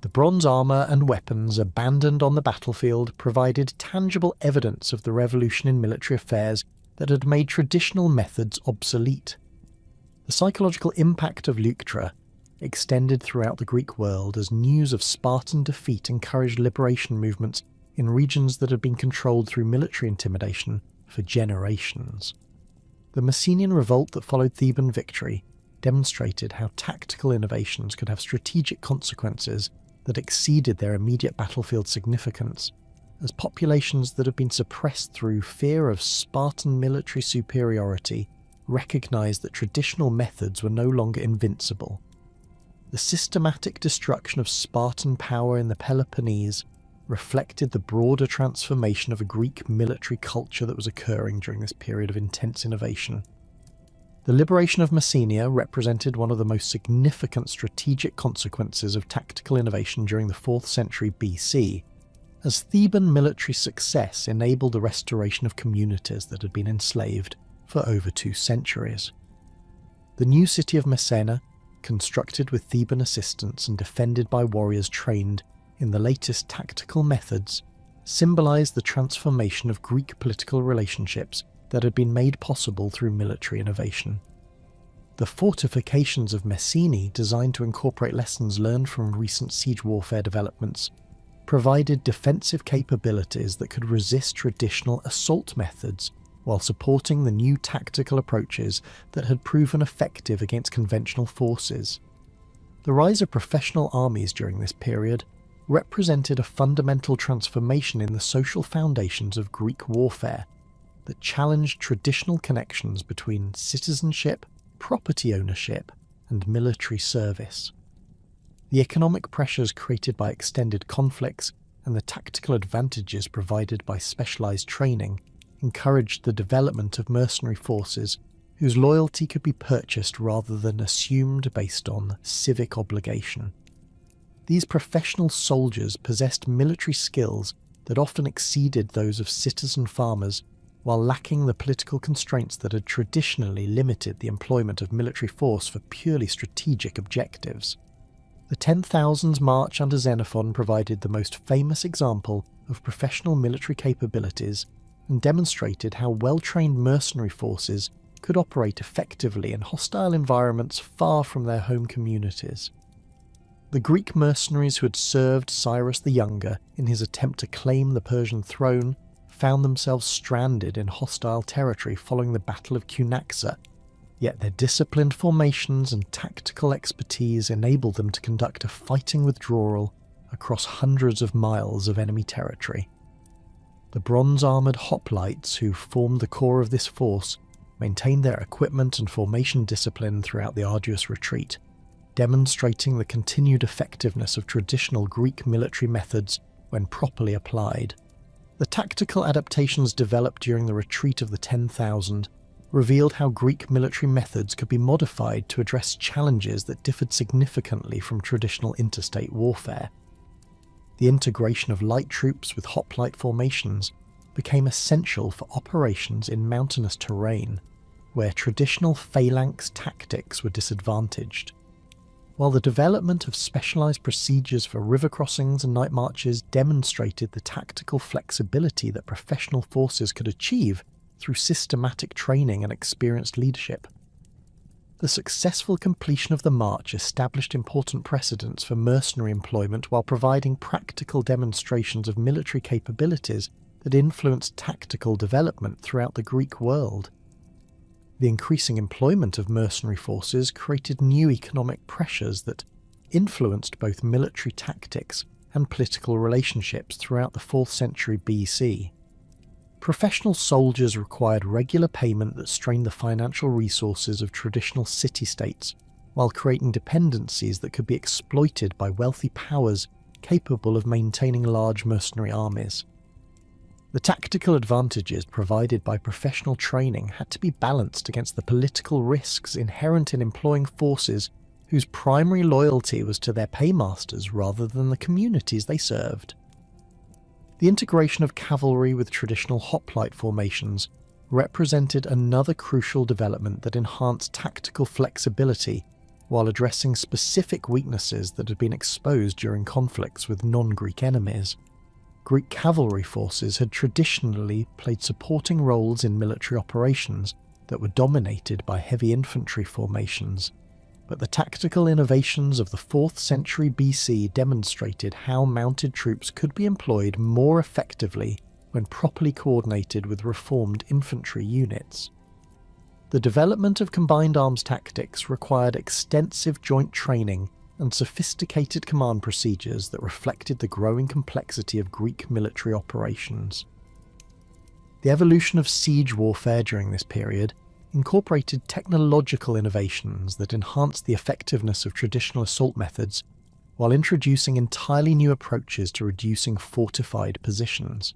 The bronze armour and weapons abandoned on the battlefield provided tangible evidence of the revolution in military affairs that had made traditional methods obsolete. The psychological impact of Leuctra extended throughout the Greek world as news of Spartan defeat encouraged liberation movements in regions that had been controlled through military intimidation for generations. The Messenian revolt that followed Theban victory demonstrated how tactical innovations could have strategic consequences that exceeded their immediate battlefield significance, as populations that had been suppressed through fear of Spartan military superiority recognized that traditional methods were no longer invincible. The systematic destruction of Spartan power in the Peloponnese reflected the broader transformation of a Greek military culture that was occurring during this period of intense innovation. The liberation of Messenia represented one of the most significant strategic consequences of tactical innovation during the 4th century BC, as Theban military success enabled the restoration of communities that had been enslaved for over 2 centuries. The new city of Messena, constructed with Theban assistance and defended by warriors trained in the latest tactical methods, symbolized the transformation of Greek political relationships that had been made possible through military innovation. The fortifications of Messene, designed to incorporate lessons learned from recent siege warfare developments, provided defensive capabilities that could resist traditional assault methods while supporting the new tactical approaches that had proven effective against conventional forces. The rise of professional armies during this period represented a fundamental transformation in the social foundations of Greek warfare that challenged traditional connections between citizenship, property ownership, and military service. The economic pressures created by extended conflicts and the tactical advantages provided by specialized training encouraged the development of mercenary forces whose loyalty could be purchased rather than assumed based on civic obligation. These professional soldiers possessed military skills that often exceeded those of citizen farmers, while lacking the political constraints that had traditionally limited the employment of military force for purely strategic objectives. The 10,000s march under Xenophon provided the most famous example of professional military capabilities and demonstrated how well-trained mercenary forces could operate effectively in hostile environments far from their home communities. The Greek mercenaries who had served Cyrus the Younger in his attempt to claim the Persian throne found themselves stranded in hostile territory following the Battle of Cunaxa, yet their disciplined formations and tactical expertise enabled them to conduct a fighting withdrawal across hundreds of miles of enemy territory. The bronze-armoured Hoplites, who formed the core of this force, maintained their equipment and formation discipline throughout the arduous retreat, demonstrating the continued effectiveness of traditional Greek military methods when properly applied. The tactical adaptations developed during the retreat of the 10,000 revealed how Greek military methods could be modified to address challenges that differed significantly from traditional interstate warfare. The integration of light troops with hoplite formations became essential for operations in mountainous terrain, where traditional phalanx tactics were disadvantaged. While the development of specialized procedures for river crossings and night marches demonstrated the tactical flexibility that professional forces could achieve through systematic training and experienced leadership. The successful completion of the march established important precedents for mercenary employment while providing practical demonstrations of military capabilities that influenced tactical development throughout the Greek world. The increasing employment of mercenary forces created new economic pressures that influenced both military tactics and political relationships throughout the 4th century BC. Professional soldiers required regular payment that strained the financial resources of traditional city-states, while creating dependencies that could be exploited by wealthy powers capable of maintaining large mercenary armies. The tactical advantages provided by professional training had to be balanced against the political risks inherent in employing forces whose primary loyalty was to their paymasters rather than the communities they served. The integration of cavalry with traditional hoplite formations represented another crucial development that enhanced tactical flexibility while addressing specific weaknesses that had been exposed during conflicts with non-Greek enemies. Greek cavalry forces had traditionally played supporting roles in military operations that were dominated by heavy infantry formations, but the tactical innovations of the 4th century BC demonstrated how mounted troops could be employed more effectively when properly coordinated with reformed infantry units. The development of combined arms tactics required extensive joint training and sophisticated command procedures that reflected the growing complexity of Greek military operations. The evolution of siege warfare during this period incorporated technological innovations that enhanced the effectiveness of traditional assault methods while introducing entirely new approaches to reducing fortified positions.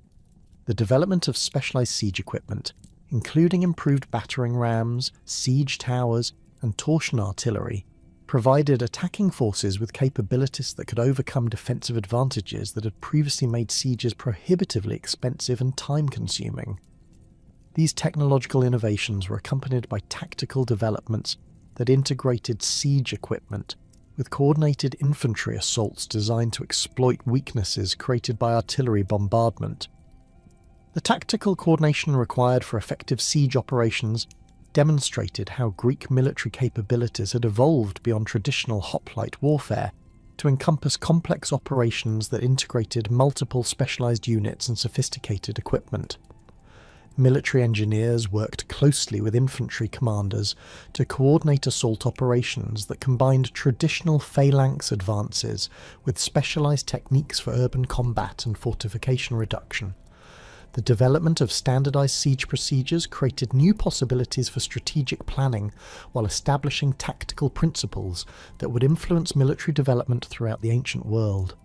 The development of specialized siege equipment, including improved battering rams, siege towers, and torsion artillery, provided attacking forces with capabilities that could overcome defensive advantages that had previously made sieges prohibitively expensive and time-consuming. These technological innovations were accompanied by tactical developments that integrated siege equipment with coordinated infantry assaults designed to exploit weaknesses created by artillery bombardment. The tactical coordination required for effective siege operations demonstrated how Greek military capabilities had evolved beyond traditional hoplite warfare to encompass complex operations that integrated multiple specialized units and sophisticated equipment. Military engineers worked closely with infantry commanders to coordinate assault operations that combined traditional phalanx advances with specialized techniques for urban combat and fortification reduction. The development of standardized siege procedures created new possibilities for strategic planning while establishing tactical principles that would influence military development throughout the ancient world.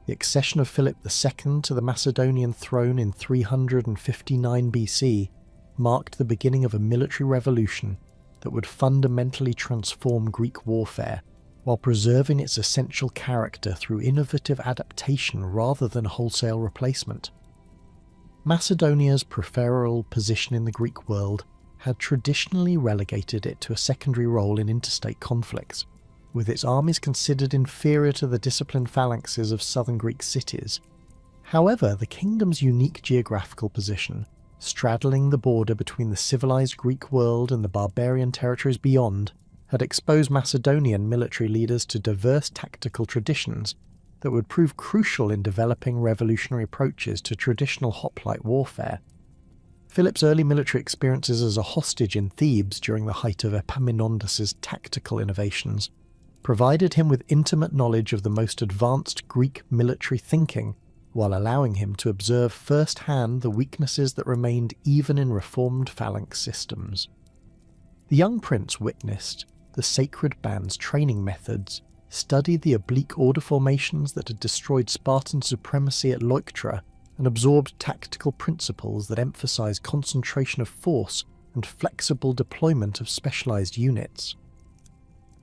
The accession of Philip II to the Macedonian throne in 359 BC marked the beginning of a military revolution that would fundamentally transform Greek warfare while preserving its essential character through innovative adaptation rather than wholesale replacement. Macedonia's peripheral position in the Greek world had traditionally relegated it to a secondary role in interstate conflicts, with its armies considered inferior to the disciplined phalanxes of southern Greek cities. However, the kingdom's unique geographical position, straddling the border between the civilized Greek world and the barbarian territories beyond, had exposed Macedonian military leaders to diverse tactical traditions that would prove crucial in developing revolutionary approaches to traditional hoplite warfare. Philip's early military experiences as a hostage in Thebes during the height of Epaminondas's tactical innovations provided him with intimate knowledge of the most advanced Greek military thinking, while allowing him to observe firsthand the weaknesses that remained even in reformed phalanx systems. The young prince witnessed the sacred band's training methods, studied the oblique order formations that had destroyed Spartan supremacy at Leuctra, and absorbed tactical principles that emphasized concentration of force and flexible deployment of specialized units.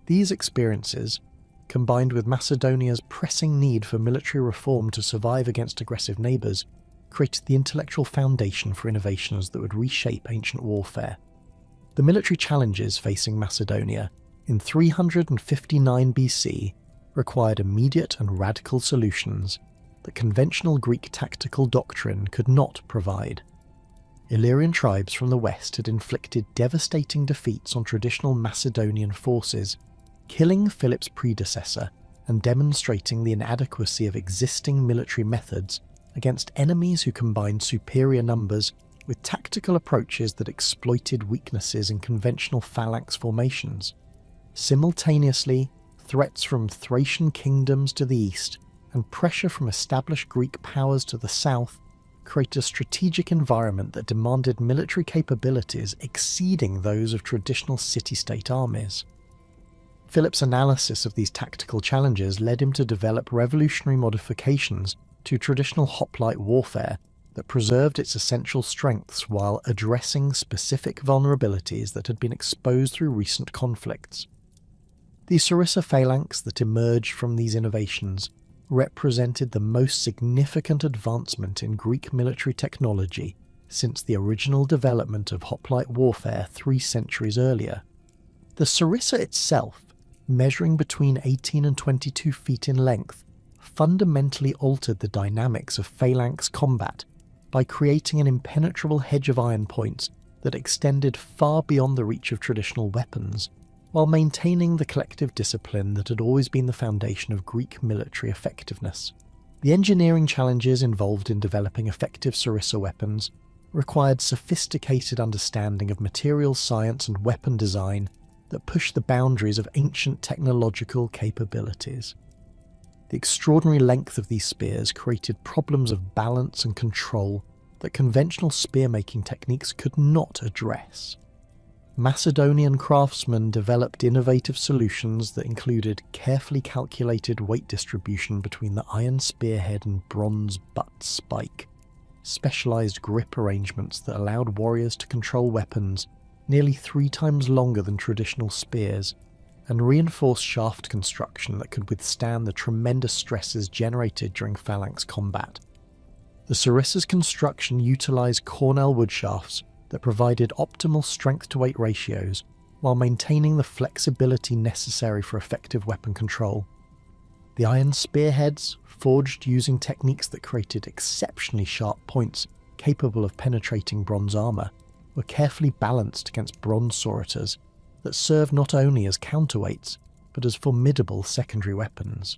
These experiences, combined with Macedonia's pressing need for military reform to survive against aggressive neighbours, created the intellectual foundation for innovations that would reshape ancient warfare. The military challenges facing Macedonia in 359 BC required immediate and radical solutions that conventional Greek tactical doctrine could not provide. Illyrian tribes from the west had inflicted devastating defeats on traditional Macedonian forces, killing Philip's predecessor and demonstrating the inadequacy of existing military methods against enemies who combined superior numbers with tactical approaches that exploited weaknesses in conventional phalanx formations. Simultaneously, threats from Thracian kingdoms to the east and pressure from established Greek powers to the south create a strategic environment that demanded military capabilities exceeding those of traditional city-state armies. Philip's analysis of these tactical challenges led him to develop revolutionary modifications to traditional hoplite warfare that preserved its essential strengths while addressing specific vulnerabilities that had been exposed through recent conflicts. The Sarissa phalanx that emerged from these innovations represented the most significant advancement in Greek military technology since the original development of hoplite warfare 3 centuries earlier. The Sarissa itself, measuring between 18 and 22 feet in length, fundamentally altered the dynamics of phalanx combat by creating an impenetrable hedge of iron points that extended far beyond the reach of traditional weapons, while maintaining the collective discipline that had always been the foundation of Greek military effectiveness. The engineering challenges involved in developing effective Sarissa weapons required sophisticated understanding of material science and weapon design that pushed the boundaries of ancient technological capabilities. The extraordinary length of these spears created problems of balance and control that conventional spear-making techniques could not address. Macedonian craftsmen developed innovative solutions that included carefully calculated weight distribution between the iron spearhead and bronze butt spike, specialized grip arrangements that allowed warriors to control weapons nearly 3 times longer than traditional spears, and reinforced shaft construction that could withstand the tremendous stresses generated during phalanx combat. The Sarissa's construction utilized Cornell wood shafts that provided optimal strength-to-weight ratios while maintaining the flexibility necessary for effective weapon control. The iron spearheads, forged using techniques that created exceptionally sharp points capable of penetrating bronze armor, were carefully balanced against bronze soritors that served not only as counterweights but as formidable secondary weapons.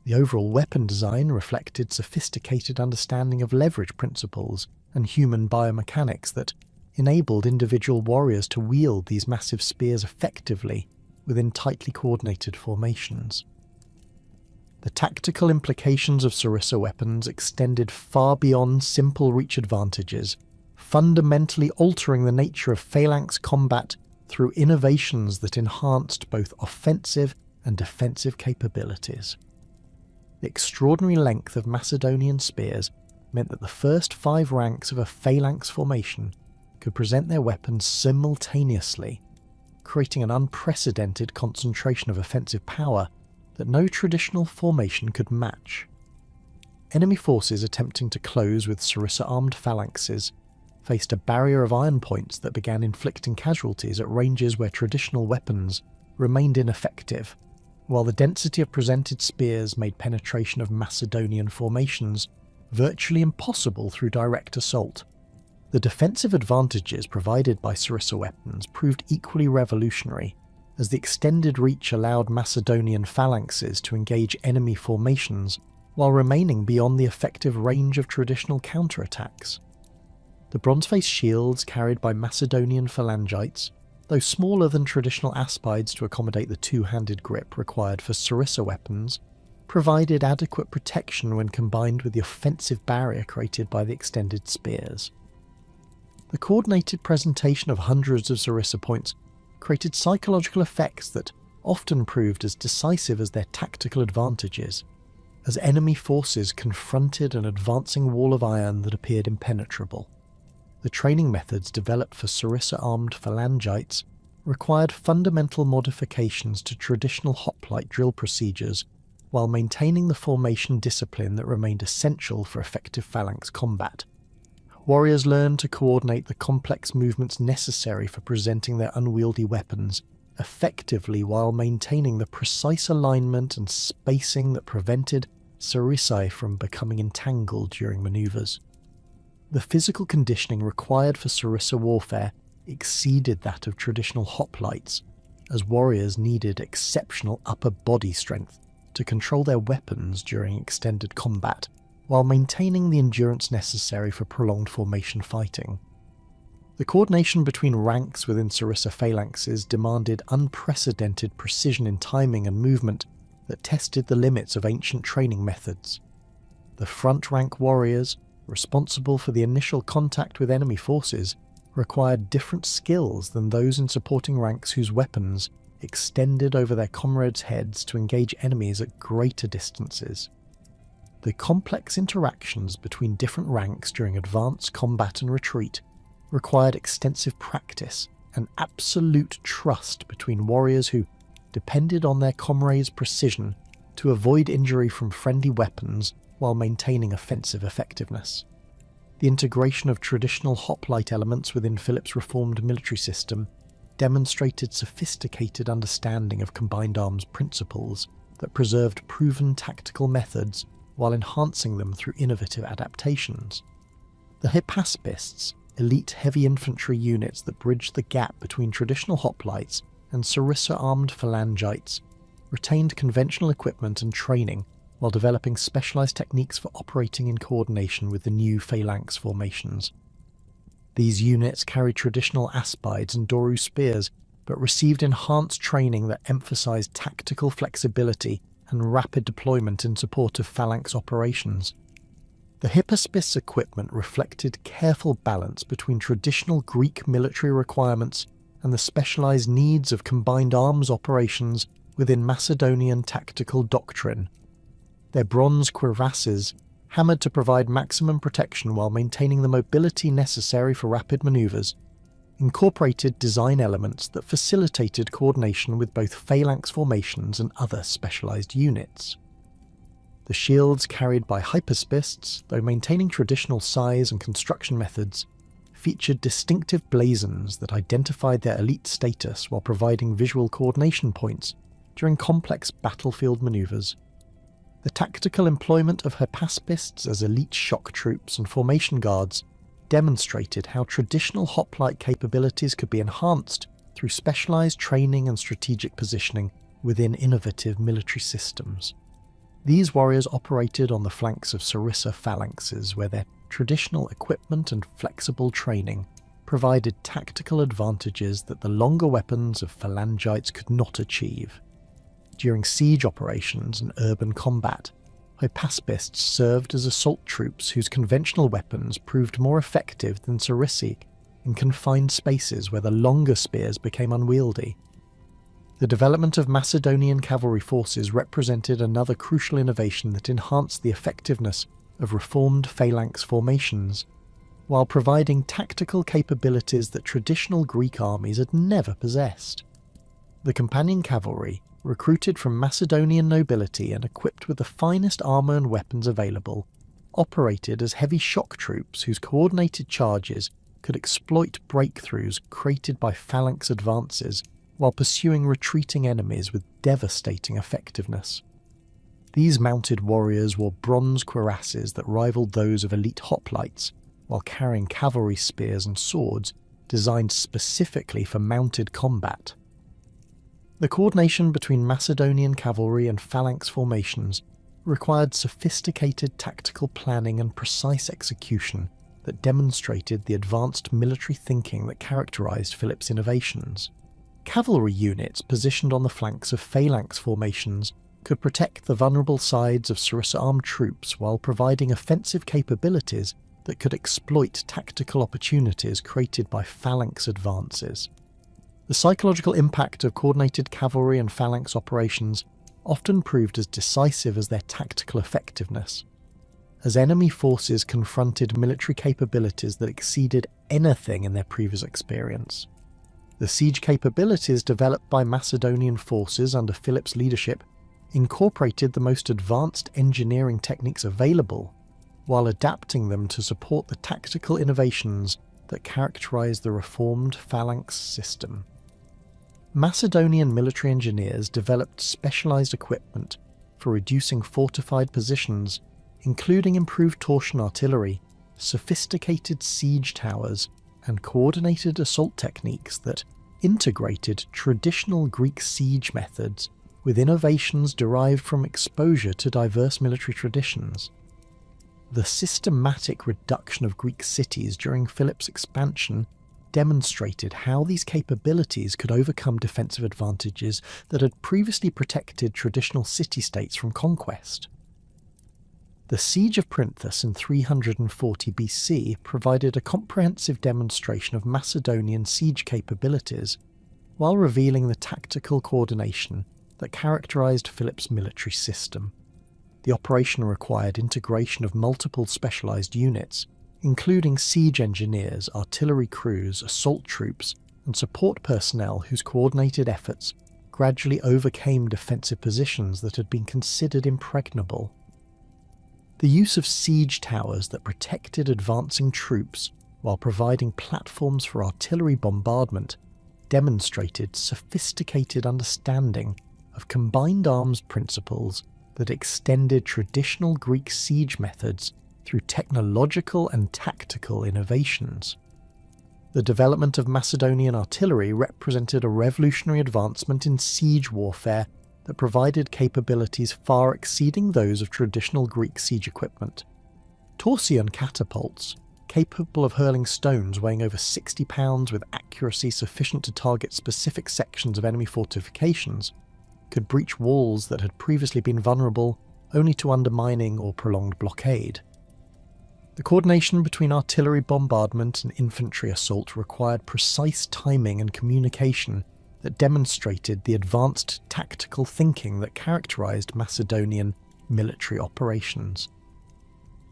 The overall weapon design reflected sophisticated understanding of leverage principles and human biomechanics that enabled individual warriors to wield these massive spears effectively within tightly coordinated formations. The tactical implications of Sarissa weapons extended far beyond simple reach advantages, fundamentally altering the nature of phalanx combat through innovations that enhanced both offensive and defensive capabilities. The extraordinary length of Macedonian spears meant that the first 5 ranks of a phalanx formation could present their weapons simultaneously, creating an unprecedented concentration of offensive power that no traditional formation could match. Enemy forces attempting to close with Sarissa-armed phalanxes faced a barrier of iron points that began inflicting casualties at ranges where traditional weapons remained ineffective, while the density of presented spears made penetration of Macedonian formations virtually impossible through direct assault. The defensive advantages provided by Sarissa weapons proved equally revolutionary, as the extended reach allowed Macedonian phalanxes to engage enemy formations while remaining beyond the effective range of traditional counterattacks. The bronze-faced shields carried by Macedonian phalangites, though smaller than traditional aspides to accommodate the 2-handed grip required for Sarissa weapons, provided adequate protection when combined with the offensive barrier created by the extended spears. The coordinated presentation of hundreds of Sarissa points created psychological effects that often proved as decisive as their tactical advantages, as enemy forces confronted an advancing wall of iron that appeared impenetrable. The training methods developed for Sarissa-armed phalangites required fundamental modifications to traditional hoplite drill procedures while maintaining the formation discipline that remained essential for effective phalanx combat. Warriors learned to coordinate the complex movements necessary for presenting their unwieldy weapons effectively while maintaining the precise alignment and spacing that prevented Sarissae from becoming entangled during maneuvers. The physical conditioning required for Sarissa warfare exceeded that of traditional hoplites, as warriors needed exceptional upper body strength to control their weapons during extended combat, while maintaining the endurance necessary for prolonged formation fighting. The coordination between ranks within Sarissa phalanxes demanded unprecedented precision in timing and movement that tested the limits of ancient training methods. The front rank warriors, responsible for the initial contact with enemy forces, required different skills than those in supporting ranks whose weapons extended over their comrades' heads to engage enemies at greater distances. The complex interactions between different ranks during advance, combat and retreat required extensive practice and absolute trust between warriors who depended on their comrades' precision to avoid injury from friendly weapons while maintaining offensive effectiveness. The integration of traditional hoplite elements within Philip's reformed military system demonstrated sophisticated understanding of combined arms principles that preserved proven tactical methods while enhancing them through innovative adaptations. The Hypaspists, elite heavy infantry units that bridged the gap between traditional hoplites and Sarissa-armed phalangites, retained conventional equipment and training while developing specialized techniques for operating in coordination with the new phalanx formations. These units carried traditional aspides and doru spears, but received enhanced training that emphasized tactical flexibility and rapid deployment in support of phalanx operations. The Hypaspists' equipment reflected careful balance between traditional Greek military requirements and the specialized needs of combined arms operations within Macedonian tactical doctrine. Their bronze cuirasses, hammered to provide maximum protection while maintaining the mobility necessary for rapid maneuvers, incorporated design elements that facilitated coordination with both phalanx formations and other specialized units. The shields carried by Hypaspists, though maintaining traditional size and construction methods, featured distinctive blazons that identified their elite status while providing visual coordination points during complex battlefield maneuvers. The tactical employment of Hypaspists as elite shock troops and formation guards demonstrated how traditional hoplite capabilities could be enhanced through specialized training and strategic positioning within innovative military systems. These warriors operated on the flanks of Sarissa phalanxes, where their traditional equipment and flexible training provided tactical advantages that the longer weapons of phalangites could not achieve. During siege operations and urban combat, Hypaspists served as assault troops whose conventional weapons proved more effective than Sarissi in confined spaces where the longer spears became unwieldy. The development of Macedonian cavalry forces represented another crucial innovation that enhanced the effectiveness of reformed phalanx formations, while providing tactical capabilities that traditional Greek armies had never possessed. The companion cavalry, recruited from Macedonian nobility and equipped with the finest armour and weapons available, operated as heavy shock troops whose coordinated charges could exploit breakthroughs created by phalanx advances while pursuing retreating enemies with devastating effectiveness. These mounted warriors wore bronze cuirasses that rivaled those of elite hoplites, while carrying cavalry spears and swords designed specifically for mounted combat. The coordination between Macedonian cavalry and phalanx formations required sophisticated tactical planning and precise execution that demonstrated the advanced military thinking that characterized Philip's innovations. Cavalry units positioned on the flanks of phalanx formations could protect the vulnerable sides of Sarissa armed troops while providing offensive capabilities that could exploit tactical opportunities created by phalanx advances. The psychological impact of coordinated cavalry and phalanx operations often proved as decisive as their tactical effectiveness. As enemy forces confronted military capabilities that exceeded anything in their previous experience, the siege capabilities developed by Macedonian forces under Philip's leadership incorporated the most advanced engineering techniques available, while adapting them to support the tactical innovations that characterized the reformed phalanx system. Macedonian military engineers developed specialized equipment for reducing fortified positions, including improved torsion artillery, sophisticated siege towers, and coordinated assault techniques that integrated traditional Greek siege methods with innovations derived from exposure to diverse military traditions. The systematic reduction of Greek cities during Philip's expansion demonstrated how these capabilities could overcome defensive advantages that had previously protected traditional city-states from conquest. The Siege of Printhus in 340 BC provided a comprehensive demonstration of Macedonian siege capabilities, while revealing the tactical coordination that characterized Philip's military system. The operation required integration of multiple specialized units, including siege engineers, artillery crews, assault troops, and support personnel whose coordinated efforts gradually overcame defensive positions that had been considered impregnable. The use of siege towers that protected advancing troops while providing platforms for artillery bombardment demonstrated sophisticated understanding of combined arms principles that extended traditional Greek siege methods through technological and tactical innovations. The development of Macedonian artillery represented a revolutionary advancement in siege warfare that provided capabilities far exceeding those of traditional Greek siege equipment. Torsion catapults, capable of hurling stones weighing over 60 pounds with accuracy sufficient to target specific sections of enemy fortifications, could breach walls that had previously been vulnerable only to undermining or prolonged blockade. The coordination between artillery bombardment and infantry assault required precise timing and communication that demonstrated the advanced tactical thinking that characterized Macedonian military operations.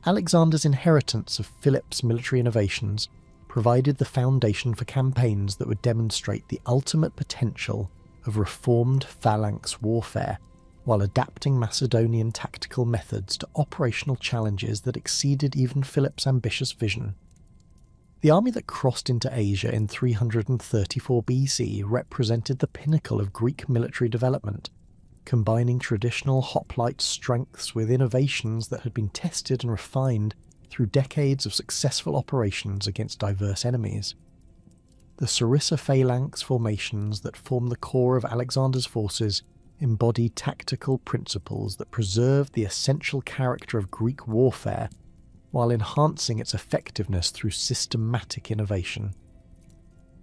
Alexander's inheritance of Philip's military innovations provided the foundation for campaigns that would demonstrate the ultimate potential of reformed phalanx warfare, while adapting Macedonian tactical methods to operational challenges that exceeded even Philip's ambitious vision. The army that crossed into Asia in 334 BC represented the pinnacle of Greek military development, combining traditional hoplite strengths with innovations that had been tested and refined through decades of successful operations against diverse enemies. The Sarissa phalanx formations that form the core of Alexander's forces embodied tactical principles that preserved the essential character of Greek warfare while enhancing its effectiveness through systematic innovation.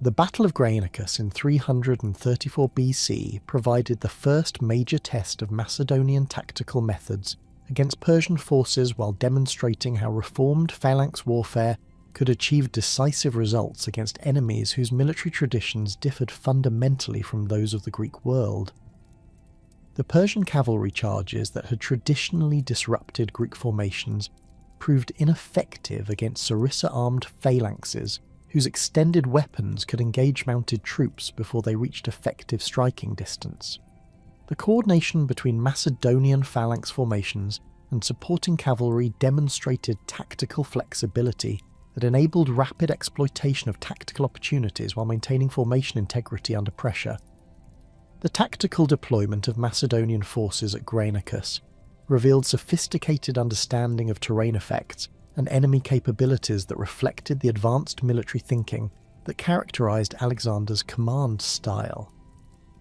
The Battle of Granicus in 334 BC provided the first major test of Macedonian tactical methods against Persian forces while demonstrating how reformed phalanx warfare could achieve decisive results against enemies whose military traditions differed fundamentally from those of the Greek world. The Persian cavalry charges that had traditionally disrupted Greek formations proved ineffective against Sarissa-armed phalanxes whose extended weapons could engage mounted troops before they reached effective striking distance. The coordination between Macedonian phalanx formations and supporting cavalry demonstrated tactical flexibility that enabled rapid exploitation of tactical opportunities while maintaining formation integrity under pressure. The tactical deployment of Macedonian forces at Granicus revealed sophisticated understanding of terrain effects and enemy capabilities that reflected the advanced military thinking that characterized Alexander's command style.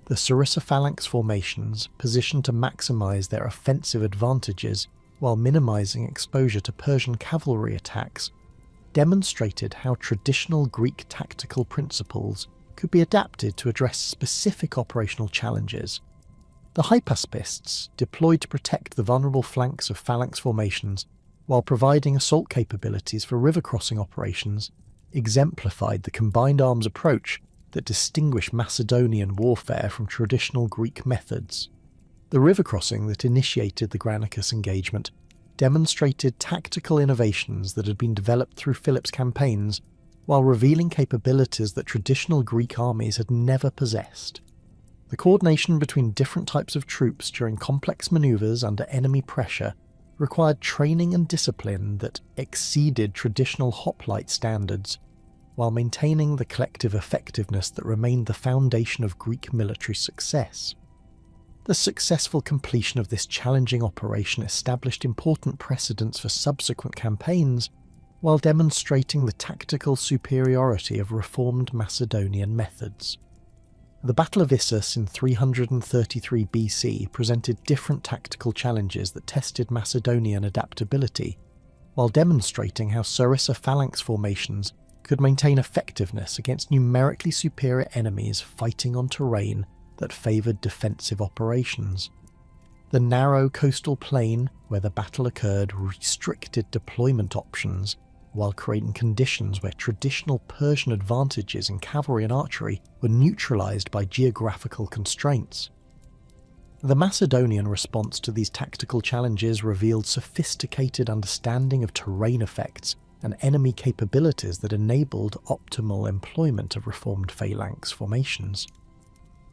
The Sarissa phalanx formations, positioned to maximize their offensive advantages while minimizing exposure to Persian cavalry attacks, demonstrated how traditional Greek tactical principles could be adapted to address specific operational challenges. The hypaspists, deployed to protect the vulnerable flanks of phalanx formations while providing assault capabilities for river crossing operations, exemplified the combined arms approach that distinguished Macedonian warfare from traditional Greek methods. The river crossing that initiated the Granicus engagement demonstrated tactical innovations that had been developed through Philip's campaigns, while revealing capabilities that traditional Greek armies had never possessed. The coordination between different types of troops during complex maneuvers under enemy pressure required training and discipline that exceeded traditional hoplite standards, while maintaining the collective effectiveness that remained the foundation of Greek military success. The successful completion of this challenging operation established important precedents for subsequent campaigns, while demonstrating the tactical superiority of reformed Macedonian methods. The Battle of Issus in 333 BC presented different tactical challenges that tested Macedonian adaptability, while demonstrating how Sarissa phalanx formations could maintain effectiveness against numerically superior enemies fighting on terrain that favoured defensive operations. The narrow coastal plain where the battle occurred restricted deployment options, while creating conditions where traditional Persian advantages in cavalry and archery were neutralised by geographical constraints. The Macedonian response to these tactical challenges revealed sophisticated understanding of terrain effects and enemy capabilities that enabled optimal employment of reformed phalanx formations.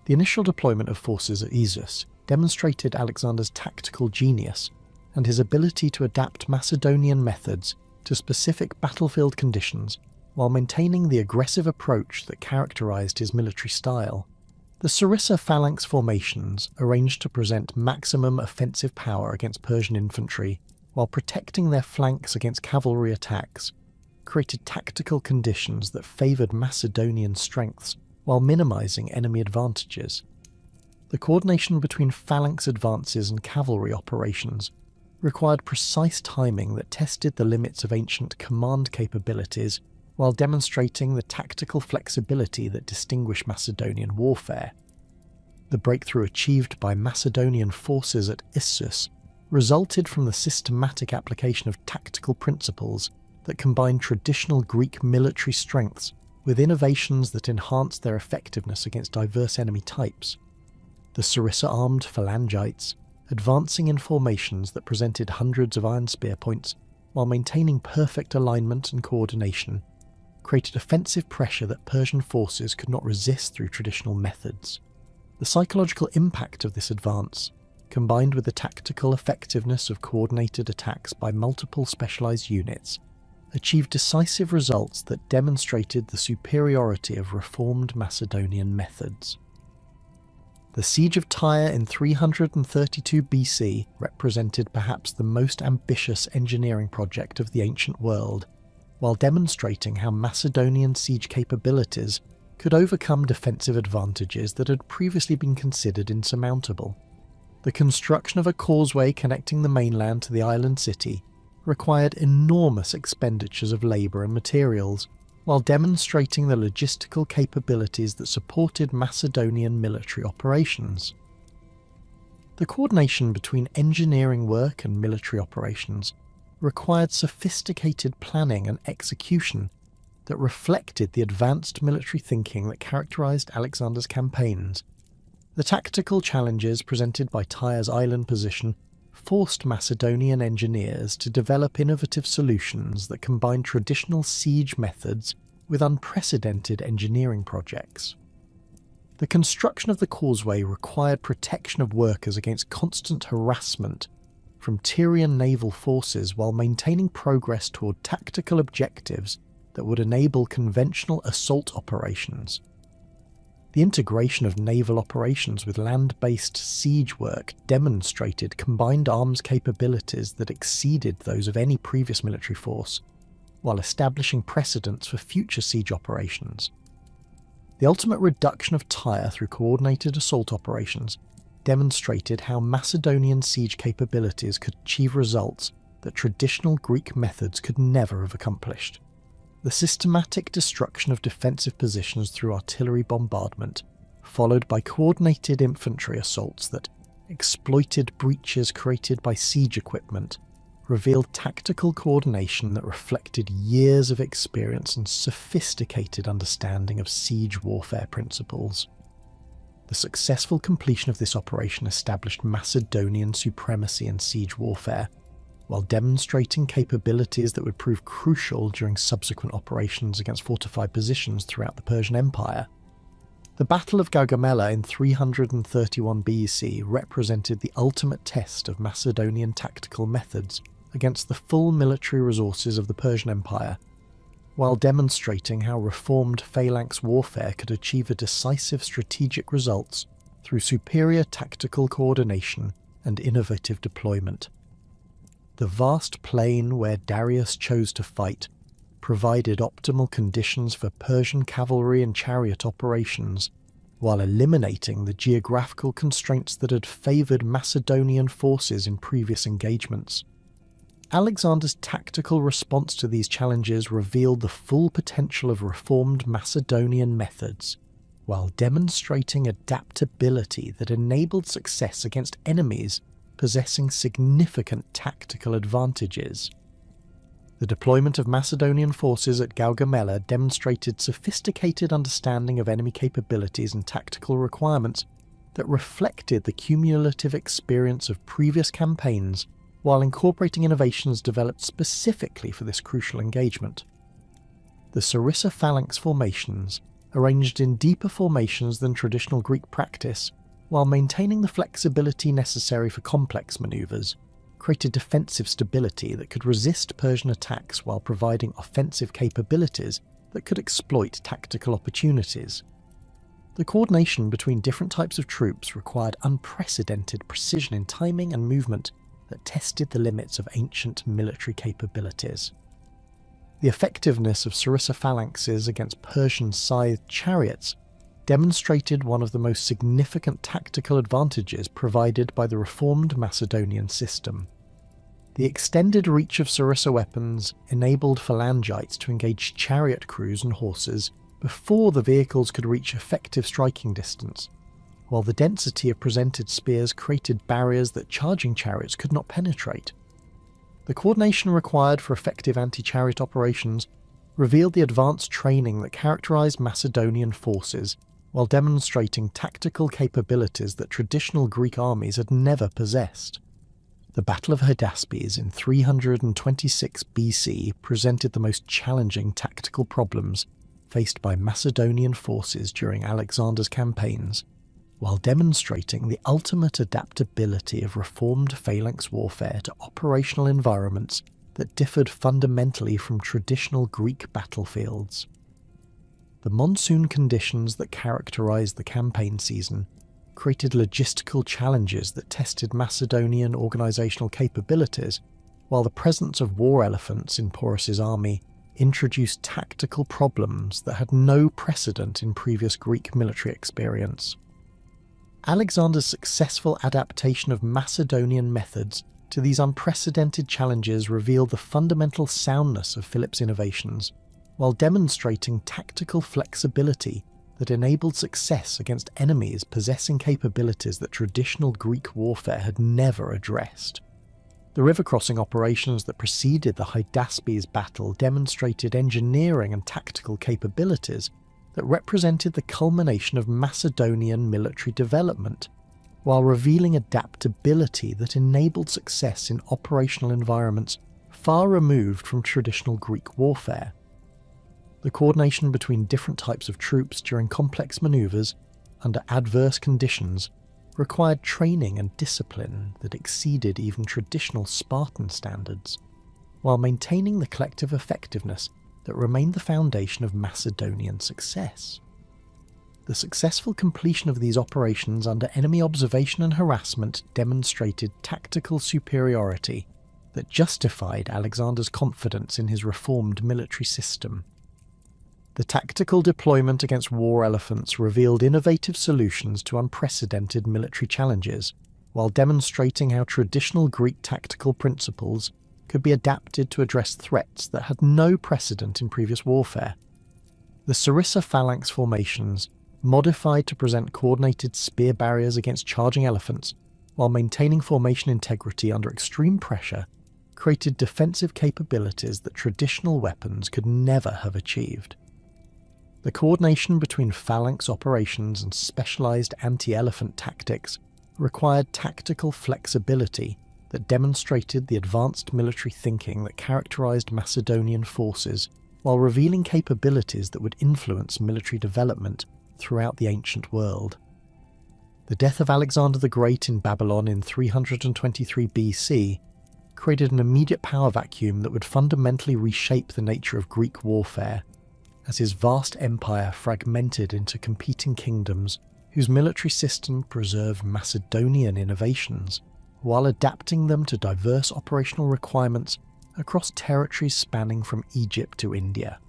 The initial deployment of forces at Issus demonstrated Alexander's tactical genius and his ability to adapt Macedonian methods to specific battlefield conditions while maintaining the aggressive approach that characterized his military style. The Sarissa phalanx formations, arranged to present maximum offensive power against Persian infantry while protecting their flanks against cavalry attacks, created tactical conditions that favoured Macedonian strengths while minimizing enemy advantages. The coordination between phalanx advances and cavalry operations required precise timing that tested the limits of ancient command capabilities while demonstrating the tactical flexibility that distinguished Macedonian warfare. The breakthrough achieved by Macedonian forces at Issus resulted from the systematic application of tactical principles that combined traditional Greek military strengths with innovations that enhanced their effectiveness against diverse enemy types. The Sarissa-armed phalangites, advancing in formations that presented hundreds of iron spear points while maintaining perfect alignment and coordination, created offensive pressure that Persian forces could not resist through traditional methods. The psychological impact of this advance, combined with the tactical effectiveness of coordinated attacks by multiple specialized units, achieved decisive results that demonstrated the superiority of reformed Macedonian methods. The Siege of Tyre in 332 BC represented perhaps the most ambitious engineering project of the ancient world, while demonstrating how Macedonian siege capabilities could overcome defensive advantages that had previously been considered insurmountable. The construction of a causeway connecting the mainland to the island city required enormous expenditures of labour and materials, while demonstrating the logistical capabilities that supported Macedonian military operations. The coordination between engineering work and military operations required sophisticated planning and execution that reflected the advanced military thinking that characterized Alexander's campaigns. The tactical challenges presented by Tyre's island position forced Macedonian engineers to develop innovative solutions that combined traditional siege methods with unprecedented engineering projects. The construction of the causeway required protection of workers against constant harassment from Tyrian naval forces while maintaining progress toward tactical objectives that would enable conventional assault operations. The integration of naval operations with land-based siege work demonstrated combined arms capabilities that exceeded those of any previous military force, while establishing precedents for future siege operations. The ultimate reduction of Tyre through coordinated assault operations demonstrated how Macedonian siege capabilities could achieve results that traditional Greek methods could never have accomplished. The systematic destruction of defensive positions through artillery bombardment, followed by coordinated infantry assaults that exploited breaches created by siege equipment, revealed tactical coordination that reflected years of experience and sophisticated understanding of siege warfare principles. The successful completion of this operation established Macedonian supremacy in siege warfare, while demonstrating capabilities that would prove crucial during subsequent operations against fortified positions throughout the Persian Empire. The Battle of Gaugamela in 331 BC represented the ultimate test of Macedonian tactical methods against the full military resources of the Persian Empire, while demonstrating how reformed phalanx warfare could achieve a decisive strategic results through superior tactical coordination and innovative deployment. The vast plain where Darius chose to fight provided optimal conditions for Persian cavalry and chariot operations, while eliminating the geographical constraints that had favoured Macedonian forces in previous engagements. Alexander's tactical response to these challenges revealed the full potential of reformed Macedonian methods, while demonstrating adaptability that enabled success against enemies possessing significant tactical advantages. The deployment of Macedonian forces at Gaugamela demonstrated sophisticated understanding of enemy capabilities and tactical requirements that reflected the cumulative experience of previous campaigns, while incorporating innovations developed specifically for this crucial engagement. The Sarissa phalanx formations, arranged in deeper formations than traditional Greek practice, while maintaining the flexibility necessary for complex maneuvers, created defensive stability that could resist Persian attacks while providing offensive capabilities that could exploit tactical opportunities. The coordination between different types of troops required unprecedented precision in timing and movement that tested the limits of ancient military capabilities. The effectiveness of Sarissa phalanxes against Persian scythed chariots demonstrated one of the most significant tactical advantages provided by the reformed Macedonian system. The extended reach of Sarissa weapons enabled phalangites to engage chariot crews and horses before the vehicles could reach effective striking distance, while the density of presented spears created barriers that charging chariots could not penetrate. The coordination required for effective anti-chariot operations revealed the advanced training that characterized Macedonian forces, while demonstrating tactical capabilities that traditional Greek armies had never possessed. The Battle of Hydaspes in 326 BC presented the most challenging tactical problems faced by Macedonian forces during Alexander's campaigns, while demonstrating the ultimate adaptability of reformed phalanx warfare to operational environments that differed fundamentally from traditional Greek battlefields. The monsoon conditions that characterized the campaign season created logistical challenges that tested Macedonian organizational capabilities, while the presence of war elephants in Porus's army introduced tactical problems that had no precedent in previous Greek military experience. Alexander's successful adaptation of Macedonian methods to these unprecedented challenges revealed the fundamental soundness of Philip's innovations, while demonstrating tactical flexibility that enabled success against enemies possessing capabilities that traditional Greek warfare had never addressed. The river crossing operations that preceded the Hydaspes battle demonstrated engineering and tactical capabilities that represented the culmination of Macedonian military development, while revealing adaptability that enabled success in operational environments far removed from traditional Greek warfare. The coordination between different types of troops during complex maneuvers under adverse conditions required training and discipline that exceeded even traditional Spartan standards, while maintaining the collective effectiveness that remained the foundation of Macedonian success. The successful completion of these operations under enemy observation and harassment demonstrated tactical superiority that justified Alexander's confidence in his reformed military system. The tactical deployment against war elephants revealed innovative solutions to unprecedented military challenges, while demonstrating how traditional Greek tactical principles could be adapted to address threats that had no precedent in previous warfare. The Sarissa phalanx formations, modified to present coordinated spear barriers against charging elephants, while maintaining formation integrity under extreme pressure, created defensive capabilities that traditional weapons could never have achieved. The coordination between phalanx operations and specialized anti-elephant tactics required tactical flexibility that demonstrated the advanced military thinking that characterized Macedonian forces, while revealing capabilities that would influence military development throughout the ancient world. The death of Alexander the Great in Babylon in 323 BC created an immediate power vacuum that would fundamentally reshape the nature of Greek warfare, as his vast empire fragmented into competing kingdoms whose military system preserved Macedonian innovations, while adapting them to diverse operational requirements across territories spanning from Egypt to India.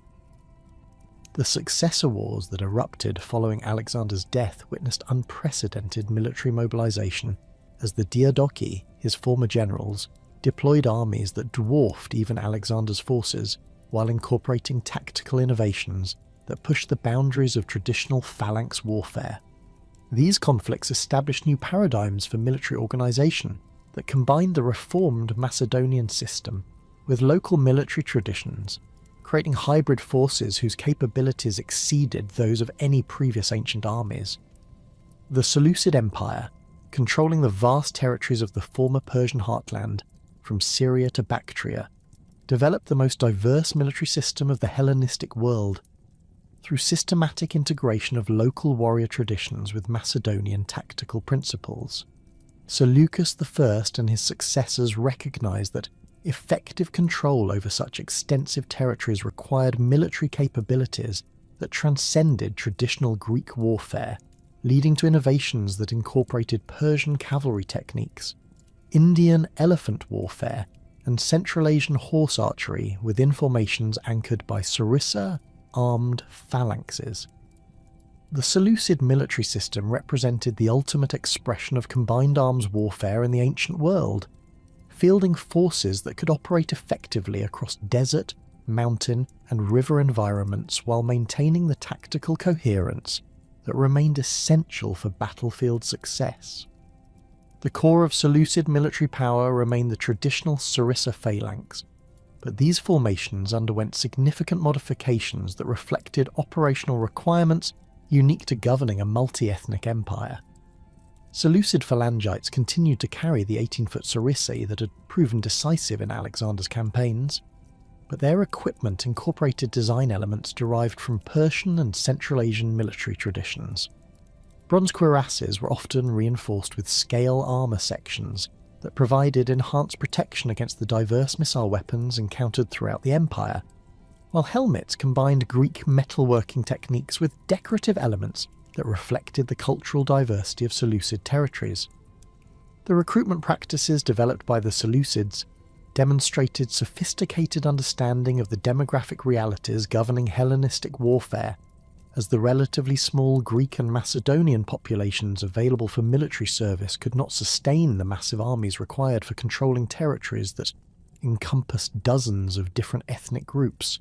The successor wars that erupted following Alexander's death witnessed unprecedented military mobilization, as the Diadochi, his former generals, deployed armies that dwarfed even Alexander's forces, while incorporating tactical innovations that pushed the boundaries of traditional phalanx warfare. These conflicts established new paradigms for military organisation that combined the reformed Macedonian system with local military traditions, creating hybrid forces whose capabilities exceeded those of any previous ancient armies. The Seleucid Empire, controlling the vast territories of the former Persian heartland, from Syria to Bactria, developed the most diverse military system of the Hellenistic world through systematic integration of local warrior traditions with Macedonian tactical principles. Seleucus I and his successors recognized that effective control over such extensive territories required military capabilities that transcended traditional Greek warfare, leading to innovations that incorporated Persian cavalry techniques, Indian elephant warfare, and Central Asian horse archery within formations anchored by sarissa armed phalanxes. The Seleucid military system represented the ultimate expression of combined arms warfare in the ancient world, fielding forces that could operate effectively across desert, mountain, and river environments while maintaining the tactical coherence that remained essential for battlefield success. The core of Seleucid military power remained the traditional sarissa phalanx, but these formations underwent significant modifications that reflected operational requirements unique to governing a multi-ethnic empire. Seleucid phalangites continued to carry the 18-foot sarissae that had proven decisive in Alexander's campaigns, but their equipment incorporated design elements derived from Persian and Central Asian military traditions. Bronze cuirasses were often reinforced with scale armour sections that provided enhanced protection against the diverse missile weapons encountered throughout the empire, while helmets combined Greek metalworking techniques with decorative elements that reflected the cultural diversity of Seleucid territories. The recruitment practices developed by the Seleucids demonstrated sophisticated understanding of the demographic realities governing Hellenistic warfare, as the relatively small Greek and Macedonian populations available for military service could not sustain the massive armies required for controlling territories that encompassed dozens of different ethnic groups.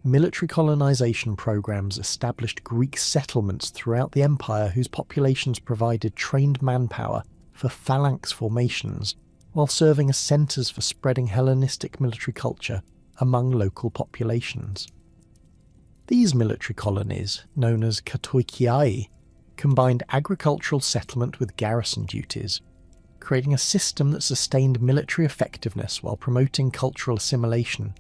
Military colonization programs established Greek settlements throughout the empire whose populations provided trained manpower for phalanx formations, while serving as centres for spreading Hellenistic military culture among local populations. These military colonies, known as katoikiai, combined agricultural settlement with garrison duties, creating a system that sustained military effectiveness while promoting cultural assimilation.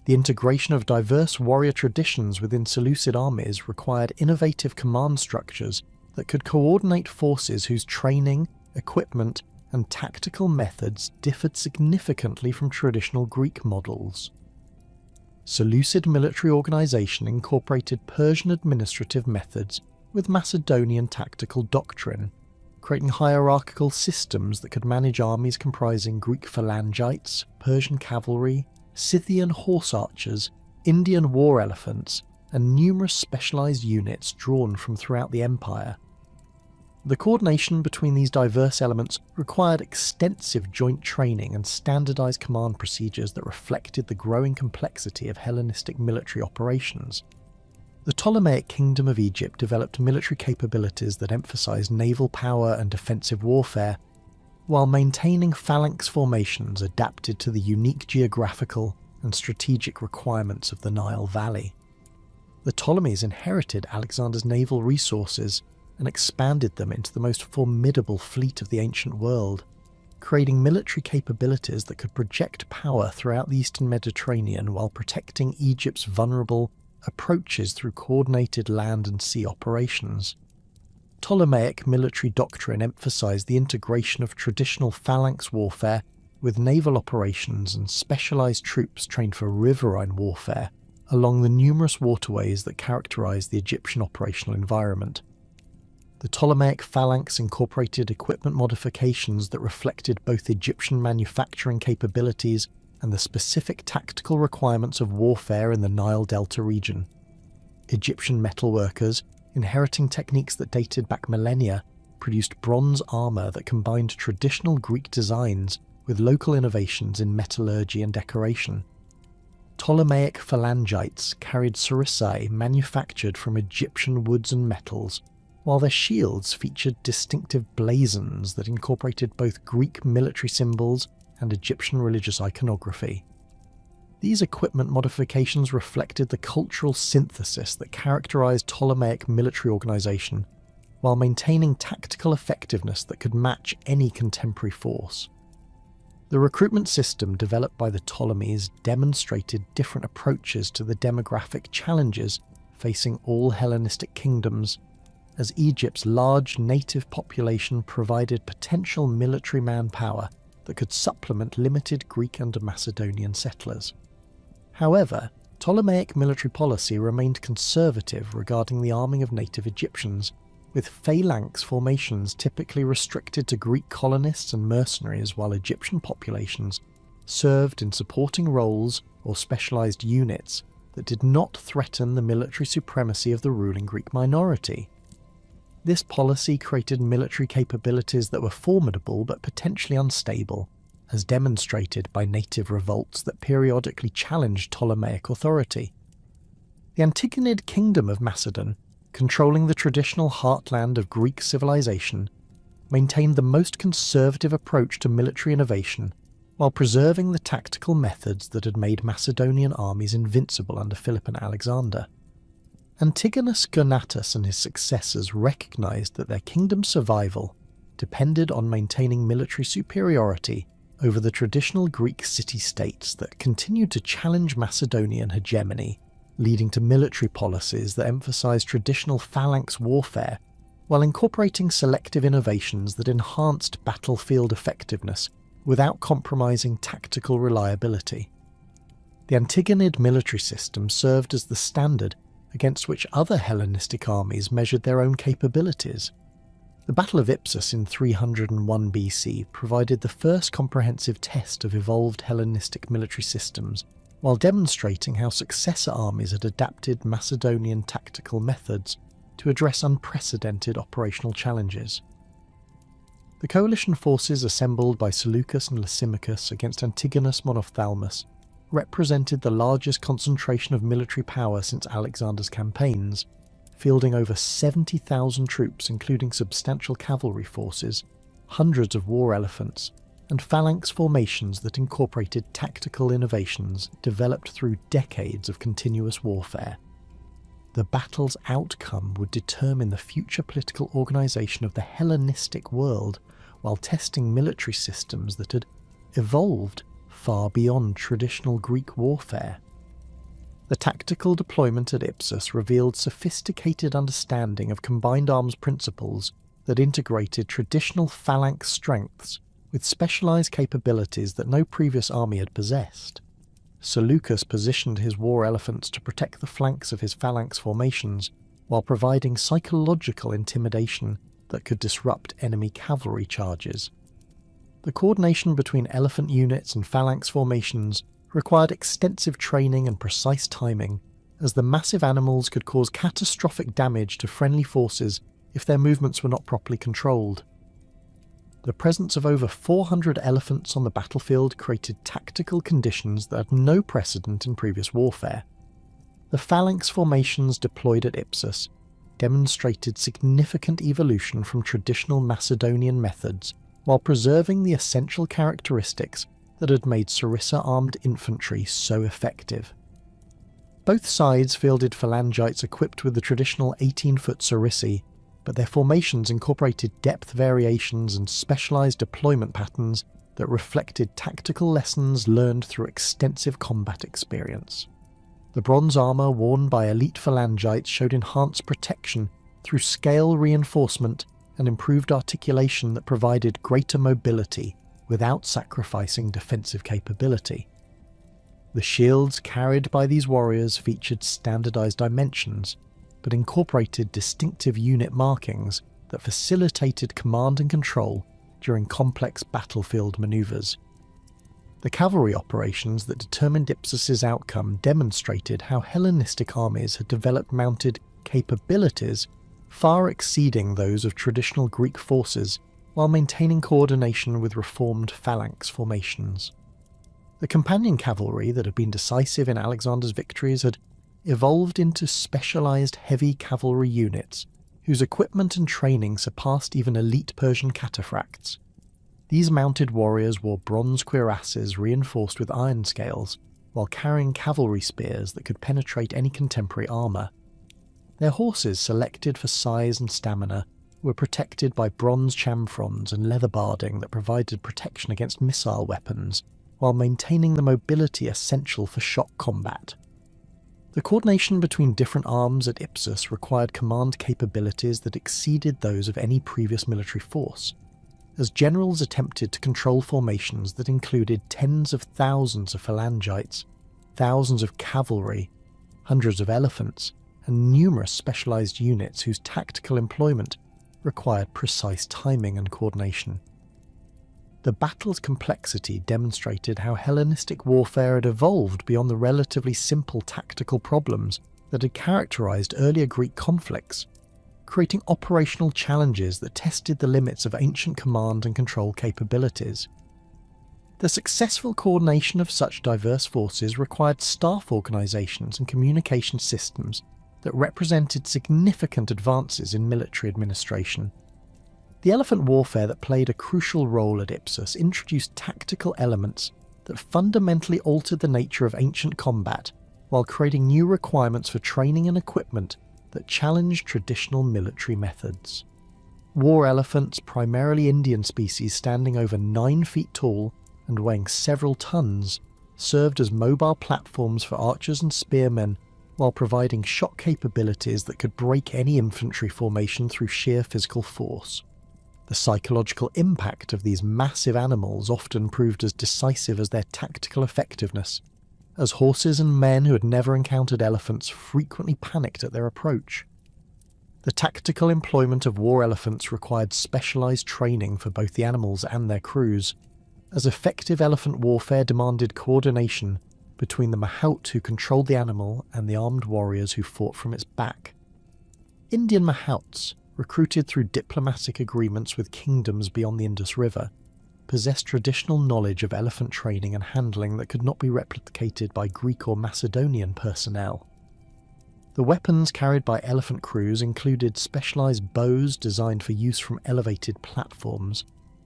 The integration of diverse warrior traditions within Seleucid armies required innovative command structures that could coordinate forces whose training, equipment, and tactical methods differed significantly from traditional Greek models. Seleucid military organisation incorporated Persian administrative methods with Macedonian tactical doctrine, creating hierarchical systems that could manage armies comprising Greek phalangites, Persian cavalry, Scythian horse archers, Indian war elephants, and numerous specialised units drawn from throughout the empire. The coordination between these diverse elements required extensive joint training and standardised command procedures that reflected the growing complexity of Hellenistic military operations. The Ptolemaic Kingdom of Egypt developed military capabilities that emphasised naval power and defensive warfare, while maintaining phalanx formations adapted to the unique geographical and strategic requirements of the Nile Valley. The Ptolemies inherited Alexander's naval resources and expanded them into the most formidable fleet of the ancient world, creating military capabilities that could project power throughout the Eastern Mediterranean while protecting Egypt's vulnerable approaches through coordinated land and sea operations. Ptolemaic military doctrine emphasised the integration of traditional phalanx warfare with naval operations and specialised troops trained for riverine warfare along the numerous waterways that characterised the Egyptian operational environment. The Ptolemaic phalanx incorporated equipment modifications that reflected both Egyptian manufacturing capabilities and the specific tactical requirements of warfare in the Nile Delta region. Egyptian metalworkers, inheriting techniques that dated back millennia, produced bronze armour that combined traditional Greek designs with local innovations in metallurgy and decoration. Ptolemaic phalangites carried sarissai manufactured from Egyptian woods and metals, while their shields featured distinctive blazons that incorporated both Greek military symbols and Egyptian religious iconography. These equipment modifications reflected the cultural synthesis that characterized Ptolemaic military organization, while maintaining tactical effectiveness that could match any contemporary force. The recruitment system developed by the Ptolemies demonstrated different approaches to the demographic challenges facing all Hellenistic kingdoms, as Egypt's large native population provided potential military manpower that could supplement limited Greek and Macedonian settlers. However, Ptolemaic military policy remained conservative regarding the arming of native Egyptians, with phalanx formations typically restricted to Greek colonists and mercenaries, while Egyptian populations served in supporting roles or specialized units that did not threaten the military supremacy of the ruling Greek minority. This policy created military capabilities that were formidable but potentially unstable, as demonstrated by native revolts that periodically challenged Ptolemaic authority. The Antigonid Kingdom of Macedon, controlling the traditional heartland of Greek civilization, maintained the most conservative approach to military innovation while preserving the tactical methods that had made Macedonian armies invincible under Philip and Alexander. Antigonus Gonatas and his successors recognized that their kingdom's survival depended on maintaining military superiority over the traditional Greek city-states that continued to challenge Macedonian hegemony, leading to military policies that emphasized traditional phalanx warfare while incorporating selective innovations that enhanced battlefield effectiveness without compromising tactical reliability. The Antigonid military system served as the standard against which other Hellenistic armies measured their own capabilities. The Battle of Ipsus in 301 BC provided the first comprehensive test of evolved Hellenistic military systems, while demonstrating how successor armies had adapted Macedonian tactical methods to address unprecedented operational challenges. The coalition forces assembled by Seleucus and Lysimachus against Antigonus Monophthalmus represented the largest concentration of military power since Alexander's campaigns, fielding over 70,000 troops including substantial cavalry forces, hundreds of war elephants, and phalanx formations that incorporated tactical innovations developed through decades of continuous warfare. The battle's outcome would determine the future political organization of the Hellenistic world, while testing military systems that had evolved far beyond traditional Greek warfare. The tactical deployment at Ipsus revealed sophisticated understanding of combined arms principles that integrated traditional phalanx strengths with specialized capabilities that no previous army had possessed. Seleucus positioned his war elephants to protect the flanks of his phalanx formations, while providing psychological intimidation that could disrupt enemy cavalry charges. The coordination between elephant units and phalanx formations required extensive training and precise timing, as the massive animals could cause catastrophic damage to friendly forces if their movements were not properly controlled. The presence of over 400 elephants on the battlefield created tactical conditions that had no precedent in previous warfare. The phalanx formations deployed at Ipsus demonstrated significant evolution from traditional Macedonian methods, while preserving the essential characteristics that had made sarissa-armed infantry so effective. Both sides fielded phalangites equipped with the traditional 18-foot sarissae, but their formations incorporated depth variations and specialized deployment patterns that reflected tactical lessons learned through extensive combat experience. The bronze armor worn by elite phalangites showed enhanced protection through scale reinforcement and improved articulation that provided greater mobility without sacrificing defensive capability. The shields carried by these warriors featured standardized dimensions, but incorporated distinctive unit markings that facilitated command and control during complex battlefield maneuvers. The cavalry operations that determined Ipsus's outcome demonstrated how Hellenistic armies had developed mounted capabilities far exceeding those of traditional Greek forces, while maintaining coordination with reformed phalanx formations. The companion cavalry that had been decisive in Alexander's victories had evolved into specialised heavy cavalry units whose equipment and training surpassed even elite Persian cataphracts. These mounted warriors wore bronze cuirasses reinforced with iron scales, while carrying cavalry spears that could penetrate any contemporary armour. Their horses, selected for size and stamina, were protected by bronze chamfrons and leather barding that provided protection against missile weapons, while maintaining the mobility essential for shock combat. The coordination between different arms at Ipsus required command capabilities that exceeded those of any previous military force, as generals attempted to control formations that included tens of thousands of phalangites, thousands of cavalry, hundreds of elephants, and numerous specialised units whose tactical employment required precise timing and coordination. The battle's complexity demonstrated how Hellenistic warfare had evolved beyond the relatively simple tactical problems that had characterised earlier Greek conflicts, creating operational challenges that tested the limits of ancient command and control capabilities. The successful coordination of such diverse forces required staff organisations and communication systems that represented significant advances in military administration. The elephant warfare that played a crucial role at Ipsus introduced tactical elements that fundamentally altered the nature of ancient combat, while creating new requirements for training and equipment that challenged traditional military methods. War elephants, primarily Indian species standing over 9 feet tall and weighing several tons, served as mobile platforms for archers and spearmen, while providing shock capabilities that could break any infantry formation through sheer physical force. The psychological impact of these massive animals often proved as decisive as their tactical effectiveness, as horses and men who had never encountered elephants frequently panicked at their approach. The tactical employment of war elephants required specialised training for both the animals and their crews, as effective elephant warfare demanded coordination between the mahout who controlled the animal and the armed warriors who fought from its back. Indian mahouts, recruited through diplomatic agreements with kingdoms beyond the Indus River, possessed traditional knowledge of elephant training and handling that could not be replicated by Greek or Macedonian personnel. The weapons carried by elephant crews included specialised bows designed for use from elevated platforms,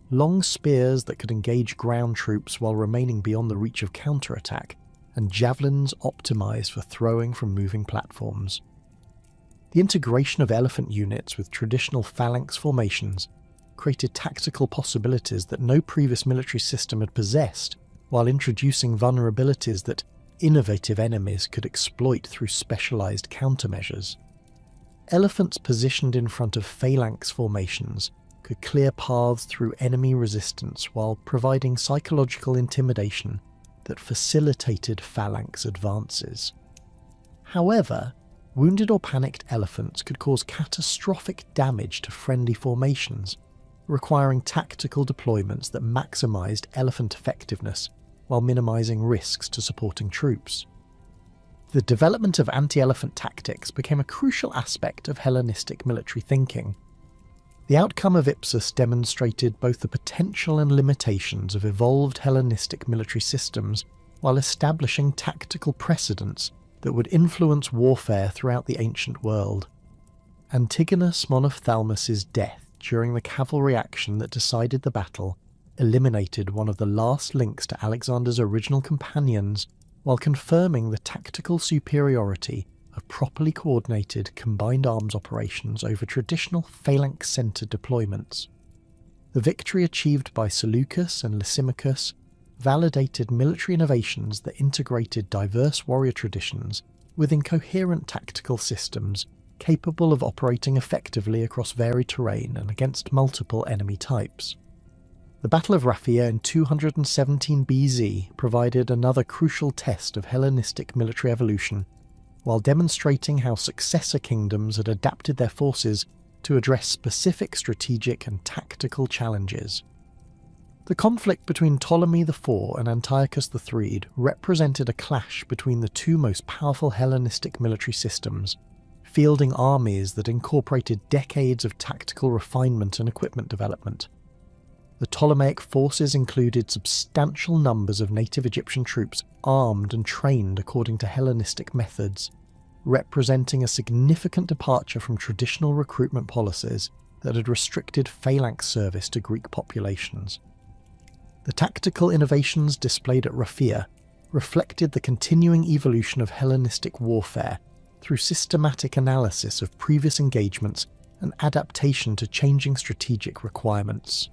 long spears that could engage ground troops while remaining beyond the reach of counterattack, and javelins optimised for throwing from moving platforms. The integration of elephant units with traditional phalanx formations created tactical possibilities that no previous military system had possessed, while introducing vulnerabilities that innovative enemies could exploit through specialised countermeasures. Elephants positioned in front of phalanx formations could clear paths through enemy resistance while providing psychological intimidation that facilitated phalanx advances. However, wounded or panicked elephants could cause catastrophic damage to friendly formations, requiring tactical deployments that maximised elephant effectiveness while minimising risks to supporting troops. The development of anti-elephant tactics became a crucial aspect of Hellenistic military thinking. The outcome of Ipsus demonstrated both the potential and limitations of evolved Hellenistic military systems while establishing tactical precedents that would influence warfare throughout the ancient world. Antigonus Monophthalmus's death during the cavalry action that decided the battle eliminated one of the last links to Alexander's original companions, while confirming the tactical superiority of properly coordinated combined arms operations over traditional phalanx-centred deployments. The victory achieved by Seleucus and Lysimachus validated military innovations that integrated diverse warrior traditions within coherent tactical systems capable of operating effectively across varied terrain and against multiple enemy types. The Battle of Raphia in 217 BZ provided another crucial test of Hellenistic military evolution, while demonstrating how successor kingdoms had adapted their forces to address specific strategic and tactical challenges. The conflict between Ptolemy IV and Antiochus III represented a clash between the two most powerful Hellenistic military systems, fielding armies that incorporated decades of tactical refinement and equipment development. The Ptolemaic forces included substantial numbers of native Egyptian troops armed and trained according to Hellenistic methods, representing a significant departure from traditional recruitment policies that had restricted phalanx service to Greek populations. The tactical innovations displayed at Raphia reflected the continuing evolution of Hellenistic warfare through systematic analysis of previous engagements and adaptation to changing strategic requirements.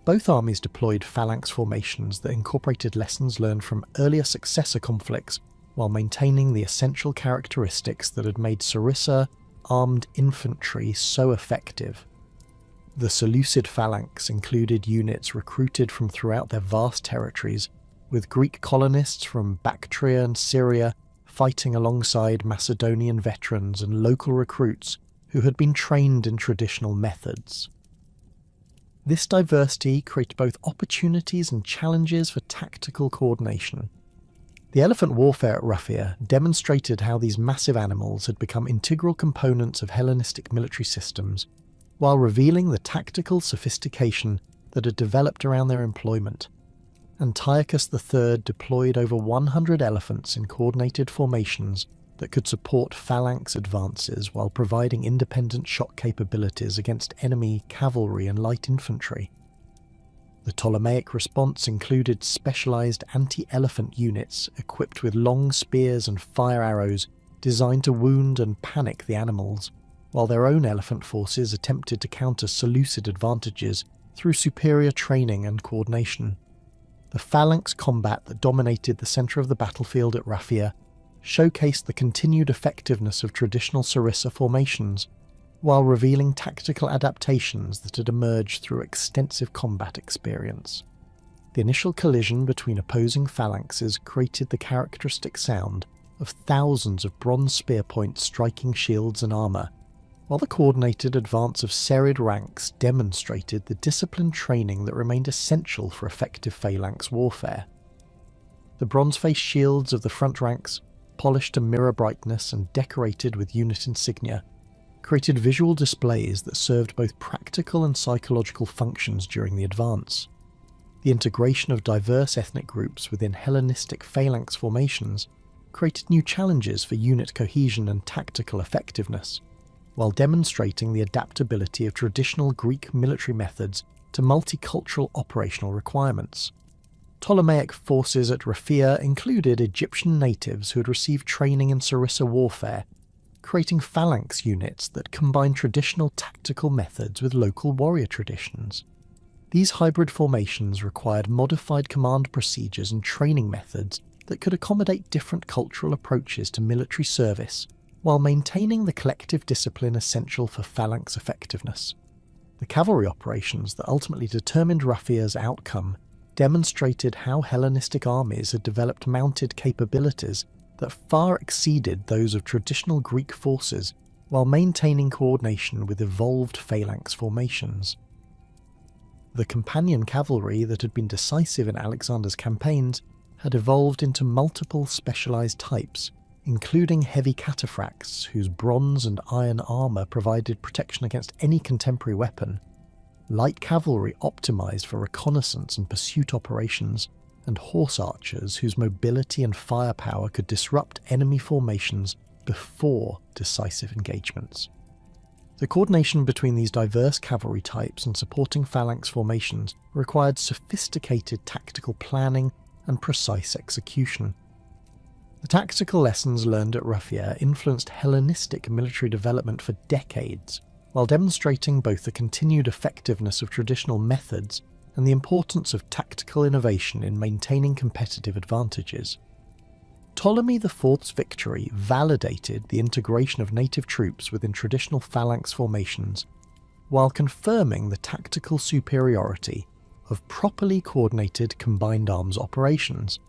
Both armies deployed phalanx formations that incorporated lessons learned from earlier successor conflicts while maintaining the essential characteristics that had made sarissa armed infantry so effective. The Seleucid phalanx included units recruited from throughout their vast territories, with Greek colonists from Bactria and Syria fighting alongside Macedonian veterans and local recruits who had been trained in traditional methods. This diversity created both opportunities and challenges for tactical coordination. The elephant warfare at Raphia demonstrated how these massive animals had become integral components of Hellenistic military systems, while revealing the tactical sophistication that had developed around their employment. Antiochus III deployed over 100 elephants in coordinated formations that could support phalanx advances while providing independent shot capabilities against enemy cavalry and light infantry. The Ptolemaic response included specialized anti-elephant units equipped with long spears and fire arrows designed to wound and panic the animals, while their own elephant forces attempted to counter Seleucid advantages through superior training and coordination. The phalanx combat that dominated the centre of the battlefield at Raphia showcased the continued effectiveness of traditional sarissa formations, while revealing tactical adaptations that had emerged through extensive combat experience. The initial collision between opposing phalanxes created the characteristic sound of thousands of bronze spear points striking shields and armour, while the coordinated advance of serried ranks demonstrated the disciplined training that remained essential for effective phalanx warfare. The bronze-faced shields of the front ranks, polished to mirror brightness and decorated with unit insignia, created visual displays that served both practical and psychological functions during the advance. The integration of diverse ethnic groups within Hellenistic phalanx formations created new challenges for unit cohesion and tactical effectiveness, while demonstrating the adaptability of traditional Greek military methods to multicultural operational requirements. Ptolemaic forces at Raphia included Egyptian natives who had received training in sarissa warfare, creating phalanx units that combined traditional tactical methods with local warrior traditions. These hybrid formations required modified command procedures and training methods that could accommodate different cultural approaches to military service, while maintaining the collective discipline essential for phalanx effectiveness. The cavalry operations that ultimately determined Raphia's outcome demonstrated how Hellenistic armies had developed mounted capabilities that far exceeded those of traditional Greek forces, while maintaining coordination with evolved phalanx formations. The companion cavalry that had been decisive in Alexander's campaigns had evolved into multiple specialized types, including heavy cataphracts whose bronze and iron armor provided protection against any contemporary weapon, light cavalry optimized for reconnaissance and pursuit operations, and horse archers whose mobility and firepower could disrupt enemy formations before decisive engagements. The coordination between these diverse cavalry types and supporting phalanx formations required sophisticated tactical planning and precise execution. The tactical lessons learned at Raphia influenced Hellenistic military development for decades, while demonstrating both the continued effectiveness of traditional methods and the importance of tactical innovation in maintaining competitive advantages. Ptolemy IV's victory validated the integration of native troops within traditional phalanx formations, while confirming the tactical superiority of properly coordinated combined arms operations.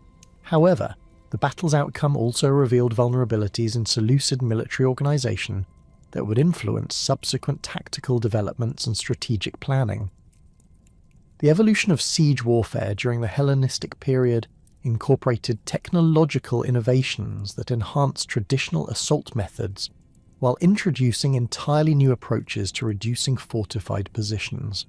However, the battle's outcome also revealed vulnerabilities in Seleucid military organisation that would influence subsequent tactical developments and strategic planning. The evolution of siege warfare during the Hellenistic period incorporated technological innovations that enhanced traditional assault methods, while introducing entirely new approaches to reducing fortified positions.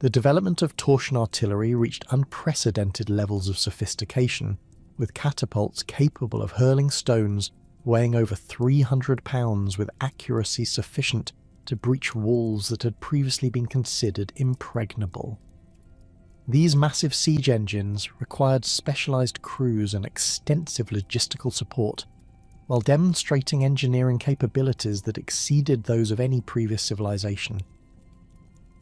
The development of torsion artillery reached unprecedented levels of sophistication, with catapults capable of hurling stones weighing over 300 pounds with accuracy sufficient to breach walls that had previously been considered impregnable. These massive siege engines required specialized crews and extensive logistical support, while demonstrating engineering capabilities that exceeded those of any previous civilization.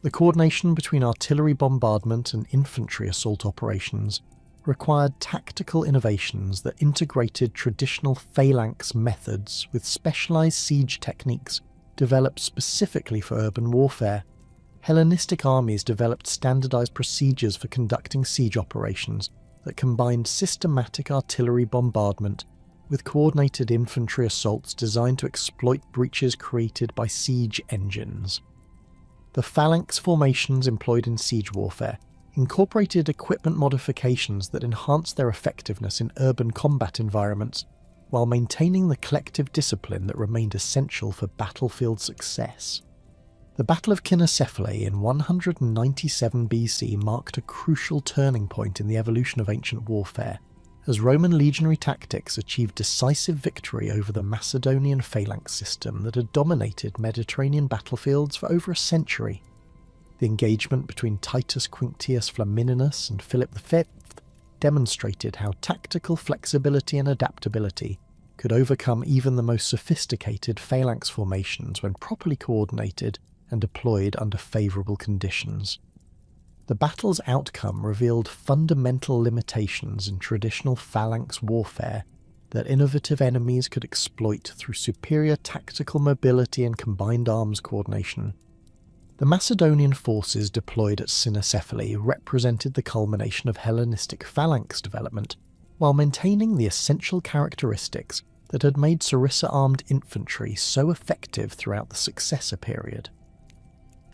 The coordination between artillery bombardment and infantry assault operations required tactical innovations that integrated traditional phalanx methods with specialized siege techniques developed specifically for urban warfare. Hellenistic armies developed standardized procedures for conducting siege operations that combined systematic artillery bombardment with coordinated infantry assaults designed to exploit breaches created by siege engines. The phalanx formations employed in siege warfare incorporated equipment modifications that enhanced their effectiveness in urban combat environments, while maintaining the collective discipline that remained essential for battlefield success. The Battle of Cynocephalae in 197 BC marked a crucial turning point in the evolution of ancient warfare, as Roman legionary tactics achieved decisive victory over the Macedonian phalanx system that had dominated Mediterranean battlefields for over a century. The engagement between Titus Quinctius Flamininus and Philip V demonstrated how tactical flexibility and adaptability could overcome even the most sophisticated phalanx formations when properly coordinated and deployed under favourable conditions. The battle's outcome revealed fundamental limitations in traditional phalanx warfare that innovative enemies could exploit through superior tactical mobility and combined arms coordination. The Macedonian forces deployed at Cynocephalae represented the culmination of Hellenistic phalanx development, while maintaining the essential characteristics that had made Sarissa-armed infantry so effective throughout the successor period.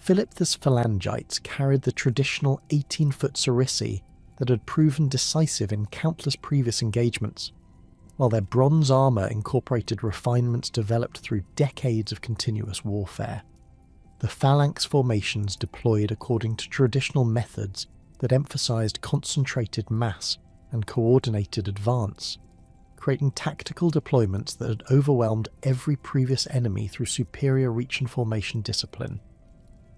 Philippus phalangites carried the traditional 18-foot sarissy that had proven decisive in countless previous engagements, while their bronze armour incorporated refinements developed through decades of continuous warfare. The phalanx formations deployed according to traditional methods that emphasised concentrated mass and coordinated advance, creating tactical deployments that had overwhelmed every previous enemy through superior reach and formation discipline.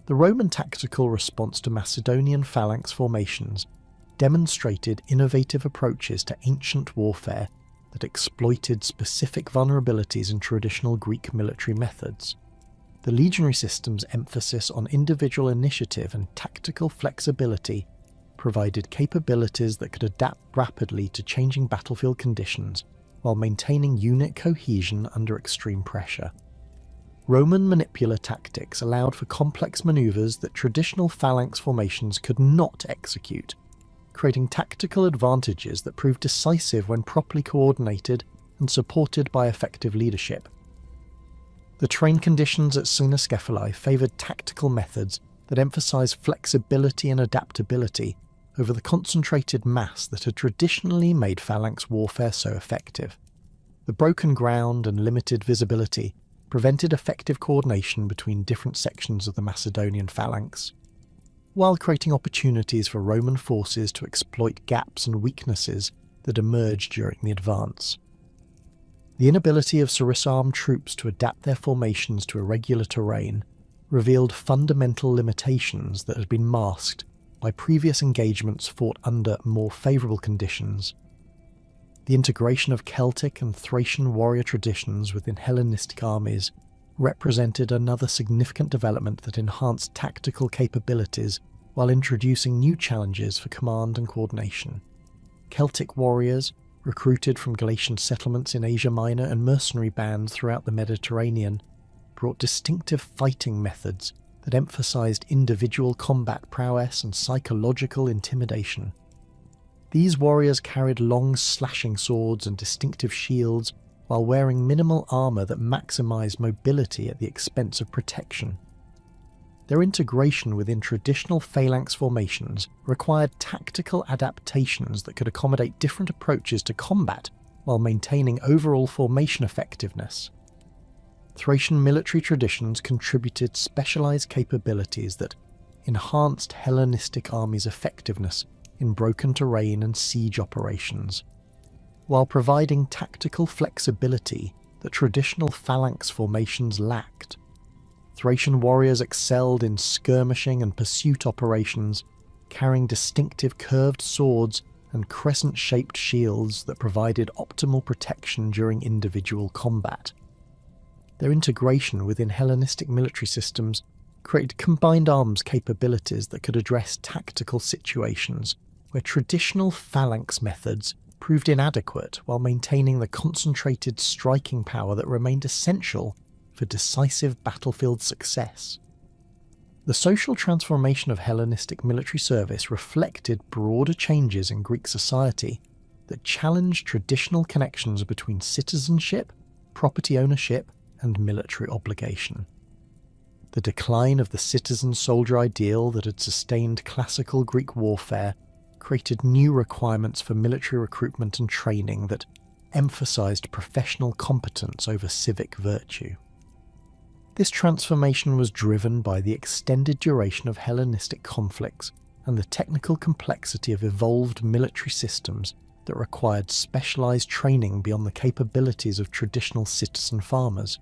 The Roman tactical response to Macedonian phalanx formations demonstrated innovative approaches to ancient warfare that exploited specific vulnerabilities in traditional Greek military methods. The legionary system's emphasis on individual initiative and tactical flexibility provided capabilities that could adapt rapidly to changing battlefield conditions while maintaining unit cohesion under extreme pressure. Roman manipular tactics allowed for complex maneuvers that traditional phalanx formations could not execute, creating tactical advantages that proved decisive when properly coordinated and supported by effective leadership. The terrain conditions at Cynocephalae favoured tactical methods that emphasised flexibility and adaptability over the concentrated mass that had traditionally made phalanx warfare so effective. The broken ground and limited visibility prevented effective coordination between different sections of the Macedonian phalanx, while creating opportunities for Roman forces to exploit gaps and weaknesses that emerged during the advance. The inability of Sarissa-armed troops to adapt their formations to irregular terrain revealed fundamental limitations that had been masked by previous engagements fought under more favourable conditions. The integration of Celtic and Thracian warrior traditions within Hellenistic armies represented another significant development that enhanced tactical capabilities while introducing new challenges for command and coordination. Celtic warriors, recruited from Galatian settlements in Asia Minor and mercenary bands throughout the Mediterranean, brought distinctive fighting methods that emphasised individual combat prowess and psychological intimidation. These warriors carried long slashing swords and distinctive shields while wearing minimal armour that maximised mobility at the expense of protection. Their integration within traditional phalanx formations required tactical adaptations that could accommodate different approaches to combat while maintaining overall formation effectiveness. Thracian military traditions contributed specialised capabilities that, enhanced Hellenistic armies' effectiveness in broken terrain and siege operations, while providing tactical flexibility that traditional phalanx formations lacked. Thracian warriors excelled in skirmishing and pursuit operations, carrying distinctive curved swords and crescent-shaped shields that provided optimal protection during individual combat. Their integration within Hellenistic military systems created combined arms capabilities that could address tactical situations where traditional phalanx methods proved inadequate, while maintaining the concentrated striking power that remained essential for decisive battlefield success. The social transformation of Hellenistic military service reflected broader changes in Greek society that challenged traditional connections between citizenship, property ownership, and military obligation. The decline of the citizen-soldier ideal that had sustained classical Greek warfare created new requirements for military recruitment and training that emphasized professional competence over civic virtue. This transformation was driven by the extended duration of Hellenistic conflicts and the technical complexity of evolved military systems that required specialized training beyond the capabilities of traditional citizen farmers.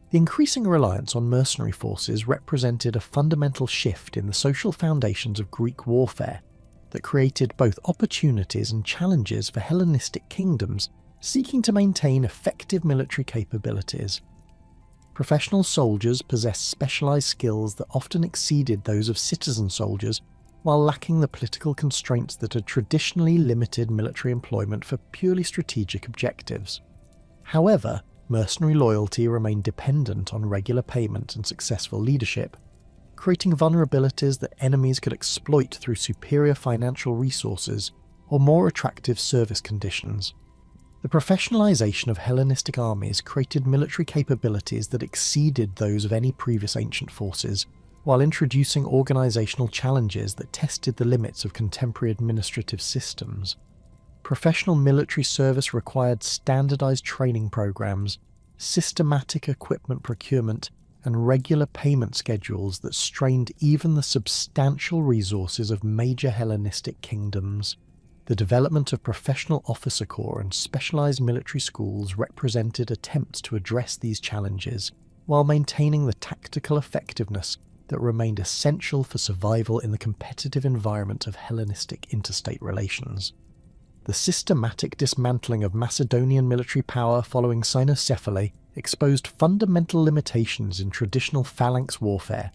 The increasing reliance on mercenary forces represented a fundamental shift in the social foundations of Greek warfare that created both opportunities and challenges for Hellenistic kingdoms seeking to maintain effective military capabilities. Professional soldiers possessed specialized skills that often exceeded those of citizen soldiers, while lacking the political constraints that had traditionally limited military employment for purely strategic objectives. However, mercenary loyalty remained dependent on regular payment and successful leadership, creating vulnerabilities that enemies could exploit through superior financial resources or more attractive service conditions. The professionalization of Hellenistic armies created military capabilities that exceeded those of any previous ancient forces, while introducing organizational challenges that tested the limits of contemporary administrative systems. Professional military service required standardized training programs, systematic equipment procurement, and regular payment schedules that strained even the substantial resources of major Hellenistic kingdoms. The development of professional officer corps and specialized military schools represented attempts to address these challenges, while maintaining the tactical effectiveness that remained essential for survival in the competitive environment of Hellenistic interstate relations. The systematic dismantling of Macedonian military power following cynocephaly exposed fundamental limitations in traditional phalanx warfare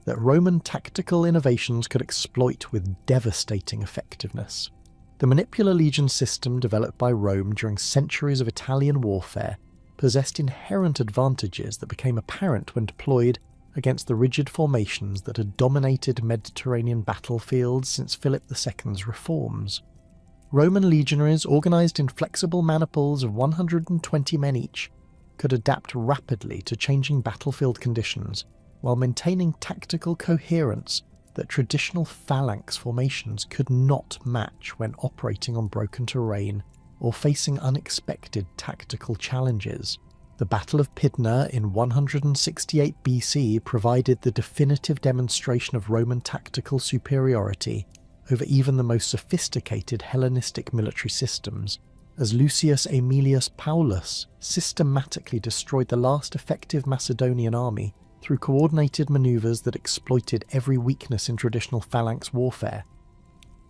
that Roman tactical innovations could exploit with devastating effectiveness. The manipular legion system developed by Rome during centuries of Italian warfare possessed inherent advantages that became apparent when deployed against the rigid formations that had dominated Mediterranean battlefields since Philip II's reforms. Roman legionaries, organised in flexible maniples of 120 men each, could adapt rapidly to changing battlefield conditions while maintaining tactical coherence that traditional phalanx formations could not match when operating on broken terrain or facing unexpected tactical challenges. The Battle of Pydna in 168 BC provided the definitive demonstration of Roman tactical superiority over even the most sophisticated Hellenistic military systems, as Lucius Aemilius Paulus systematically destroyed the last effective Macedonian army through coordinated maneuvers that exploited every weakness in traditional phalanx warfare.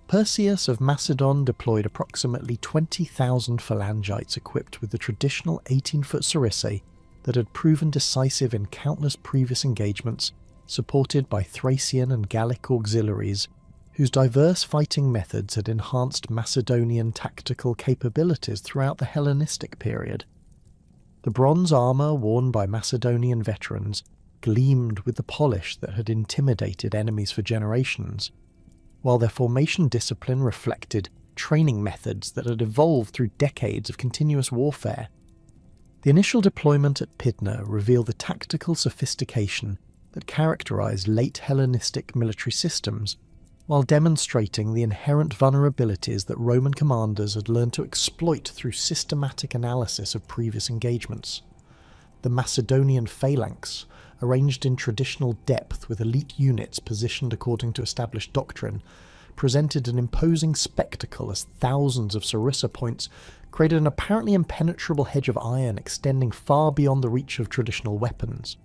Perseus of Macedon deployed approximately 20,000 phalangites equipped with the traditional 18-foot sarisse that had proven decisive in countless previous engagements, supported by Thracian and Gallic auxiliaries, whose diverse fighting methods had enhanced Macedonian tactical capabilities throughout the Hellenistic period. The bronze armour worn by Macedonian veterans gleamed with the polish that had intimidated enemies for generations, while their formation discipline reflected training methods that had evolved through decades of continuous warfare. The initial deployment at Pydna revealed the tactical sophistication that characterized late Hellenistic military systems, while demonstrating the inherent vulnerabilities that Roman commanders had learned to exploit through systematic analysis of previous engagements. The Macedonian phalanx, arranged in traditional depth with elite units positioned according to established doctrine, presented an imposing spectacle as thousands of sarissa points created an apparently impenetrable hedge of iron extending far beyond the reach of traditional weapons.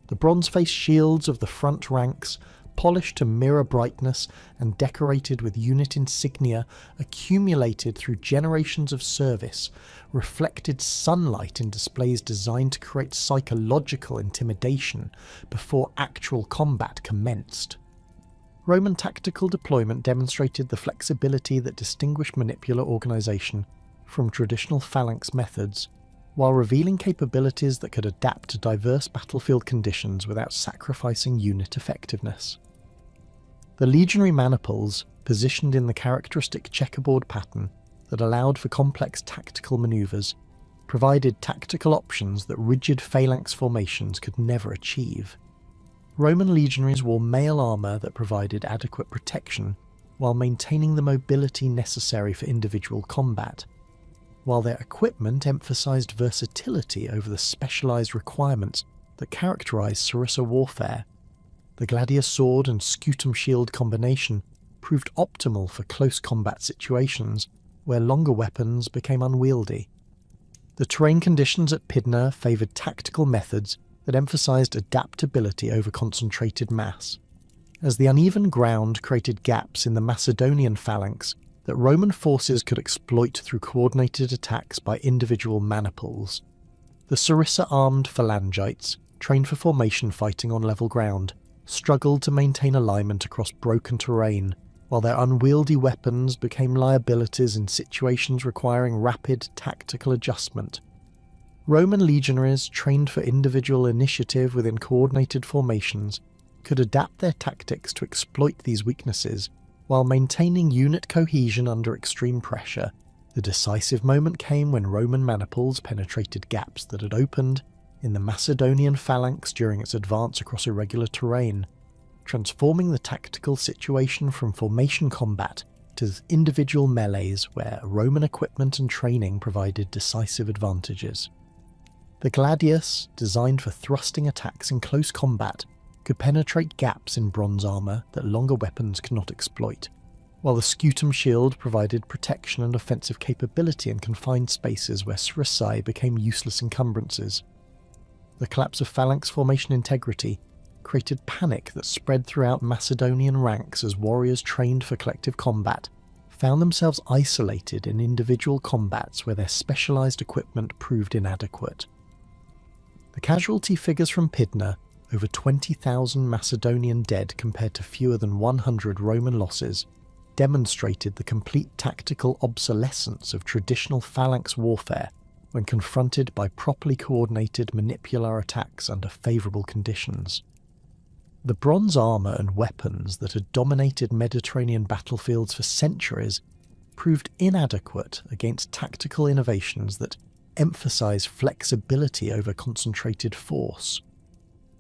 The bronze-faced shields of the front ranks, polished to mirror brightness and decorated with unit insignia accumulated through generations of service, reflected sunlight in displays designed to create psychological intimidation before actual combat commenced. Roman tactical deployment demonstrated the flexibility that distinguished manipular organisation from traditional phalanx methods, while revealing capabilities that could adapt to diverse battlefield conditions without sacrificing unit effectiveness. The legionary maniples, positioned in the characteristic checkerboard pattern that allowed for complex tactical manoeuvres, provided tactical options that rigid phalanx formations could never achieve. Roman legionaries wore mail armour that provided adequate protection while maintaining the mobility necessary for individual combat, while their equipment emphasised versatility over the specialised requirements that characterised sarissa warfare. The gladius sword and scutum shield combination proved optimal for close combat situations where longer weapons became unwieldy. The terrain conditions at Pydna favoured tactical methods that emphasised adaptability over concentrated mass, as the uneven ground created gaps in the Macedonian phalanx that Roman forces could exploit through coordinated attacks by individual maniples. The sarissa-armed phalangites, trained for formation fighting on level ground, struggled to maintain alignment across broken terrain, while their unwieldy weapons became liabilities in situations requiring rapid tactical adjustment. Roman legionaries, trained for individual initiative within coordinated formations, could adapt their tactics to exploit these weaknesses, while maintaining unit cohesion under extreme pressure. The decisive moment came when Roman maniples penetrated gaps that had opened in the Macedonian phalanx during its advance across irregular terrain, transforming the tactical situation from formation combat to individual melees where Roman equipment and training provided decisive advantages. The gladius, designed for thrusting attacks in close combat, could penetrate gaps in bronze armour that longer weapons could not exploit, while the scutum shield provided protection and offensive capability in confined spaces where sarissae became useless encumbrances. The collapse of phalanx formation integrity created panic that spread throughout Macedonian ranks as warriors trained for collective combat found themselves isolated in individual combats where their specialised equipment proved inadequate. The casualty figures from Pydna, over 20,000 Macedonian dead compared to fewer than 100 Roman losses, demonstrated the complete tactical obsolescence of traditional phalanx warfare when confronted by properly coordinated manipular attacks under favourable conditions. The bronze armour and weapons that had dominated Mediterranean battlefields for centuries proved inadequate against tactical innovations that emphasise flexibility over concentrated force.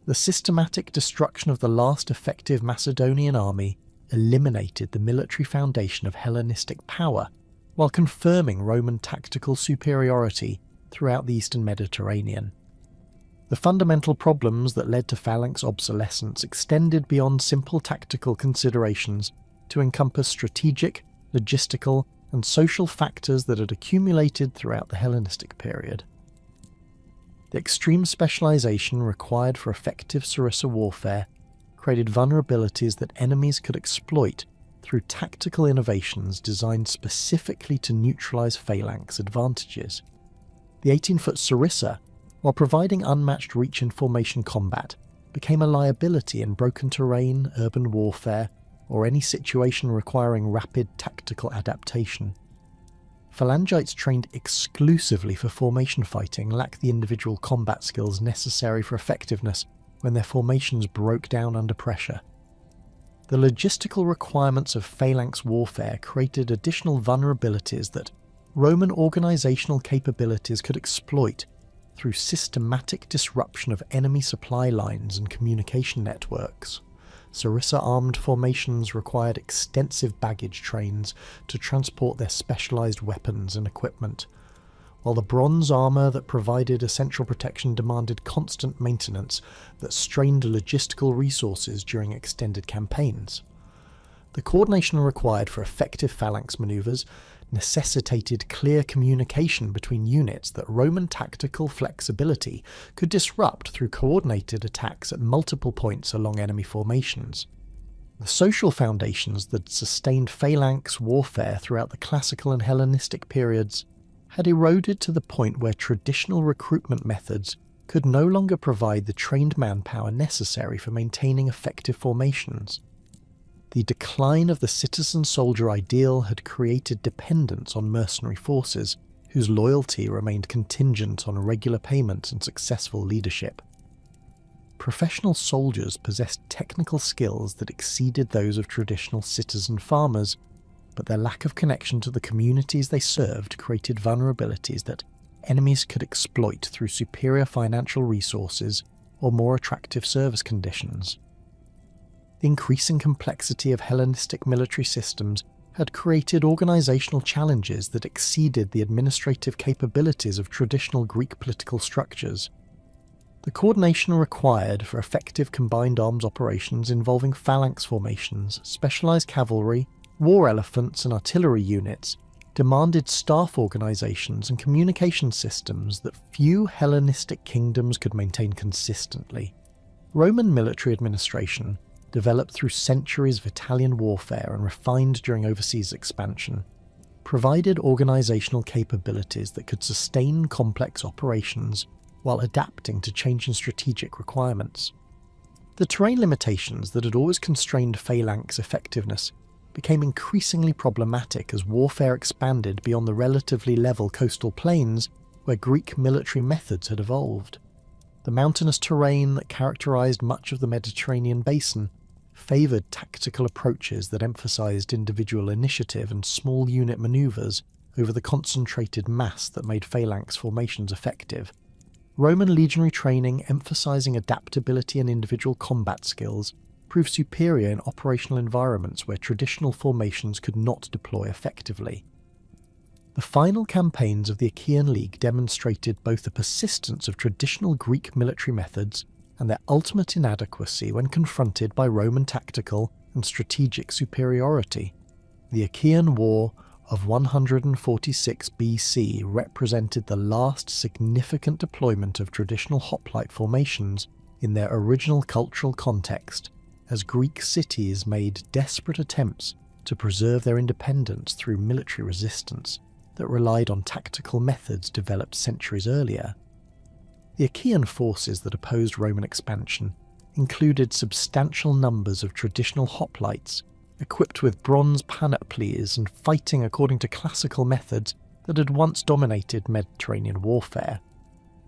The systematic destruction of the last effective Macedonian army eliminated the military foundation of Hellenistic power, while confirming Roman tactical superiority throughout the Eastern Mediterranean. The fundamental problems that led to phalanx obsolescence extended beyond simple tactical considerations to encompass strategic, logistical, and social factors that had accumulated throughout the Hellenistic period. The extreme specialisation required for effective sarissa warfare created vulnerabilities that enemies could exploit through tactical innovations designed specifically to neutralise phalanx advantages. The 18-foot sarissa, while providing unmatched reach in formation combat, became a liability in broken terrain, urban warfare, or any situation requiring rapid tactical adaptation. Phalangites trained exclusively for formation fighting lacked the individual combat skills necessary for effectiveness when their formations broke down under pressure. The logistical requirements of phalanx warfare created additional vulnerabilities that Roman organisational capabilities could exploit through systematic disruption of enemy supply lines and communication networks. Sarissa-armed formations required extensive baggage trains to transport their specialised weapons and equipment, while the bronze armour that provided essential protection demanded constant maintenance that strained logistical resources during extended campaigns. The coordination required for effective phalanx manoeuvres necessitated clear communication between units that Roman tactical flexibility could disrupt through coordinated attacks at multiple points along enemy formations. The social foundations that sustained phalanx warfare throughout the classical and Hellenistic periods had eroded to the point where traditional recruitment methods could no longer provide the trained manpower necessary for maintaining effective formations. The decline of the citizen-soldier ideal had created dependence on mercenary forces, whose loyalty remained contingent on regular payment and successful leadership. Professional soldiers possessed technical skills that exceeded those of traditional citizen farmers, but their lack of connection to the communities they served created vulnerabilities that enemies could exploit through superior financial resources or more attractive service conditions. The increasing complexity of Hellenistic military systems had created organizational challenges that exceeded the administrative capabilities of traditional Greek political structures. The coordination required for effective combined arms operations involving phalanx formations, specialized cavalry, war elephants and artillery units demanded staff organizations and communication systems that few Hellenistic kingdoms could maintain consistently. Roman military administration, developed through centuries of Italian warfare and refined during overseas expansion, provided organizational capabilities that could sustain complex operations while adapting to changing strategic requirements. The terrain limitations that had always constrained phalanx effectiveness became increasingly problematic as warfare expanded beyond the relatively level coastal plains where Greek military methods had evolved. The mountainous terrain that characterized much of the Mediterranean basin favoured tactical approaches that emphasised individual initiative and small unit manoeuvres over the concentrated mass that made phalanx formations effective. Roman legionary training emphasising adaptability and individual combat skills proved superior in operational environments where traditional formations could not deploy effectively. The final campaigns of the Achaean League demonstrated both the persistence of traditional Greek military methods and their ultimate inadequacy when confronted by Roman tactical and strategic superiority. The Achaean War of 146 BC represented the last significant deployment of traditional hoplite formations in their original cultural context, as Greek cities made desperate attempts to preserve their independence through military resistance that relied on tactical methods developed centuries earlier. The Achaean forces that opposed Roman expansion included substantial numbers of traditional hoplites, equipped with bronze panoplies and fighting according to classical methods that had once dominated Mediterranean warfare.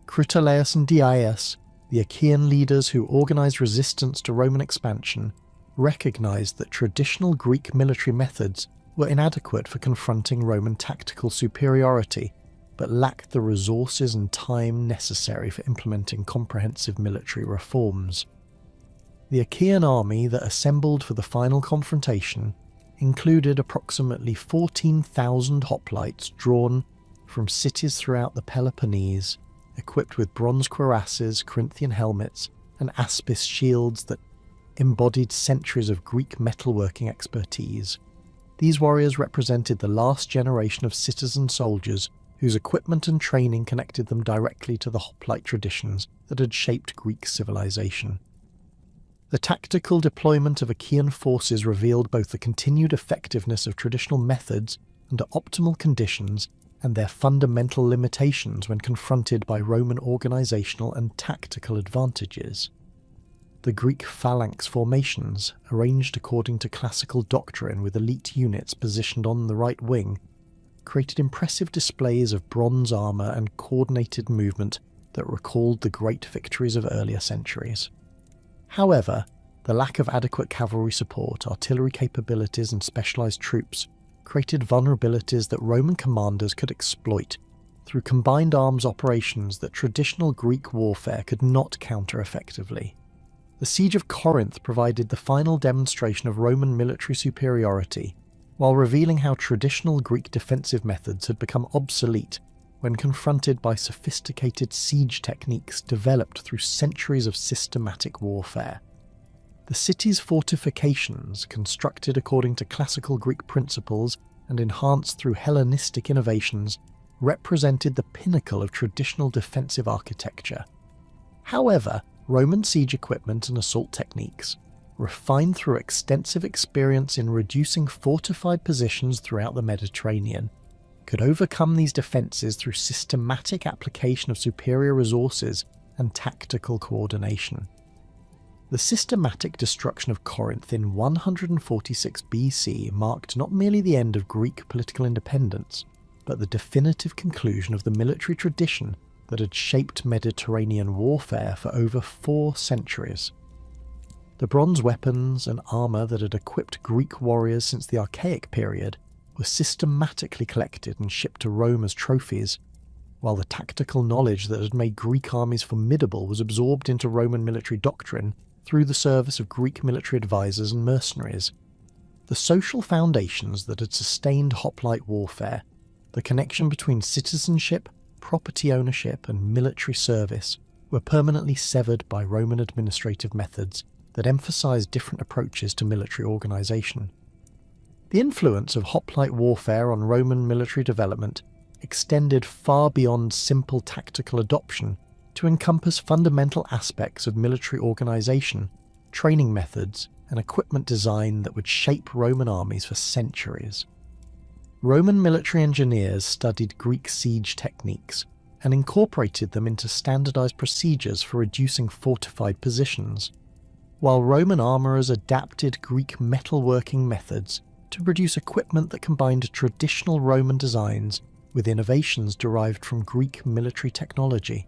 Critolaus and Diaius, the Achaean leaders who organised resistance to Roman expansion, recognised that traditional Greek military methods were inadequate for confronting Roman tactical superiority, but lacked the resources and time necessary for implementing comprehensive military reforms. The Achaean army that assembled for the final confrontation included approximately 14,000 hoplites drawn from cities throughout the Peloponnese, equipped with bronze cuirasses, Corinthian helmets, and aspis shields that embodied centuries of Greek metalworking expertise. These warriors represented the last generation of citizen soldiers whose equipment and training connected them directly to the hoplite traditions that had shaped Greek civilization. The tactical deployment of Achaean forces revealed both the continued effectiveness of traditional methods under optimal conditions and their fundamental limitations when confronted by Roman organizational and tactical advantages. The Greek phalanx formations, arranged according to classical doctrine with elite units positioned on the right wing, created impressive displays of bronze armour and coordinated movement that recalled the great victories of earlier centuries. However, the lack of adequate cavalry support, artillery capabilities and specialised troops created vulnerabilities that Roman commanders could exploit through combined arms operations that traditional Greek warfare could not counter effectively. The Siege of Corinth provided the final demonstration of Roman military superiority, while revealing how traditional Greek defensive methods had become obsolete when confronted by sophisticated siege techniques developed through centuries of systematic warfare. The city's fortifications, constructed according to classical Greek principles and enhanced through Hellenistic innovations, represented the pinnacle of traditional defensive architecture. However, Roman siege equipment and assault techniques, refined through extensive experience in reducing fortified positions throughout the Mediterranean, could overcome these defences through systematic application of superior resources and tactical coordination. The systematic destruction of Corinth in 146 BC marked not merely the end of Greek political independence, but the definitive conclusion of the military tradition that had shaped Mediterranean warfare for over 4 centuries. The bronze weapons and armour that had equipped Greek warriors since the Archaic period were systematically collected and shipped to Rome as trophies, while the tactical knowledge that had made Greek armies formidable was absorbed into Roman military doctrine through the service of Greek military advisors and mercenaries. The social foundations that had sustained hoplite warfare, the connection between citizenship, property ownership, and military service, were permanently severed by Roman administrative methods that emphasized different approaches to military organization. The influence of hoplite warfare on Roman military development extended far beyond simple tactical adoption to encompass fundamental aspects of military organization, training methods, and equipment design that would shape Roman armies for centuries. Roman military engineers studied Greek siege techniques and incorporated them into standardized procedures for reducing fortified positions, while Roman armourers adapted Greek metalworking methods to produce equipment that combined traditional Roman designs with innovations derived from Greek military technology.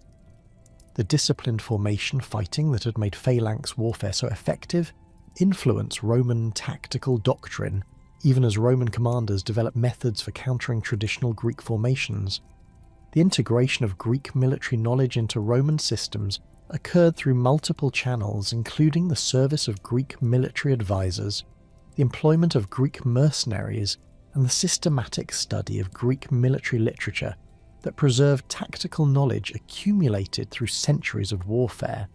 The disciplined formation fighting that had made phalanx warfare so effective influenced Roman tactical doctrine, even as Roman commanders developed methods for countering traditional Greek formations. The integration of Greek military knowledge into Roman systems occurred through multiple channels, including the service of Greek military advisors, the employment of Greek mercenaries, and the systematic study of Greek military literature that preserved tactical knowledge accumulated through centuries of warfare.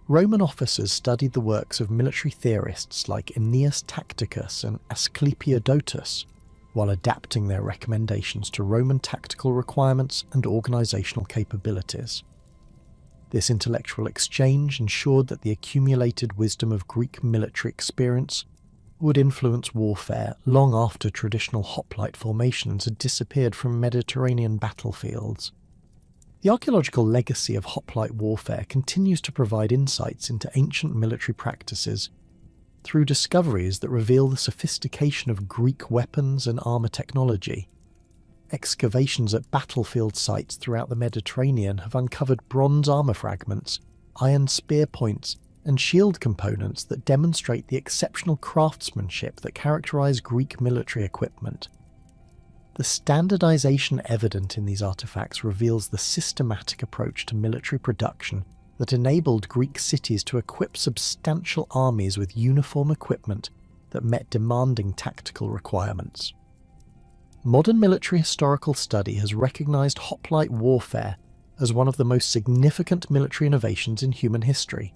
Roman officers studied the works of military theorists like Aeneas Tacticus and Asclepiodotus, while adapting their recommendations to Roman tactical requirements and organisational capabilities. This intellectual exchange ensured that the accumulated wisdom of Greek military experience would influence warfare long after traditional hoplite formations had disappeared from Mediterranean battlefields. The archaeological legacy of hoplite warfare continues to provide insights into ancient military practices through discoveries that reveal the sophistication of Greek weapons and armour technology. Excavations at battlefield sites throughout the Mediterranean have uncovered bronze armour fragments, iron spear points, and shield components that demonstrate the exceptional craftsmanship that characterise Greek military equipment. The standardization evident in these artifacts reveals the systematic approach to military production that enabled Greek cities to equip substantial armies with uniform equipment that met demanding tactical requirements. Modern military historical study has recognized hoplite warfare as one of the most significant military innovations in human history,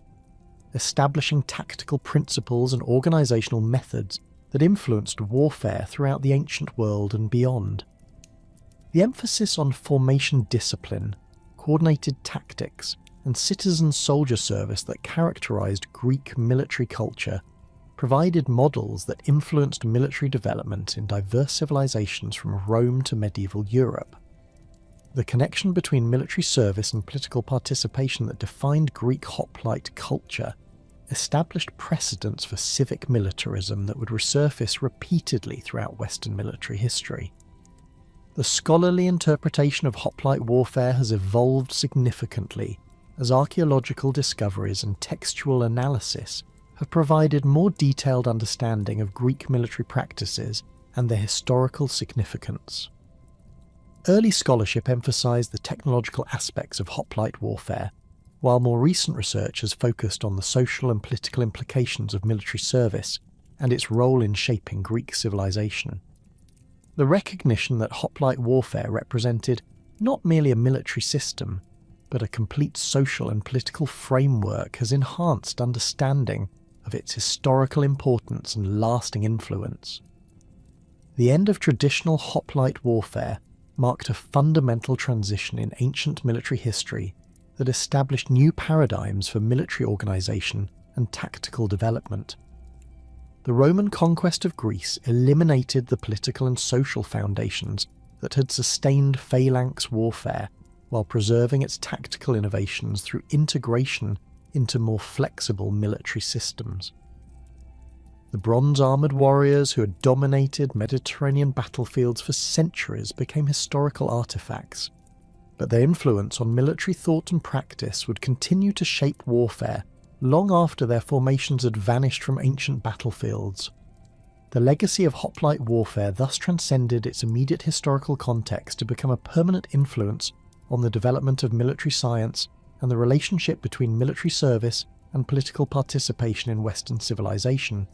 establishing tactical principles and organizational methods that influenced warfare throughout the ancient world and beyond. The emphasis on formation discipline, coordinated tactics, and citizen soldier service that characterized Greek military culture provided models that influenced military development in diverse civilizations from Rome to medieval Europe. The connection between military service and political participation that defined Greek hoplite culture established precedents for civic militarism that would resurface repeatedly throughout Western military history. The scholarly interpretation of hoplite warfare has evolved significantly as archaeological discoveries and textual analysis have provided more detailed understanding of Greek military practices and their historical significance. Early scholarship emphasized the technological aspects of hoplite warfare, while more recent research has focused on the social and political implications of military service and its role in shaping Greek civilization. The recognition that hoplite warfare represented not merely a military system, but a complete social and political framework has enhanced understanding of its historical importance and lasting influence. The end of traditional hoplite warfare marked a fundamental transition in ancient military history that established new paradigms for military organisation and tactical development. The Roman conquest of Greece eliminated the political and social foundations that had sustained phalanx warfare while preserving its tactical innovations through integration into more flexible military systems. The bronze-armoured warriors who had dominated Mediterranean battlefields for centuries became historical artefacts, but their influence on military thought and practice would continue to shape warfare long after their formations had vanished from ancient battlefields. The legacy of hoplite warfare thus transcended its immediate historical context to become a permanent influence on the development of military science and the relationship between military service and political participation in Western civilization.